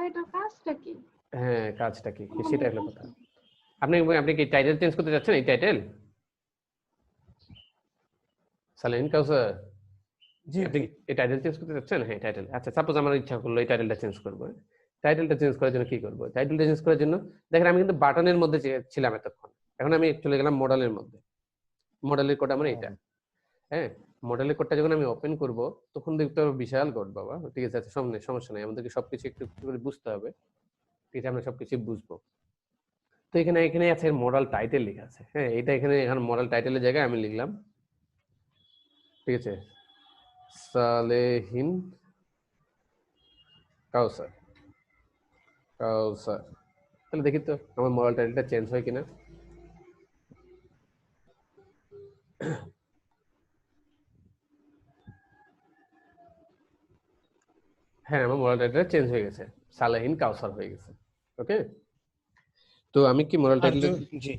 এটার কাজটা কি? হ্যাঁ, কাজটা কি সেটা হলো কথা। আপনি কি টাইটেল চেঞ্জ করতে যাচ্ছেন? এই টাইটেল সালেহিন কাউসার, জি আপনি এই টাইটেল চেঞ্জ করতে যাচ্ছেন? হ্যাঁ, টাইটেল। আচ্ছা, সাপোজ আমার ইচ্ছা করলো এই টাইটেলটা চেঞ্জ করবো, টাইটেলটা চেঞ্জ করার জন্য কি করবো? টাইটেলটা চেঞ্জ করার জন্য দেখেন আমি কিন্তু বাটনের মধ্যে ছিলাম এতক্ষণ, এখন আমি চলে গেলাম মডেলের মধ্যে। মডেলের কোড আমার এটা। হ্যাঁ, মডেলের কোডটা যখন আমি ওপেন করব তখন দেখতে হবে বিশাল কোড বাবা। ঠিক আছে, আচ্ছা সমস্যা নাই, আমাদেরকে সবকিছু একটু একটু করে বুঝতে হবে। ঠিক আছে, আমরা সবকিছু বুঝবো। তো এখানে আছে মডেল টাইটেল লেখা আছে। হ্যাঁ, এখানে মডেল টাইটেলের জায়গায় আমি লিখলাম, ঠিক আছে, সালেহিন কাউসার। তাহলে দেখি তো আমার মডেল টাইটেলটা চেঞ্জ হয় কিনা। হ্যাঁ, আমার মডেল টাইটেলটা চেঞ্জ হয়ে গেছে, সালেহিন কাউসার হয়ে গেছে। ওকে, তো আমি কি মডেল টাইটেলটা জি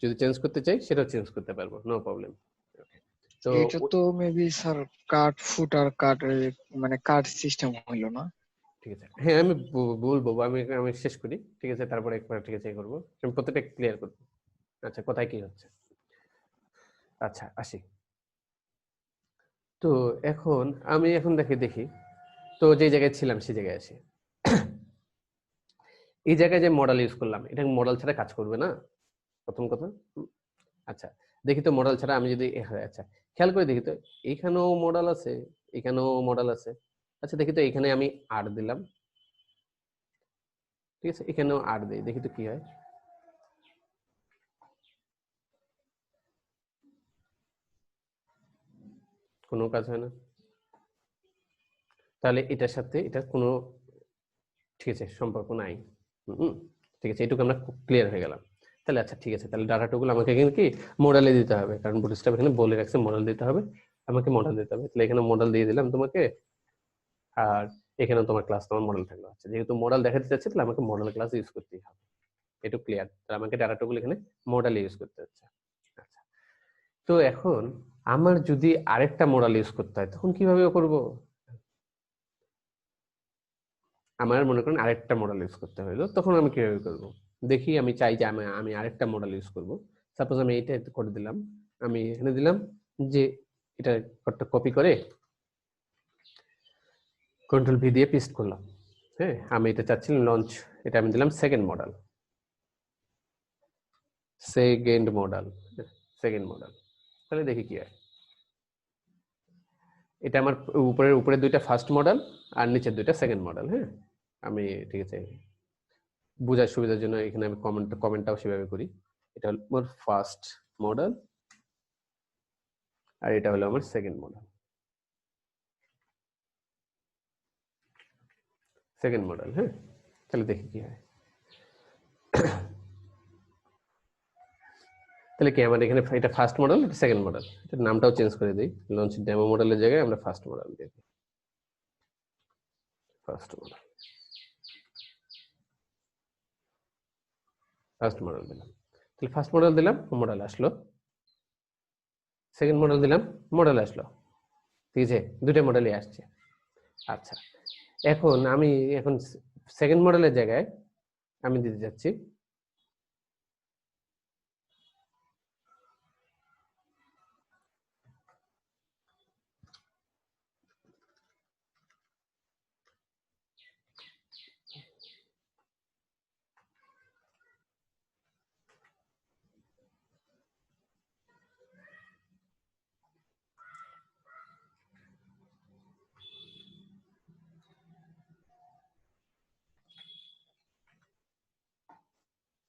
যদি চেঞ্জ করতে চাই সেটাও চেঞ্জ করতে পারবো, নো প্রবলেম। তো এটা তো মেবি স্যার কাট ফুটার কাট মানে কাট সিস্টেম হইলো না। ঠিক আছে, হ্যাঁ আমি বলবো, আমি শেষ করি, ঠিক আছে, তারপরে একবার ঠিক আছে করবো, আমি প্রত্যেকটা ক্লিয়ার করবো। আচ্ছা, কোথায় কি হচ্ছে, আচ্ছা আসি। তো এখন আমি এখন দেখি তো যে জায়গায় ছিলাম সেই জায়গায় আসি। এই জায়গায় যে মডেল ইউজ করলাম, এটা মডেল ছাড়া কাজ করবে না, প্রথম কথা। আচ্ছা, দেখি তো মডেল ছাড়া আমি যদি আচ্ছা খেয়াল করে দেখি তো, এইখানেও মডেল আছে, এখানেও মডেল আছে। আচ্ছা দেখি তো, এখানে আমি আর দিলাম, ঠিক আছে, এখানেও আর দিই, দেখি তো কি হয়। কোনো কাজ হয় না। তাহলে এটার সাথে এটার কোনো, ঠিক আছে, সম্পর্ক নাই। ঠিক আছে, এটুকু আমরা ক্লিয়ার হয়ে গেলাম। তাহলে আচ্ছা ঠিক আছে, তাহলে ডাটাটুকুলো আমাকে এখানে কি মডেলে দিতে হবে, কারণ বুটস্ট্র্যাপ এখানে বলে রাখছে মডেল দিতে হবে, আমাকে মডেল দিতে হবে। তাহলে এখানে মডেল দিয়ে দিলাম তোমাকে, আর এখানে তোমার ক্লাস তোমার মডেল থাকলো। আচ্ছা, যেহেতু মডেল দেখাতে চাচ্ছে তাহলে আমাকে মডেল ক্লাস ইউজ করতেই হবে, একটু ক্লিয়ার। তাহলে আমাকে ডাটাটুকুলো এখানে মডেল ইউজ করতে হচ্ছে। আচ্ছা, তো এখন আমার যদি আরেকটা মডেল ইউজ করতে হয় তখন কিভাবে করব? আমার মনে করেন আরেকটা মডেল ইউজ করতে হলো, তখন আমি কিভাবে করব? দেখি, আমি চাই যে আমি আরেকটা মডেল ইউজ করব। সাপোজ আমি এইটা করে দিলাম, আমি এখানে দিলাম যে এটা কপি করে কন্ট্রোল ভি দিয়ে পেস্ট করলাম। হ্যাঁ, আমি এটা চাচ্ছিলাম লঞ্চ, এটা আমি দিলাম সেকেন্ড মডেল, সেকেন্ড মডেল। তাহলে দেখি কি হয়। এটা আমার উপরে দুইটা ফার্স্ট মডেল আর নিচের দুইটা সেকেন্ড মডেল। হ্যাঁ, আমি ঠিক আছে বোঝার সুবিধার জন্য এখানে আমি কমেন্টটাও সেভাবে করি। এটা হলো আমার ফার্স্ট মডেল আর এটা হলো আমার সেকেন্ড মডেল। হ্যাঁ, তাহলে দেখি কি হয়। তাহলে কি আমার এখানে এটা ফার্স্ট মডেল, এটা সেকেন্ড মডেল, এটার নামটাও চেঞ্জ করে দিই, লঞ্চ ডেমো মডেলের জায়গায় আমরা ফার্স্ট মডেল দিয়ে দিই, ফার্স্ট মডেল দিলাম। তাহলে ফার্স্ট মডেল দিলাম, মডেল আসলো, সেকেন্ড মডেল দিলাম, মডেল আসলো, ঠিক আছে, দুটো মডেলই আসছে। আচ্ছা, এখন আমি সেকেন্ড মডেলের জায়গায় আমি দিতে যাচ্ছি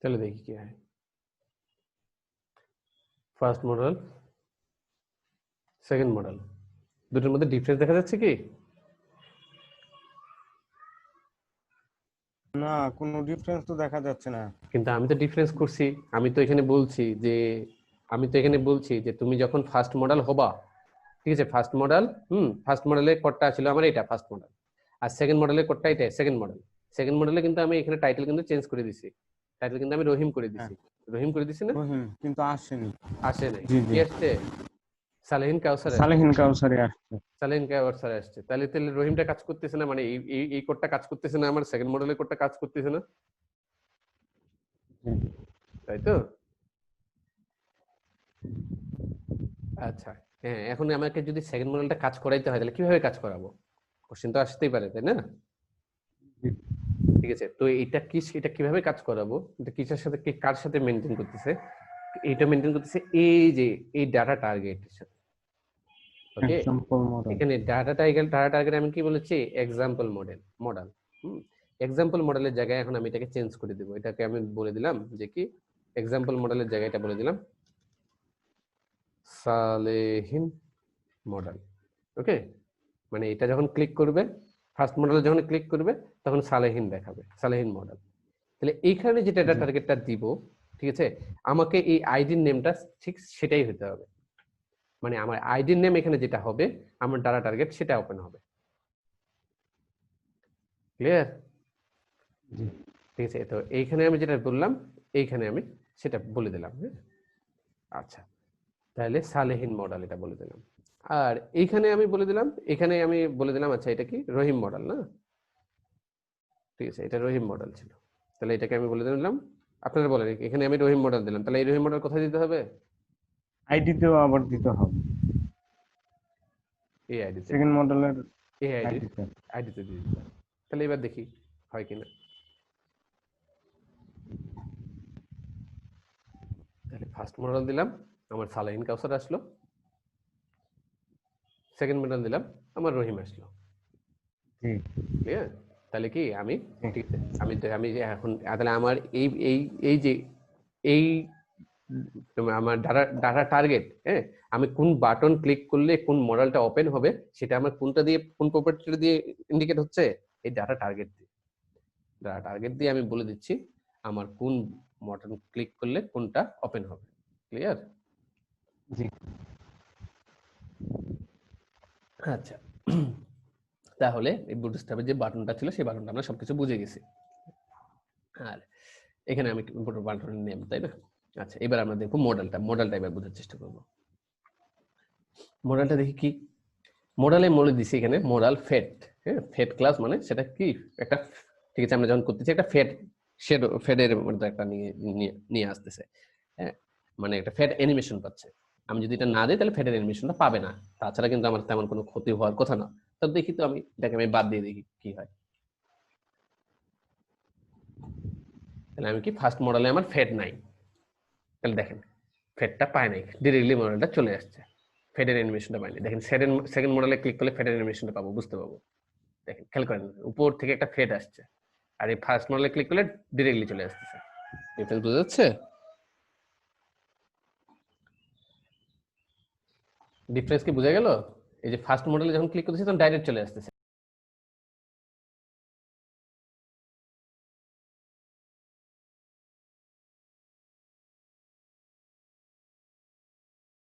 তাহলে দেখি কি হয়। ফার্স্ট মডেল, সেকেন্ড মডেল, দুটোর মধ্যে ডিফারেন্স দেখা যাচ্ছে কি? না, কোনো ডিফারেন্স তো দেখা যাচ্ছে না। কিন্তু আমি তো ডিফারেন্স করছি, আমি তো এখানে বলছি যে তুমি যখন ফার্স্ট মডেল হবা, ঠিক আছে, ফার্স্ট মডেলের কোডটা ছিল আমার এটা ফার্স্ট মডেল, আর সেকেন্ড মডেলের কোডটা এটা সেকেন্ড মডেলে কিন্তু আমি এখানে টাইটেল কিন্তু চেঞ্জ করে দিছি, টাইটেল কিন্তু আমি রহিম করে দিছি, রহিম করে দিছি না? কিন্তু আসেনি, আসে নাই, কি আসছে? সালেহিন কাউসার আসছে। তাহলে রহিমটা কাজ করতেছে না, মানে এই কোডটা কাজ করতেছে না, আমার সেকেন্ড মডেলের কোডটা কাজ করতেছে না, তাই তো? আচ্ছা, হ্যাঁ, এখন আমাকে যদি সেকেন্ড মডেলটা কাজ করাইতে হয় তাহলে কিভাবে কাজ করাবো? কোশ্চেন তো আসতেই পারে, তাই না? ঠিক আছে, তো এটা কিভাবে কাজ করাবো, এটা কিসের সাথে কার সাথে মেনটেন করতেছে? এটা মেনটেন করতেছে এই যে এই ডাটা টার্গেটের সাথে। ওকে, এখানে ডাটা টার্গেট আমি কি বলেছি? Example model. এক্সাম্পল মডেলের জায়গায় এখন আমি এটাকে চেঞ্জ করে দেব, এটাকে আমি বলে দিলাম যে কি এক্সাম্পল মডেলের জায়গায় এটা বলে দিলাম সালেহিন মডেল। ওকে, মানে এটা যখন ক্লিক করবে, ফার্স্ট মডেলে যখন ক্লিক করবে তখন সালেহিন দেখাবে, সালেহিন মডেল। তাহলে এইখানে যে ডাটা টার্গেটটা দিব, ঠিক আছে, আমাকে এই আইডির নেমটা ঠিক সেটাই হতে হবে, মানে আমার আইডির নেম এখানে যেটা হবে আমার ডাটা টার্গেট সেটা ওপেন হবে। ক্লিয়ার? ঠিক আছে, তো এইখানে আমি যেটা বললাম এইখানে আমি সেটা বলে দিলাম। হ্যাঁ, আচ্ছা, তাহলে সালেহিন মডেল এটা বলে দিলাম, আর এইখানে আমি বলে দিলাম আচ্ছা এটা কি রহিম মডেল না? ঠিক আছে, এটা রহিম মডেল ছিল, তাহলে এটাকে আমি বলে দিলাম, আপনারা বলেন এখানে আমি রহিম মডেল দিলাম, তাহলে এই রহিম মডেল কোথায় দিতে হবে? আইডিতেও আবার দিতে হবে। এই আইডিতে সেকেন্ড মডেলের এই আইডিতে দিয়ে দিলাম। তাহলে এবার দেখি হয় কিনা। তাহলে ফার্স্ট মডেল দিলাম, আমার সালাহিন কাউসার আসলো। সেকেন্ড মডেল দিলাম, আমার রহিম আসলো। ক্লিয়ার? তাহলে কি আমি ঠিক আছে, আমি যে এখন তাহলে আমার এই এই এই যে এই আমার ডাটা টার্গেট, হ্যাঁ, আমি কোন বাটন ক্লিক করলে কোন মডেলটা ওপেন হবে সেটা আমার কোনটা দিয়ে, কোন প্রপার্টিটা দিয়ে ইন্ডিকেট হচ্ছে, এই ডাটা টার্গেট দিয়ে। ডাটা টার্গেট দিয়ে আমি বলে দিচ্ছি আমার কোন মডেল ক্লিক করলে কোনটা ওপেন হবে। ক্লিয়ার? জি। আচ্ছা, তাহলে এই বুটস্ট্র্যাপের যে বাটনটা ছিল সেই বাটনটা আমরা সবকিছু বুঝে গেছি। আর এখানে আমি বাটনের নেম, তাই না? আচ্ছা, এবার আমরা দেখবো মডেলটা এবার বোঝার চেষ্টা করব। মডেলটা দেখি কি মডেলে মনে দিছি এখানে মডেল ফেট। হ্যাঁ, ফেট ক্লাস মানে সেটা কি একটা, ঠিক আছে, আমরা যখন করতেছি একটা ফেডের মধ্যে একটা নিয়ে আসতেছে, হ্যাঁ, মানে একটা ফেড অ্যানিমেশন পাচ্ছে। আমি যদি এটা না দিই তাহলে ফেডের অ্যানিমেশনটা পাবে না, তাছাড়া কিন্তু আমার তেমন কোনো ক্ষতি হওয়ার কথা না। তো দেখি, তো আমি এটাকে আমি বাদ দিয়ে দেখি কি হয়। তাহলে আমি কি ফার্স্ট মডেলে আমার ফেড নাই, তাহলে দেখেন ফেডটা পায় নাই, ডিরেক্টলি মডেলটা চলে আসছে, ফেডের অ্যানিমেশনটা পাইনি। দেখেন সেকেন্ড মডেলে ক্লিক করলে ফেডের অ্যানিমেশনটা পাবো, বুঝতে পাবো। দেখেন খেয়াল করেন, উপর থেকে একটা ফেড আসছে, আর এই ফার্স্ট মডেলে ক্লিক করলে ডিরেক্টলি চলে আসতেছে। ডিফারেন্স বোঝা যাচ্ছে? ডিফারেন্স কি বোঝা গেল? এই যে ফার্স্ট মডেলে যখন ক্লিক করতেছি তখন ডাইরেক্ট চলে আসতেছে।